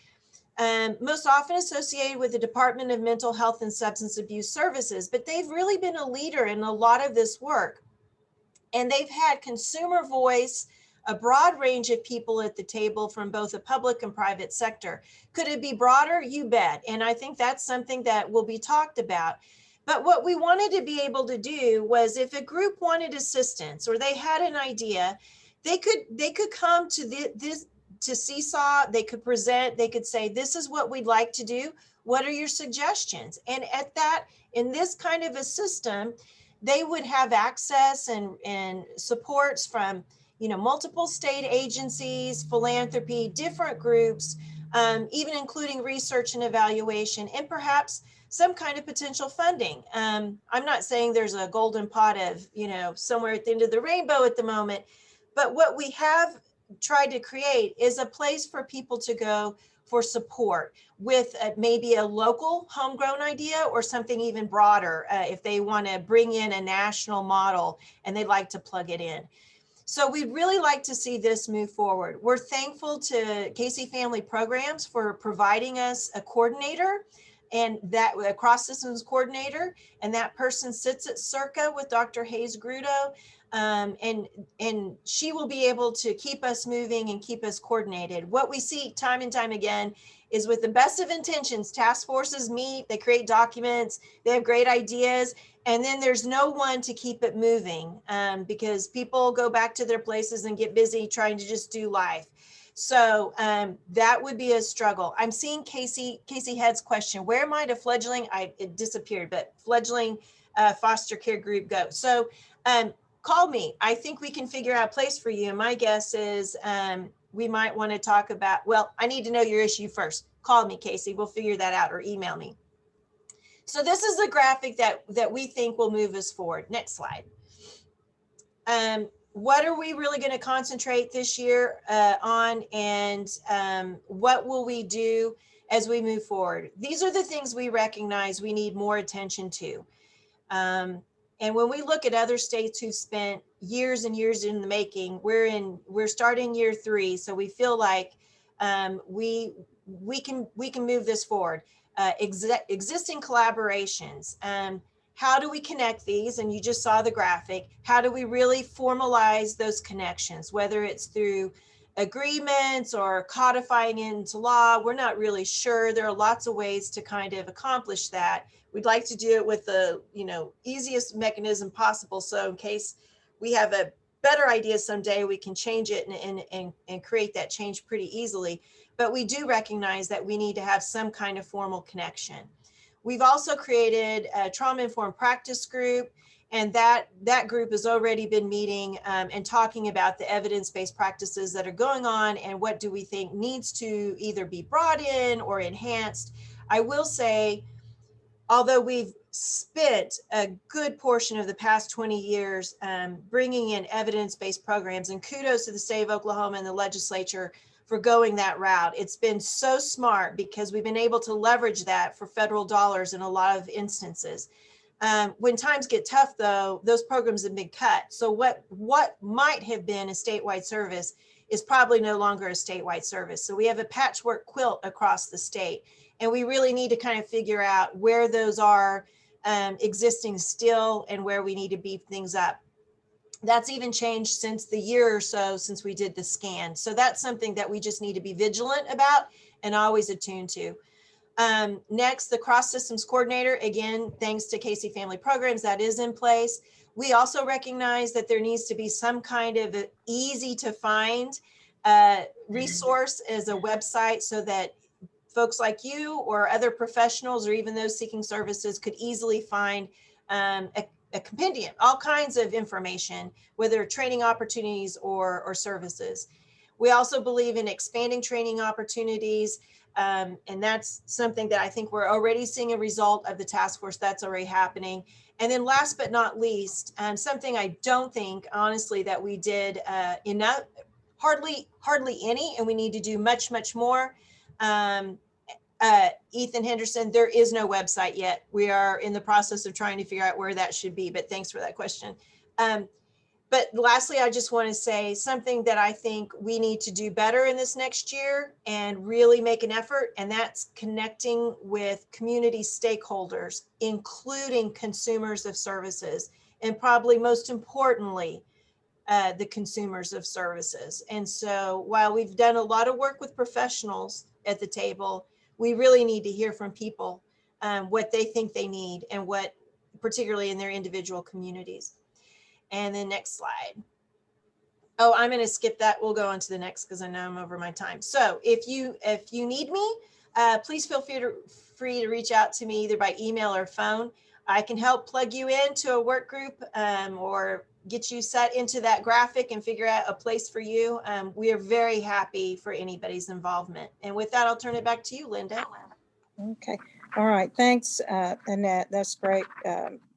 Speaker 11: most often associated with the Department of Mental Health and Substance Abuse Services, but they've really been a leader in a lot of this work. And they've had consumer voice, a broad range of people at the table from both the public and private sector. Could it be broader? You bet. And I think that's something that will be talked about. But what we wanted to be able to do was, if a group wanted assistance or they had an idea, they could come to this to Seesaw, they could present, they could say, this is what we'd like to do. What are your suggestions? And at that, in this kind of a system, they would have access and supports from, multiple state agencies, philanthropy, different groups, even including research and evaluation, and perhaps some kind of potential funding. I'm not saying there's a golden pot of, somewhere at the end of the rainbow at the moment, but what we have tried to create is a place for people to go for support with maybe a local homegrown idea or something even broader if they want to bring in a national model and they'd like to plug it in. So we'd really like to see this move forward. We're thankful to Casey Family Programs for providing us a coordinator, and that a cross systems coordinator, and that person sits at Circa with Dr. Hayes Grudo. And she will be able to keep us moving and keep us coordinated. What we see time and time again is, with the best of intentions, task forces meet, they create documents, they have great ideas, and then there's no one to keep it moving because people go back to their places and get busy trying to just do life. So that would be a struggle. I'm seeing Casey Head's question, where might a fledgling, it disappeared, but fledgling foster care group go? So call me. I think we can figure out a place for you. And my guess is we might want to talk about, well, I need to know your issue first. Call me, Casey. We'll figure that out, or email me. So this is the graphic that we think will move us forward. Next slide. What are we really going to concentrate this year on, and what will we do as we move forward? These are the things we recognize we need more attention to. And when we look at other states who spent years and years in the making, we're starting year 3, so we feel like we can move this forward. Existing collaborations. How do we connect these? And you just saw the graphic. How do we really formalize those connections, whether it's through agreements or codifying into law? We're not really sure. There are lots of ways to kind of accomplish that. We'd like to do it with the easiest mechanism possible. So in case we have a better idea someday, we can change it and create that change pretty easily. But we do recognize that we need to have some kind of formal connection. We've also created a trauma-informed practice group, and that group has already been meeting and talking about the evidence-based practices that are going on and what do we think needs to either be brought in or enhanced. I will say, although we've spent a good portion of the past 20 years bringing in evidence-based programs, and kudos to the state of Oklahoma and the legislature for going that route. It's been so smart because we've been able to leverage that for federal dollars in a lot of instances. When times get tough, though, those programs have been cut. So what might have been a statewide service is probably no longer a statewide service. So we have a patchwork quilt across the state, and we really need to kind of figure out where those are existing still and where we need to beef things up. That's even changed since the year or so since we did the scan. So that's something that we just need to be vigilant about and always attuned to. Next, the cross systems coordinator, again, thanks to Casey Family Programs, that is in place. We also recognize that there needs to be some kind of easy to find resource as a website so that folks like you or other professionals or even those seeking services could easily find a compendium, all kinds of information, whether training opportunities or services. We also believe in expanding training opportunities, and that's something that I think we're already seeing a result of the task force that's already happening. And then last but not least, something I don't think, honestly, that we did enough, hardly any, and we need to do much, much more. Ethan Henderson, there is no website yet. We are in the process of trying to figure out where that should be, but thanks for that question. But lastly, I just want to say something that I think we need to do better in this next year and really make an effort, and that's connecting with community stakeholders, including consumers of services, and probably most importantly, the consumers of services. And so while we've done a lot of work with professionals at the table, we really need to hear from people what they think they need and what, particularly in their individual communities. And then next slide. Oh, I'm going to skip that. We'll go on to the next because I know I'm over my time. So if you need me, please feel free to reach out to me either by email or phone. I can help plug you into a work group or get you set into that graphic and figure out a place for you. We are very happy for anybody's involvement. And with that, I'll turn it back to you, Linda.
Speaker 10: Okay. All right. Thanks, Annette. That's great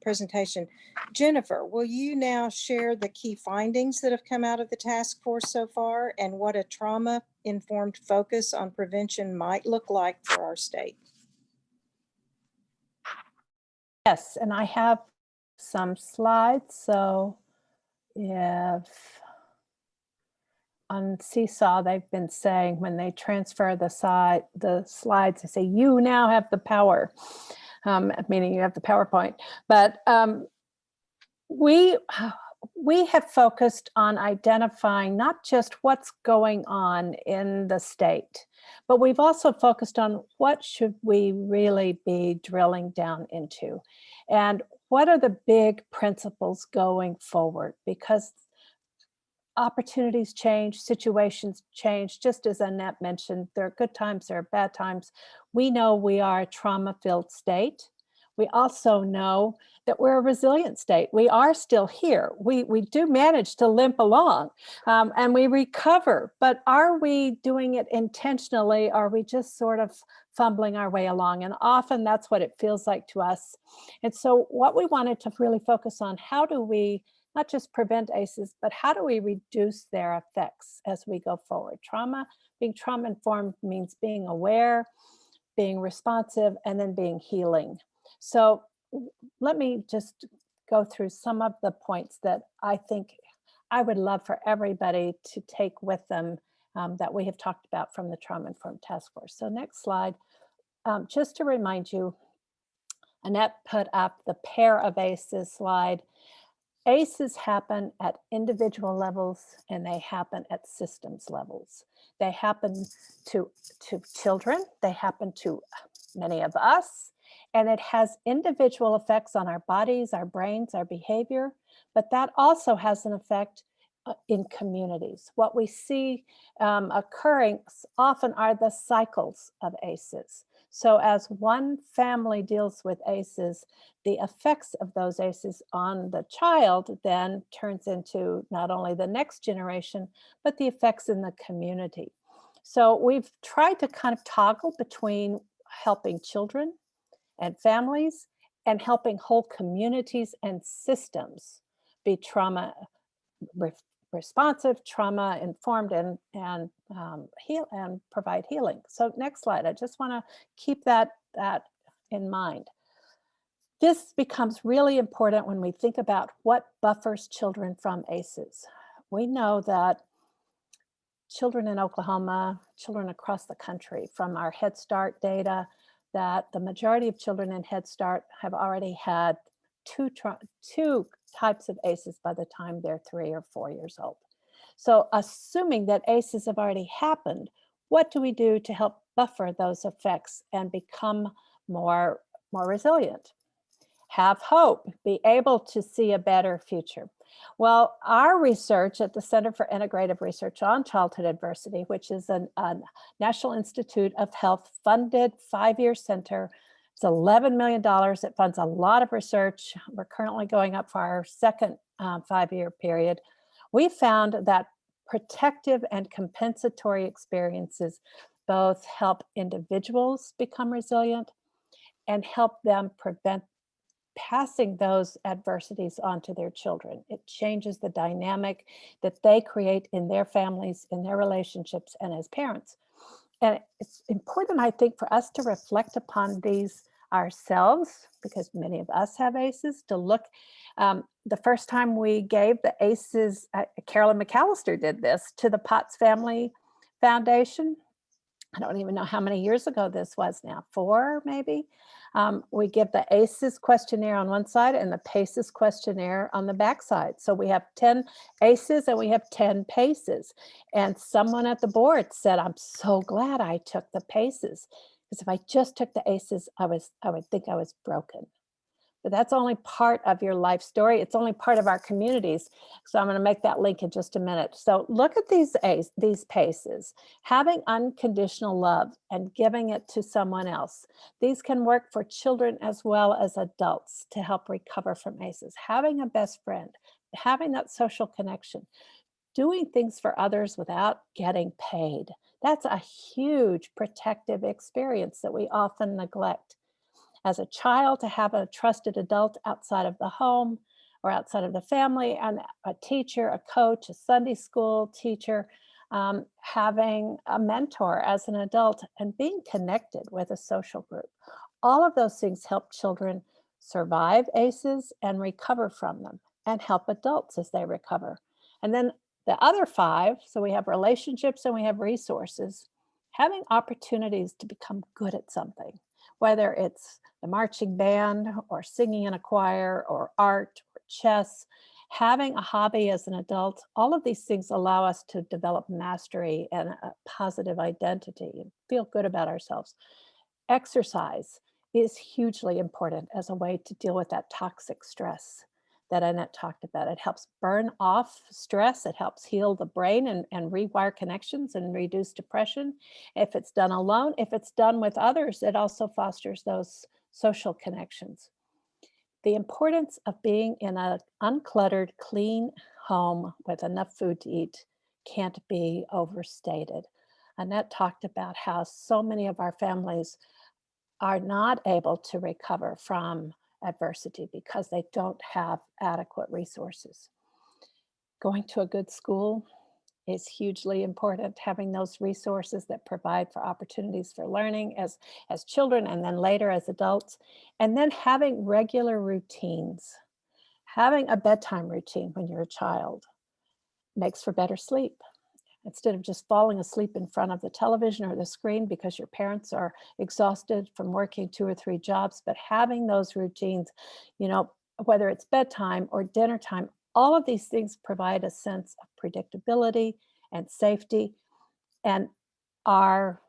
Speaker 10: presentation. Jennifer, will you now share the key findings that have come out of the task force so far and what a trauma-informed focus on prevention might look like for our state?
Speaker 12: Yes, and I have some slides. So if on Seesaw, they've been saying when they transfer the slides, they say, you now have the power, meaning you have the PowerPoint. But we have focused on identifying not just what's going on in the state, but we've also focused on what should we really be drilling down into and what are the big principles going forward, because opportunities change, situations change. Just as Annette mentioned, there are good times, there are bad times. We know we are a trauma-filled state. We also know that we're a resilient state. We are still here. We do manage to limp along and we recover, but are we doing it intentionally? Are we just sort of fumbling our way along? And often that's what it feels like to us. And so what we wanted to really focus on, how do we not just prevent ACEs, but how do we reduce their effects as we go forward? Being trauma-informed means being aware, being responsive, and then being healing. So let me just go through some of the points that I think I would love for everybody to take with them that we have talked about from the Trauma-Informed Task Force. So next slide, just to remind you, Annette put up the pair of ACEs slide. ACEs happen at individual levels and they happen at systems levels. They happen to children, they happen to many of us, and it has individual effects on our bodies, our brains, our behavior, but that also has an effect in communities. What we see occurring often are the cycles of ACEs. So as one family deals with ACEs, the effects of those ACEs on the child then turns into not only the next generation, but the effects in the community. So we've tried to kind of toggle between helping children and families and helping whole communities and systems be trauma responsive, trauma informed, and heal and provide healing. So next slide. I just want to keep that in mind. This becomes really important when we think about what buffers children from ACEs. We know that children in Oklahoma, children across the country, from our Head Start data, that the majority of children in Head Start have already had two types of ACEs by the time they're 3 or 4 years old. So assuming that ACEs have already happened, what do we do to help buffer those effects and become more resilient? Have hope, be able to see a better future. Well, our research at the Center for Integrative Research on Childhood Adversity, which is a National Institute of Health funded 5-year center, it's $11 million. It funds a lot of research. We're currently going up for our second 5-year period. We found that protective and compensatory experiences both help individuals become resilient and help them prevent passing those adversities onto their children. It changes the dynamic that they create in their families, in their relationships, and as parents. And it's important, I think, for us to reflect upon these ourselves, because many of us have ACEs, to look. The first time we gave the ACEs, Carolyn McAllister did this to the Potts Family Foundation. I don't even know how many years ago this was now, 4 maybe. We give the ACEs questionnaire on one side and the PACEs questionnaire on the back side. So we have 10 ACEs and we have 10 PACEs. And someone at the board said, I'm so glad I took the PACEs, because if I just took the ACEs, I would think I was broken. But that's only part of your life story. It's only part of our communities. So I'm going to make that link in just a minute. So look at these PACEs, having unconditional love and giving it to someone else. These can work for children as well as adults to help recover from ACEs. Having a best friend, having that social connection, doing things for others without getting paid. That's a huge protective experience that we often neglect. As a child, to have a trusted adult outside of the home or outside of the family, and a teacher, a coach, a Sunday school teacher, having a mentor as an adult, and being connected with a social group. All of those things help children survive ACEs and recover from them, and help adults as they recover. And then the other 5, so we have relationships and we have resources, having opportunities to become good at something, whether it's the marching band or singing in a choir or art or chess, having a hobby as an adult. All of these things allow us to develop mastery and a positive identity and feel good about ourselves. Exercise is hugely important as a way to deal with that toxic stress that Annette talked about. It helps burn off stress. It helps heal the brain and rewire connections and reduce depression. If it's done alone, if it's done with others, it also fosters those social connections. The importance of being in an uncluttered, clean home with enough food to eat can't be overstated. Annette talked about how so many of our families are not able to recover from adversity because they don't have adequate resources. Going to a good school is hugely important, having those resources that provide for opportunities for learning as children and then later as adults. And then having regular routines. Having a bedtime routine when you're a child makes for better sleep. Instead of just falling asleep in front of the television or the screen because your parents are exhausted from working 2 or 3 jobs, but having those routines, whether it's bedtime or dinner time, all of these things provide a sense of predictability and safety and are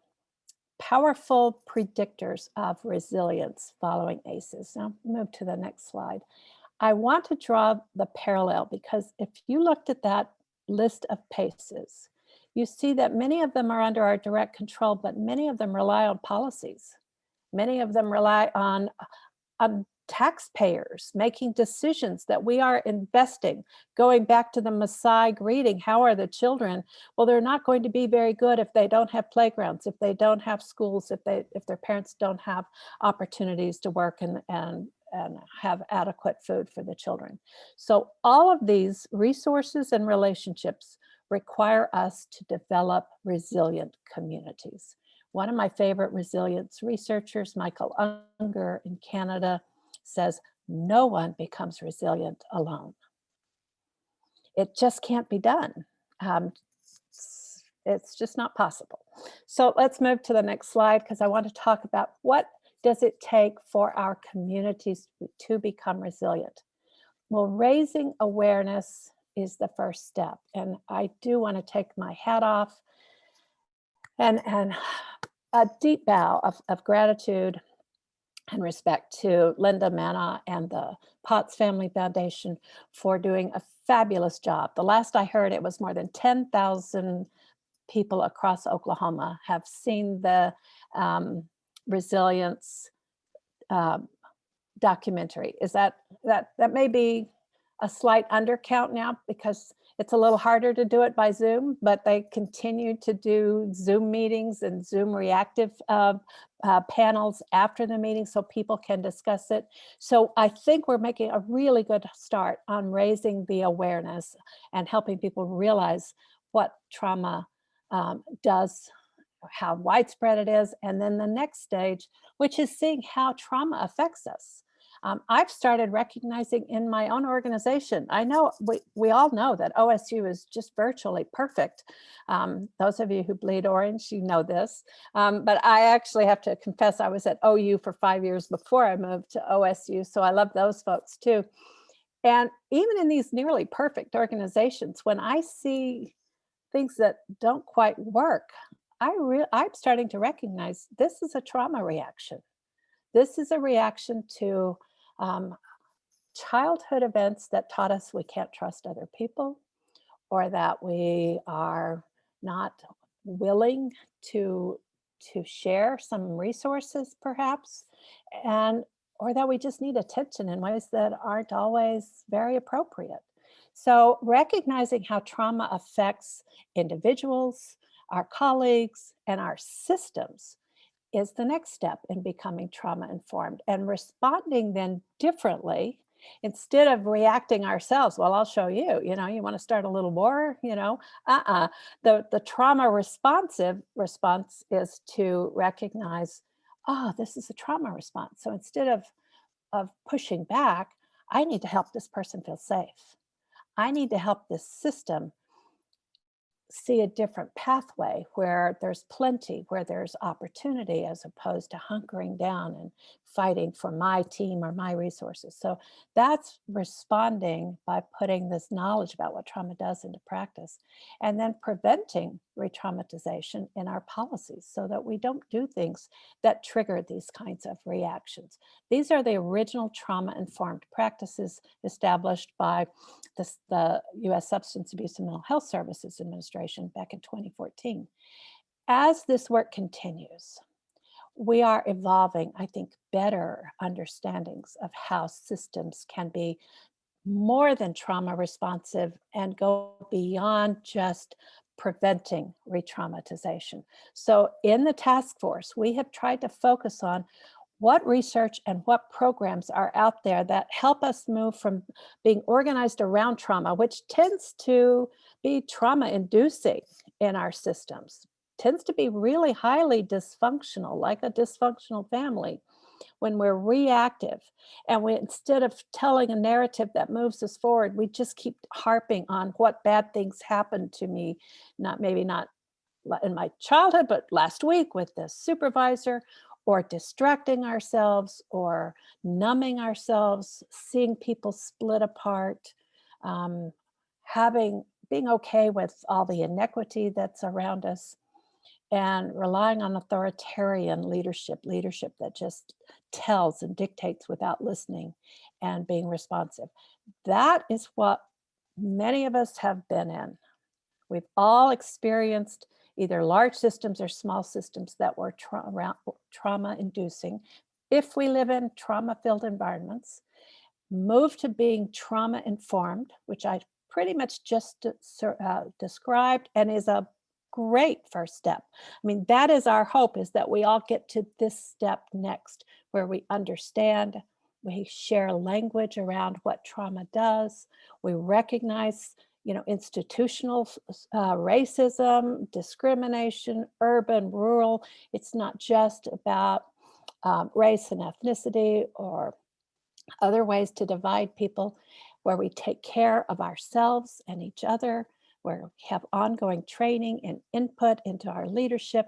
Speaker 12: powerful predictors of resilience following ACEs. Now move to the next slide. I want to draw the parallel because if you looked at that list of PACEs, you see that many of them are under our direct control, but many of them rely on policies. Many of them rely on taxpayers making decisions that we are investing. Going back to the Masai greeting, how are the children? Well, they're not going to be very good if they don't have playgrounds, if they don't have schools, if their parents don't have opportunities to work and have adequate food for the children. So all of these resources and relationships require us to develop resilient communities. One of my favorite resilience researchers, Michael Unger in Canada, says, no one becomes resilient alone. It just can't be done. It's just not possible. So let's move to the next slide because I want to talk about what does it take for our communities to become resilient. Well, raising awareness is the first step. And I do want to take my hat off and a deep bow of gratitude and respect to Linda Manna and the Potts Family Foundation for doing a fabulous job. The last I heard, it was more than 10,000 people across Oklahoma have seen the resilience documentary. Is that may be a slight undercount now because it's a little harder to do it by Zoom, but they continue to do Zoom meetings and Zoom reactive panels after the meeting so people can discuss it. So I think we're making a really good start on raising the awareness and helping people realize what trauma does how widespread it is. And then the next stage, which is seeing how trauma affects us. I've started recognizing in my own organization, I know we all know that OSU is just virtually perfect. Those of you who bleed orange, you know this. But I actually have to confess, I was at OU for 5 years before I moved to OSU. So I love those folks too. And even in these nearly perfect organizations, when I see things that don't quite work, I'm starting to recognize this is a trauma reaction. This is a reaction to childhood events that taught us we can't trust other people, or that we are not willing to share some resources perhaps, and or that we just need attention in ways that aren't always very appropriate. So recognizing how trauma affects individuals, our colleagues, and our systems is the next step in becoming trauma informed, and responding then differently. Instead of reacting ourselves, well, I'll show you, you want to start a little war, the trauma responsive response is to recognize, oh, this is a trauma response. So instead of pushing back, I need to help this person feel safe. I need to help this system see a different pathway where there's plenty, where there's opportunity, as opposed to hunkering down and fighting for my team or my resources. So that's responding by putting this knowledge about what trauma does into practice, and then preventing re-traumatization in our policies so that we don't do things that trigger these kinds of reactions. These are the original trauma-informed practices established by the U.S. Substance Abuse and Mental Health Services Administration back in 2014. As this work continues, we are evolving, I think, better understandings of how systems can be more than trauma responsive and go beyond just preventing re-traumatization. So in the task force, we have tried to focus on what research and what programs are out there that help us move from being organized around trauma, which tends to be trauma-inducing in our systems, tends to be really highly dysfunctional, like a dysfunctional family, when we're reactive. And we, instead of telling a narrative that moves us forward, we just keep harping on what bad things happened to me, maybe not in my childhood, but last week with the supervisor, or distracting ourselves, or numbing ourselves, seeing people split apart, being okay with all the inequity that's around us, and relying on authoritarian leadership that just tells and dictates without listening and being responsive. That is what many of us have been in. We've all experienced either large systems or small systems that were trauma-inducing. If we live in trauma-filled environments, move to being trauma-informed, which I pretty much just described, and is a great first step. I mean, that is our hope, is that we all get to this step next, where we understand, we share language around what trauma does, we recognize institutional racism, discrimination, urban, rural. It's not just about race and ethnicity or other ways to divide people, where we take care of ourselves and each other, where we have ongoing training and input into our leadership.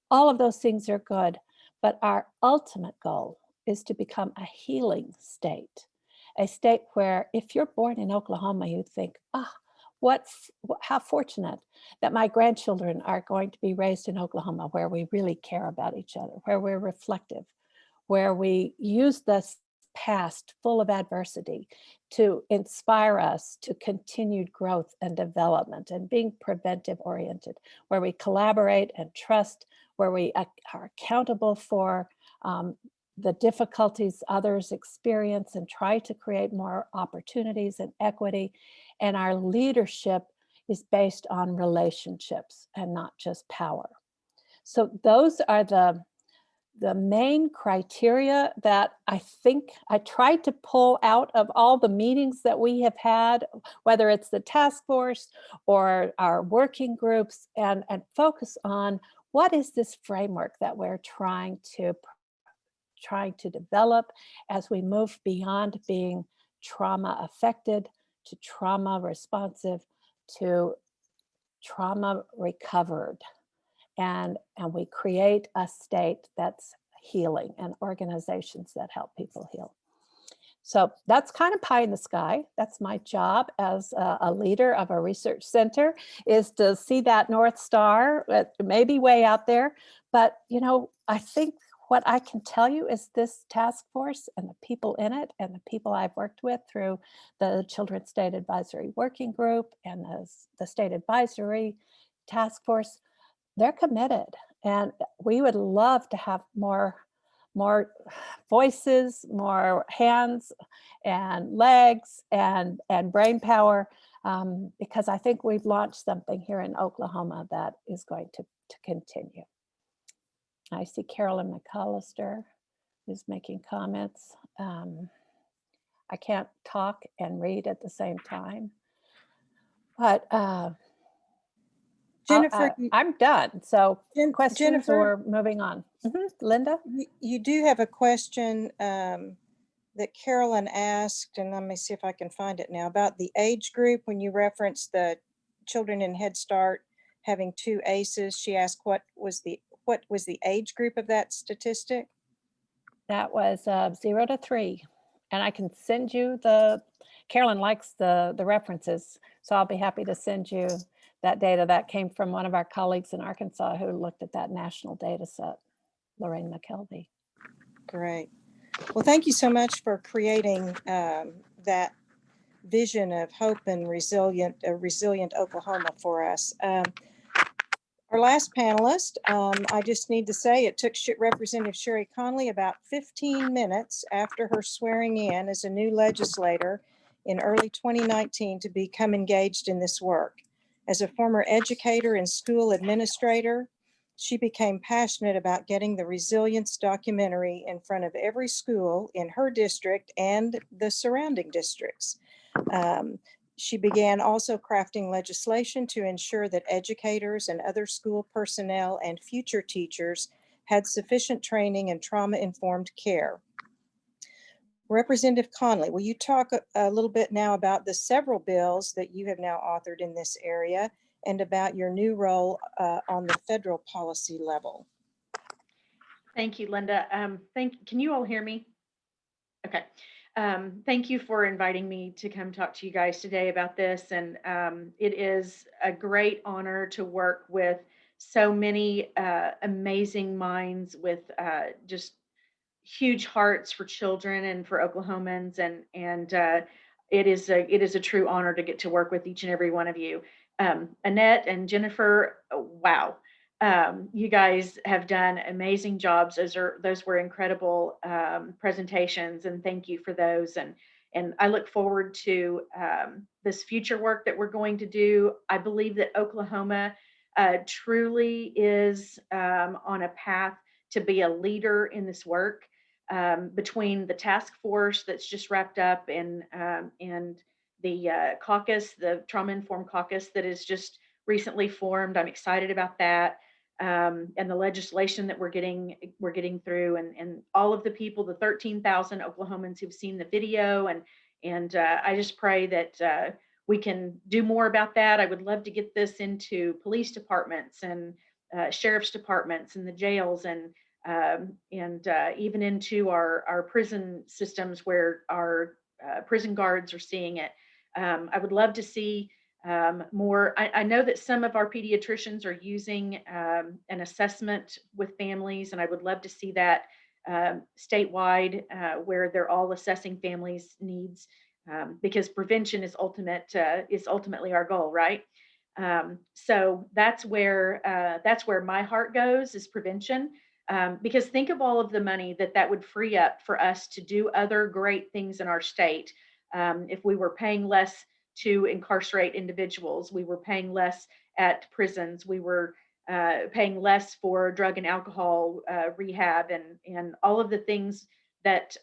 Speaker 12: All of those things are good, but our ultimate goal is to become a healing state, a state where if you're born in Oklahoma, you think, how fortunate that my grandchildren are going to be raised in Oklahoma, where we really care about each other, where we're reflective, where we use this past full of adversity to inspire us to continued growth and development and being preventive oriented, where we collaborate and trust, where we are accountable for the difficulties others experience and try to create more opportunities and equity. And our leadership is based on relationships and not just power. So those are the main criteria that I think I tried to pull out of all the meetings that we have had, whether it's the task force or our working groups, and focus on what is this framework that we're trying to develop as we move beyond being trauma affected to trauma responsive to trauma recovered, and we create a state that's healing and organizations that help people heal. So that's kind of pie in the sky. That's my job as a leader of a research center, is to see that North Star, maybe way out there. But, you know, I think what I can tell you is this task force and the people in it and the people I've worked with through the Children's State Advisory Working Group and the State Advisory Task Force, they're committed. And we would love to have more voices, more hands and legs and brain power, because I think we've launched something here in Oklahoma that is going to continue. I see Carolyn McAllister is making comments. I can't talk and read at the same time, but
Speaker 10: Jennifer,
Speaker 12: I'm done. So questions
Speaker 10: Jennifer,
Speaker 12: or moving on? Linda?
Speaker 10: You do have a question that Carolyn asked, and let me see if I can find it now, about the age group. When you referenced the children in Head Start having 2 ACEs, she asked what was the age group of that statistic?
Speaker 12: That was 0 to 3. And I can send you Carolyn likes the references, so I'll be happy to send you that data. That came from one of our colleagues in Arkansas who looked at that national data set, Lorraine McKelvey.
Speaker 10: Great. Well, thank you so much for creating that vision of hope and a resilient Oklahoma for us. Our last panelist, I just need to say it took Representative Sherry Conley about 15 minutes after her swearing in as a new legislator in early 2019 to become engaged in this work. As a former educator and school administrator, she became passionate about getting the resilience documentary in front of every school in her district and the surrounding districts. She began also crafting legislation to ensure that educators and other school personnel and future teachers had sufficient training in trauma-informed care. Representative Conley, will you talk a little bit now about the several bills that you have now authored in this area and about your new role on the federal policy level?
Speaker 13: Thank you, Linda. Can you all hear me? Okay. Thank you for inviting me to come talk to you guys today about this. And it is a great honor to work with so many amazing minds with just huge hearts for children and for Oklahomans. And it is a true honor to get to work with each and every one of you. Annette and Jennifer, wow. You guys have done amazing jobs. Those were incredible presentations, and thank you for those. And I look forward to this future work that we're going to do. I believe that Oklahoma truly is on a path to be a leader in this work. Between the task force that's just wrapped up and the caucus, the trauma-informed caucus that is just recently formed. I'm excited about that. And the legislation that we're getting through, and all of the people, the 13,000 Oklahomans who've seen the video, and I just pray that we can do more about that. I would love to get this into police departments and sheriff's departments and the jails, and even into our prison systems where our prison guards are seeing it. I would love to see more. I know that some of our pediatricians are using an assessment with families, and I would love to see that statewide, where they're all assessing families' needs, because prevention is ultimately our goal, right? So that's where my heart goes, is prevention. Because think of all of the money that would free up for us to do other great things in our state. If we were paying less to incarcerate individuals, we were paying less at prisons, we were paying less for drug and alcohol rehab, and all of the things that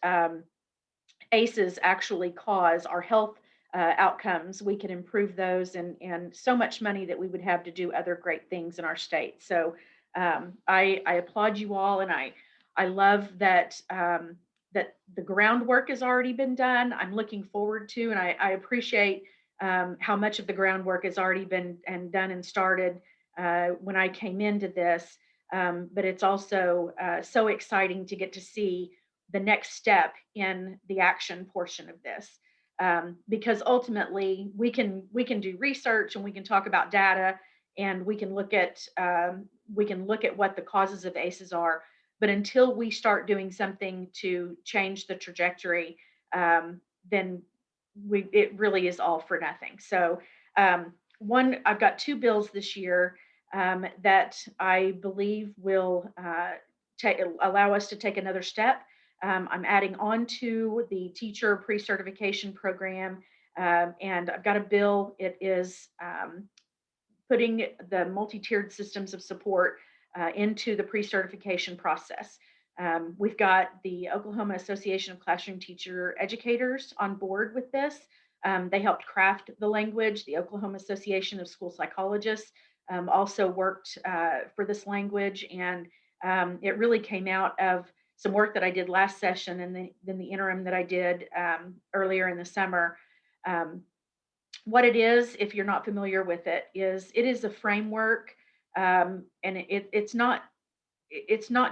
Speaker 13: ACEs actually cause, our health outcomes. We could improve those, and so much money that we would have to do other great things in our state. So I applaud you all, and I love that that the groundwork has already been done. I'm looking forward to, and I appreciate how much of the groundwork has already been done and started when I came into this. But it's also so exciting to get to see the next step in the action portion of this. Because ultimately we can do research and we can talk about data and we can look at what the causes of ACEs are, but until we start doing something to change the trajectory, then it really is all for nothing. So I've got two bills this year that I believe will allow us to take another step. I'm adding on to the teacher pre-certification program, and I've got a bill. It is putting the multi-tiered systems of support into the pre-certification process. We've got the Oklahoma Association of Classroom Teacher Educators on board with this. They helped craft the language. The Oklahoma Association of School Psychologists also worked for this language, and it really came out of some work that I did last session and then the interim that I did earlier in the summer. What it is, if you're not familiar with it is a framework, and it's not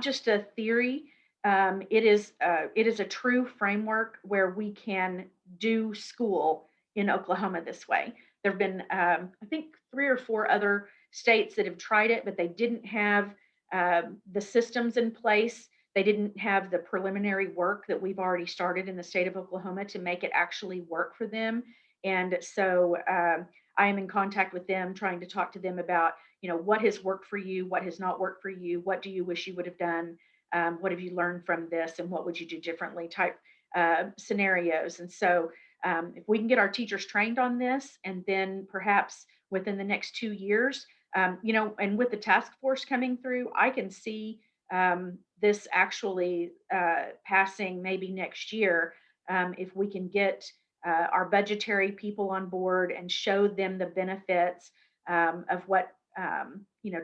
Speaker 13: just a theory. It is a true framework where we can do school in Oklahoma this way. There have been, I think, 3 or 4 other states that have tried it, but they didn't have the systems in place. They didn't have the preliminary work that we've already started in the state of Oklahoma to make it actually work for them. And so I am in contact with them, trying to talk to them about, what has worked for you, what has not worked for you, what do you wish you would have done, what have you learned from this, and what would you do differently type scenarios. And so if we can get our teachers trained on this, and then perhaps within the next 2 years, and with the task force coming through, I can see this actually passing maybe next year, if we can get our budgetary people on board and show them the benefits of what,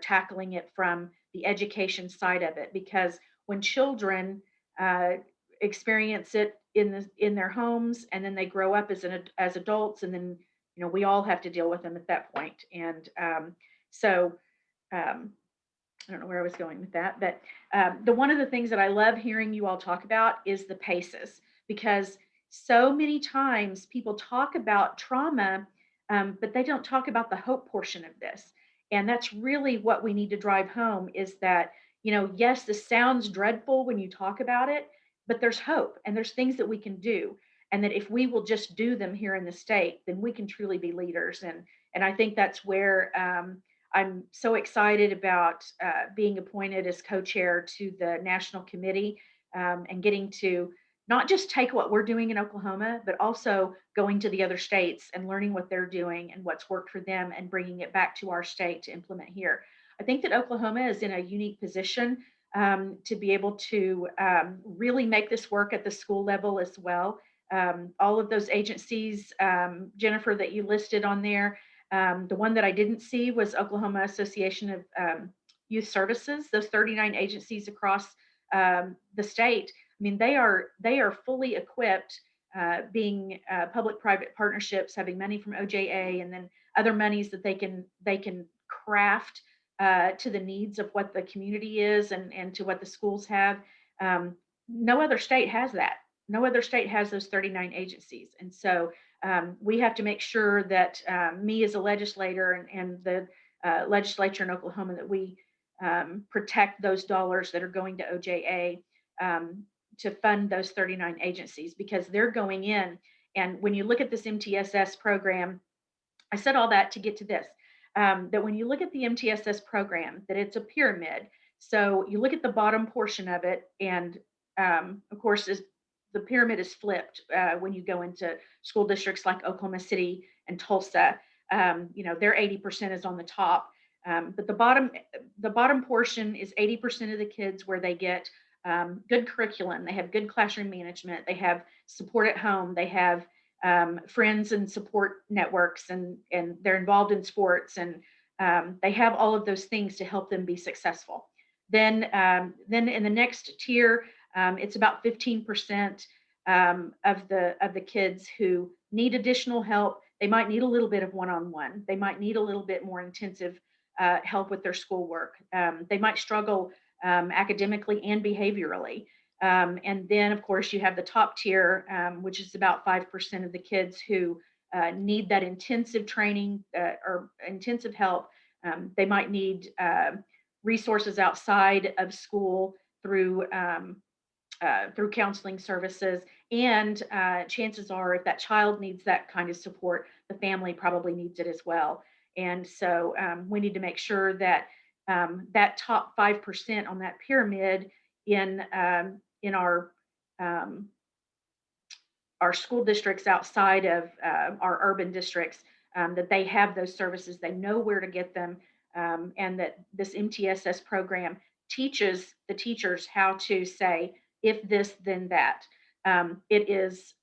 Speaker 13: tackling it from the education side of it. Because when children experience it in their homes, and then they grow up as adults, and then we all have to deal with them at that point. And so I don't know where I was going with that, but one of the things that I love hearing you all talk about is the PACEs, because so many times people talk about trauma, but they don't talk about the hope portion of this. And that's really what we need to drive home, is that, yes, this sounds dreadful when you talk about it, but there's hope and there's things that we can do. And that if we will just do them here in the state, then we can truly be leaders. And I think that's where I'm so excited about being appointed as co-chair to the national committee, and getting to not just take what we're doing in Oklahoma, but also going to the other states and learning what they're doing and what's worked for them and bringing it back to our state to implement here. I think that Oklahoma is in a unique position to be able to really make this work at the school level as well. All of those agencies, Jennifer, that you listed on there, the one that I didn't see was Oklahoma Association of Youth Services. Those 39 agencies across the state, I mean, they are fully equipped, being public-private partnerships, having money from OJA, and then other monies that they can craft to the needs of what the community is and to what the schools have. No other state has that. No other state has those 39 agencies. And so we have to make sure that me as a legislator and the legislature in Oklahoma, that we protect those dollars that are going to OJA to fund those 39 agencies, because they're going in. And when you look at this MTSS program, I said all that to get to this, that when you look at the MTSS program, that it's a pyramid. So you look at the bottom portion of it, and of course, the pyramid is flipped when you go into school districts like Oklahoma City and Tulsa. Their 80% is on the top, but the bottom portion is 80% of the kids, where they get good curriculum, they have good classroom management, they have support at home, they have friends and support networks, and they're involved in sports, and they have all of those things to help them be successful. Then in the next tier, it's about 15% of the kids who need additional help. They might need a little bit of one-on-one. They might need a little bit more intensive help with their schoolwork. They might struggle academically and behaviorally. And then, of course, you have the top tier, which is about 5% of the kids who need that intensive training or intensive help. They might need resources outside of school through counseling services. And chances are, if that child needs that kind of support, the family probably needs it as well. And so we need to make sure that that top 5% on that pyramid in our school districts outside of our urban districts, that they have those services, they know where to get them, and that this MTSS program teaches the teachers how to say, if this, then that. It is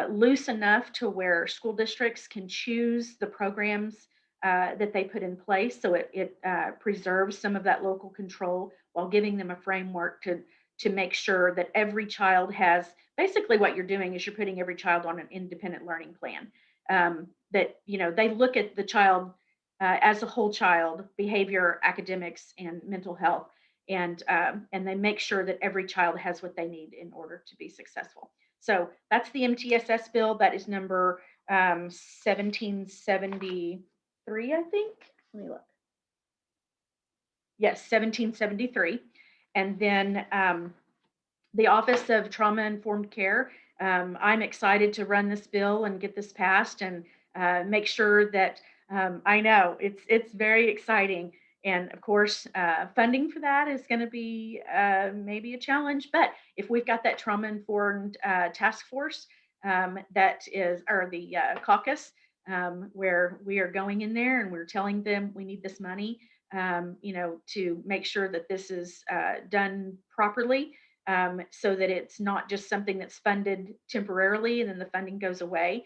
Speaker 13: loose enough to where school districts can choose the programs that they put in place. So it preserves some of that local control while giving them a framework to make sure that every child has, basically what you're doing is you're putting every child on an independent learning plan. That, they look at the child as a whole child, behavior, academics, and mental health. And they make sure that every child has what they need in order to be successful. So that's the MTSS bill. That is number 1773, I think. Let me look. Yes, 1773. And then the Office of Trauma Informed Care. I'm excited to run this bill and get this passed and make sure that I know it's very exciting. And of course, funding for that is going to be maybe a challenge. But if we've got that trauma informed task force that is, or the caucus, where we are going in there and we're telling them we need this money, to make sure that this is done properly, so that it's not just something that's funded temporarily and then the funding goes away.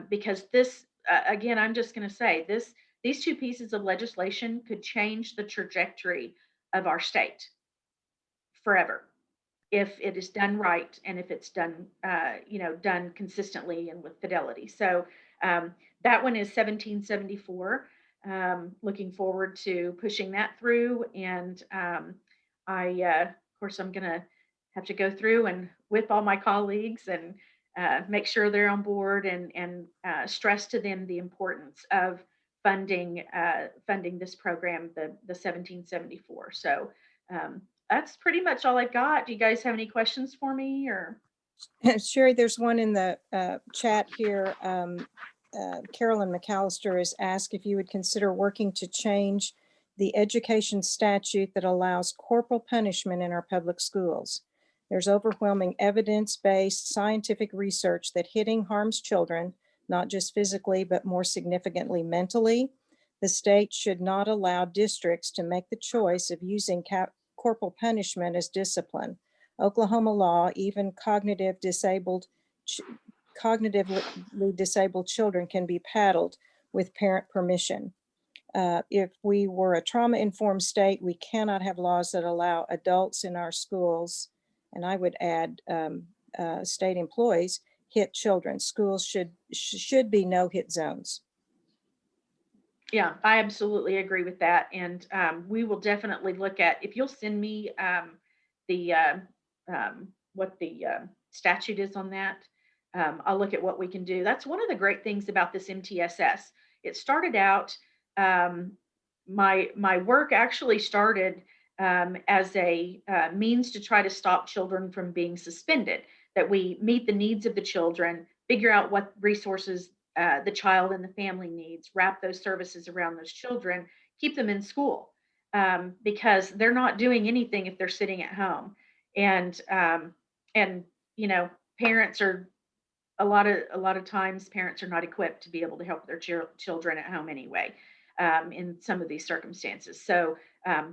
Speaker 13: Because this, again, I'm just going to say this. These two pieces of legislation could change the trajectory of our state forever if it is done right and if it's done, done consistently and with fidelity. So that one is 1774. Looking forward to pushing that through. And of course, I'm going to have to go through and with all my colleagues and make sure they're on board and stress to them the importance of funding this program, the 1774. So that's pretty much all I've got. Do you guys have any questions for me or?
Speaker 10: Sherry, there's one in the chat here. Carolyn McAllister has asked if you would consider working to change the education statute that allows corporal punishment in our public schools. There's overwhelming evidence-based scientific research that hitting harms children, not just physically, but more significantly mentally. The state should not allow districts to make the choice of using corporal punishment as discipline. Oklahoma law, even cognitively disabled children can be paddled with parent permission. If we were a trauma-informed state, we cannot have laws that allow adults in our schools, and I would add state employees, hit children. Schools should be no-hit zones.
Speaker 13: Yeah, I absolutely agree with that. And we will definitely look at, if you'll send me what the statute is on that, I'll look at what we can do. That's one of the great things about this MTSS. It started out, my work actually started as a means to try to stop children from being suspended, that we meet the needs of the children, figure out what resources the child and the family needs, wrap those services around those children, keep them in school, because they're not doing anything if they're sitting at home. And parents are, a lot of times parents are not equipped to be able to help their children at home anyway, in some of these circumstances. So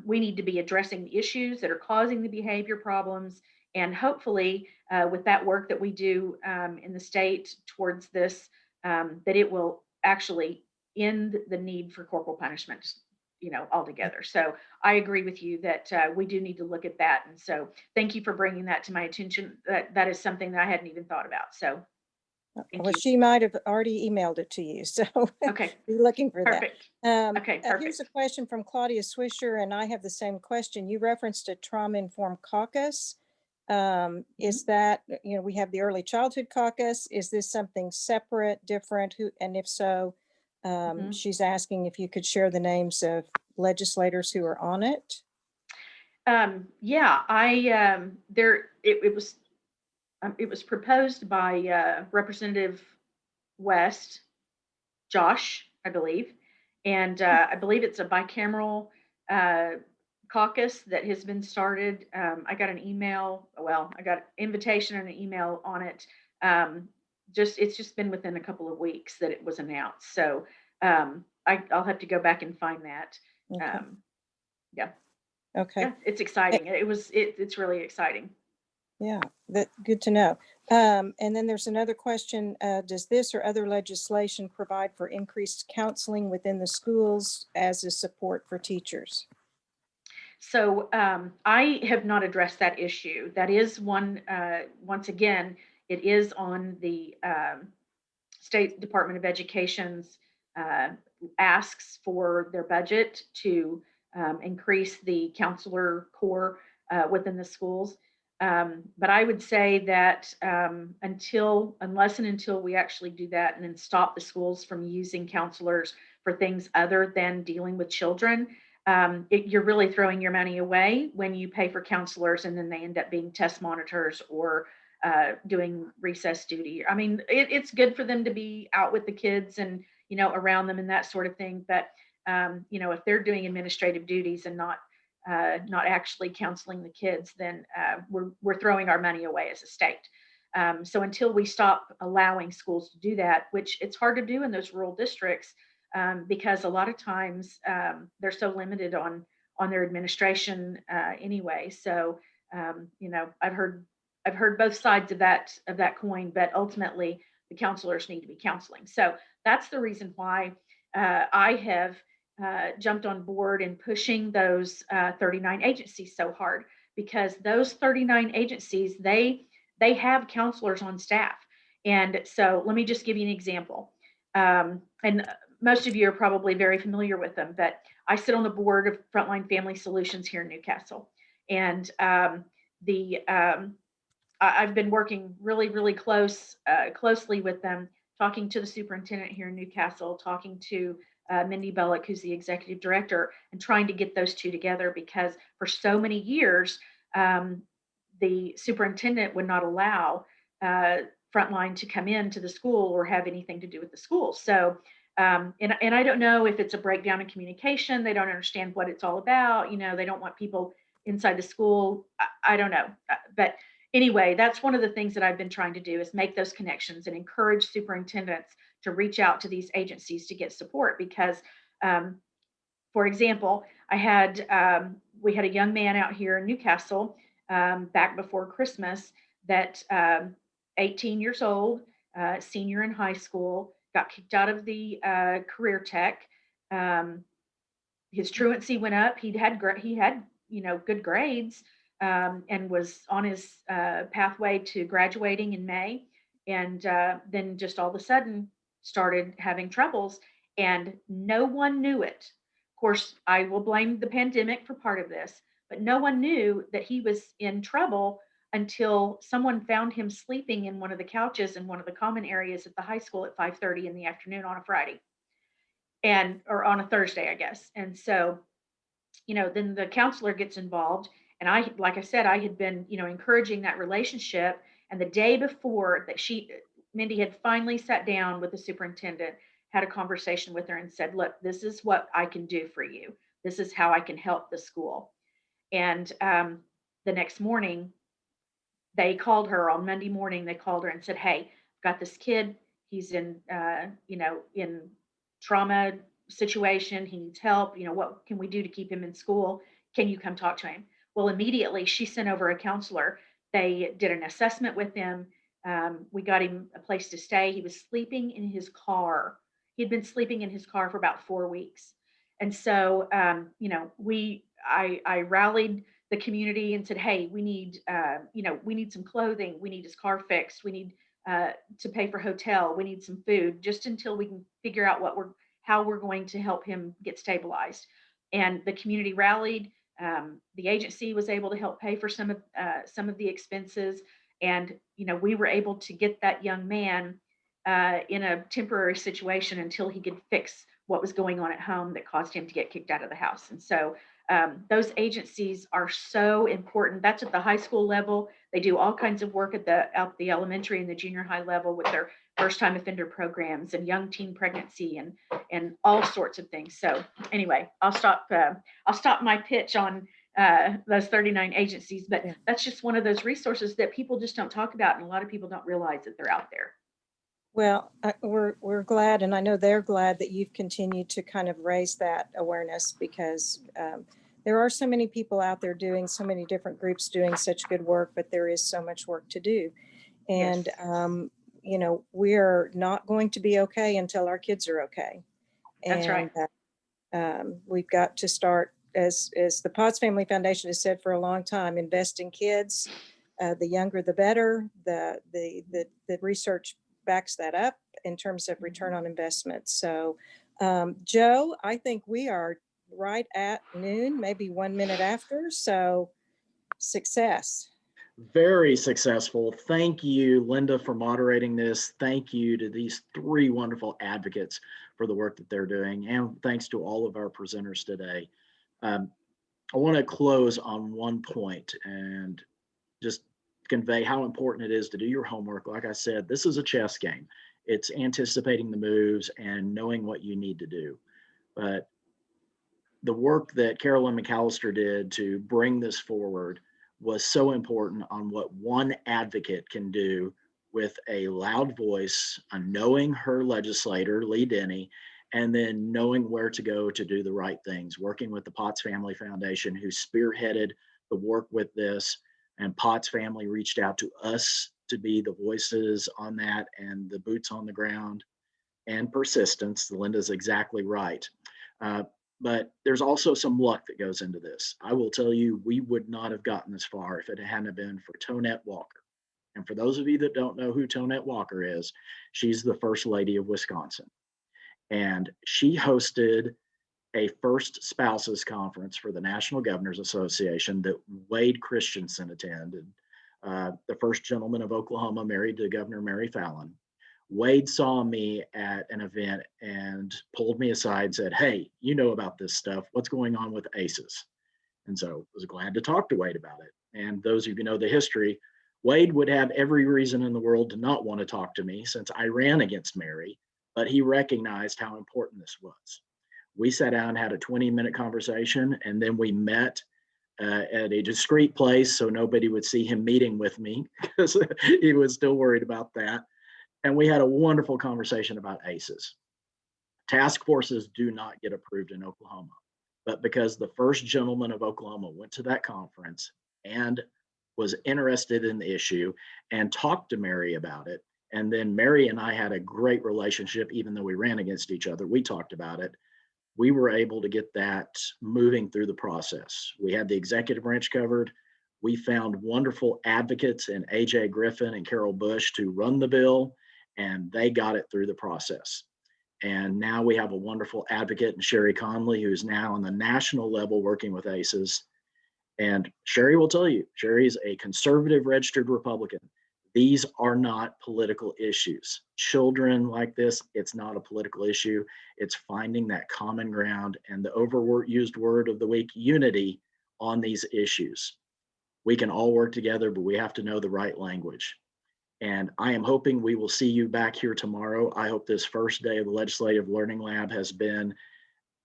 Speaker 13: we need to be addressing the issues that are causing the behavior problems. And hopefully with that work that we do in the state towards this, that it will actually end the need for corporal punishment, altogether. So I agree with you that we do need to look at that. And so thank you for bringing that to my attention. That is something that I hadn't even thought about. So thank
Speaker 10: Well,
Speaker 13: you.
Speaker 10: she might have already emailed it to you, so
Speaker 13: Okay.
Speaker 10: be looking for
Speaker 13: Perfect.
Speaker 10: that.
Speaker 13: Okay,
Speaker 10: Here's a
Speaker 13: perfect.
Speaker 10: question from Claudia Swisher, and I have the same question. You referenced a trauma-informed caucus. Is that, we have the early childhood caucus. Is this something separate, different? Who, and if so, she's asking if you could share the names of legislators who are on it.
Speaker 13: Yeah, it was proposed by Representative West, Josh, I believe, and I believe it's a bicameral caucus that has been started. I got an email. Well, I got an invitation and an email on it. It's just been within a couple of weeks that it was announced. So I'll have to go back and find that.
Speaker 10: Okay.
Speaker 13: Yeah.
Speaker 10: Okay.
Speaker 13: Yeah, it's exciting. It's really exciting.
Speaker 10: Yeah, good to know. And then there's another question. Does this or other legislation provide for increased counseling within the schools as a support for teachers?
Speaker 13: So I have not addressed that issue. That is one, once again, it is on the State Department of Education's asks for their budget to increase the counselor corps within the schools. But I would say that unless and until we actually do that and then stop the schools from using counselors for things other than dealing with children, you're really throwing your money away when you pay for counselors and then they end up being test monitors or doing recess duty. I mean, it's good for them to be out with the kids and, around them and that sort of thing. But, if they're doing administrative duties and not actually counseling the kids, then we're throwing our money away as a state. So until we stop allowing schools to do that, which it's hard to do in those rural districts, because a lot of times they're so limited on their administration anyway. So I've heard both sides of that coin, but ultimately the counselors need to be counseling. So that's the reason why I have jumped on board and pushing those 39 agencies so hard, because those 39 agencies, they have counselors on staff. And so let me just give you an example. And most of you are probably very familiar with them, but I sit on the board of Frontline Family Solutions here in Newcastle. And I've been working really, really closely with them, talking to the superintendent here in Newcastle, talking to Mindy Bellick, who's the executive director, and trying to get those two together, because for so many years, the superintendent would not allow Frontline to come into the school or have anything to do with the school. So, and I don't know if it's a breakdown in communication. They don't understand what it's all about. They don't want people inside the school. I don't know. But anyway, that's one of the things that I've been trying to do, is make those connections and encourage superintendents to reach out to these agencies to get support. Because, for example, we had a young man out here in Newcastle back before Christmas that 18 years old, senior in high school, got kicked out of the career tech. His truancy went up. He had good grades, and was on his pathway to graduating in May, and then just all of a sudden started having troubles, and no one knew it. Of course, I will blame the pandemic for part of this, but no one knew that he was in trouble until someone found him sleeping in one of the couches in one of the common areas at the high school at 5:30 in the afternoon on a Friday, or on a Thursday, I guess. And so, then the counselor gets involved. And like I said, I had been, encouraging that relationship. And the day before that, Mindy had finally sat down with the superintendent, had a conversation with her and said, look, this is what I can do for you. This is how I can help the school. And the next morning, they called her on Monday morning. They called her and said, hey, I've got this kid. He's in trauma situation. He needs help. What can we do to keep him in school? Can you come talk to him? Well, immediately she sent over a counselor. They did an assessment with him. We got him a place to stay. He was sleeping in his car he'd been sleeping in his car for about 4 weeks. And so, you know, I rallied the community and said, hey, we need, you know, we need some clothing. We need his car fixed. We need to pay for hotel. We need some food just until we can figure out how we're going to help him get stabilized. And the community rallied. The agency was able to help pay for some of the expenses. And, you know, we were able to get that young man in a temporary situation until he could fix what was going on at home that caused him to get kicked out of the house. And so those agencies are so important. That's at the high school level. They do all kinds of work at the elementary and the junior high level with their first time offender programs and young teen pregnancy and all sorts of things. So anyway, I'll stop my pitch on those 39 agencies, but that's just one of those resources that people just don't talk about, and a lot of people don't realize that they're out there.
Speaker 10: Well, we're glad, and I know they're glad that you've continued to kind of raise that awareness, because there are so many people out there doing so many different groups doing such good work, but there is so much work to do. And, you know, we're not going to be okay until our kids are okay.
Speaker 13: That's right.
Speaker 10: We've got to start, as the Potts Family Foundation has said for a long time, invest in kids. The younger, the better. The research backs that up in terms of return on investment. So, Joe, I think we are right at noon, maybe 1 minute after. So, success.
Speaker 1: Very successful. Thank you, Linda, for moderating this. Thank you to these three wonderful advocates for the work that they're doing. And thanks to all of our presenters today. I want to close on one point and just convey how important it is to do your homework. Like I said, this is a chess game. It's anticipating the moves and knowing what you need to do. But the work that Carolyn McAllister did to bring this forward was so important on what one advocate can do with a loud voice, on knowing her legislator, Lee Denny, and then knowing where to go to do the right things, working with the Potts Family Foundation, who spearheaded the work with this. And Potts Family reached out to us to be the voices on that and the boots on the ground, and persistence. Linda's exactly right. But there's also some luck that goes into this. I will tell you, we would not have gotten this far if it hadn't been for Tonette Walker. And for those of you that don't know who Tonette Walker is, she's the First Lady of Wisconsin. And she hosted a first spouses conference for the National Governors Association that Wade Christensen attended. The first gentleman of Oklahoma, married to Governor Mary Fallin. Wade saw me at an event and pulled me aside and said, hey, you know about this stuff. What's going on with ACEs? And so I was glad to talk to Wade about it. And those of you who know the history, Wade would have every reason in the world to not want to talk to me since I ran against Mary, but he recognized how important this was. We sat down and had a 20-minute conversation, and then we met at a discreet place so nobody would see him meeting with me because he was still worried about that. And we had a wonderful conversation about ACEs. Task forces do not get approved in Oklahoma, but because the first gentleman of Oklahoma went to that conference and was interested in the issue and talked to Mary about it, and then Mary and I had a great relationship, even though we ran against each other, we talked about it. We were able to get that moving through the process. We had the executive branch covered. We found wonderful advocates in AJ Griffin and Carol Bush to run the bill, and they got it through the process. And now we have a wonderful advocate in Sherry Conley, who's now on the national level working with ACEs. And Sherry will tell you, Sherry's a conservative registered Republican. These are not political issues. Children like this, it's not a political issue. It's finding that common ground and the overused word of the week, unity on these issues. We can all work together, but we have to know the right language. And I am hoping we will see you back here tomorrow. I hope this first day of the Legislative Learning Lab has been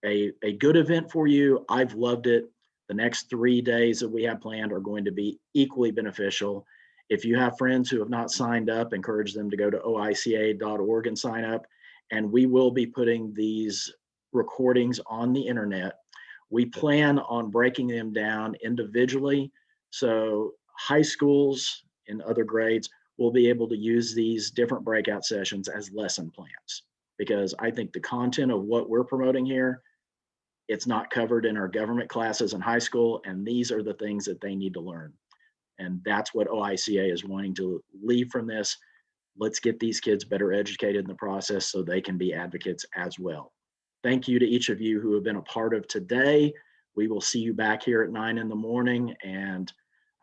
Speaker 1: a good event for you. I've loved it. The next 3 days that we have planned are going to be equally beneficial. If you have friends who have not signed up, encourage them to go to oica.org and sign up. And we will be putting these recordings on the internet. We plan on breaking them down individually. So high schools and other grades will be able to use these different breakout sessions as lesson plans, because I think the content of what we're promoting here, it's not covered in our government classes in high school, and these are the things that they need to learn. And that's what OICA is wanting to leave from this. Let's get these kids better educated in the process so they can be advocates as well. Thank you to each of you who have been a part of today. We will see you back here at 9 in the morning, and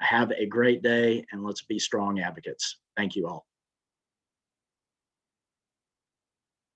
Speaker 1: have a great day, and let's be strong advocates. Thank you all.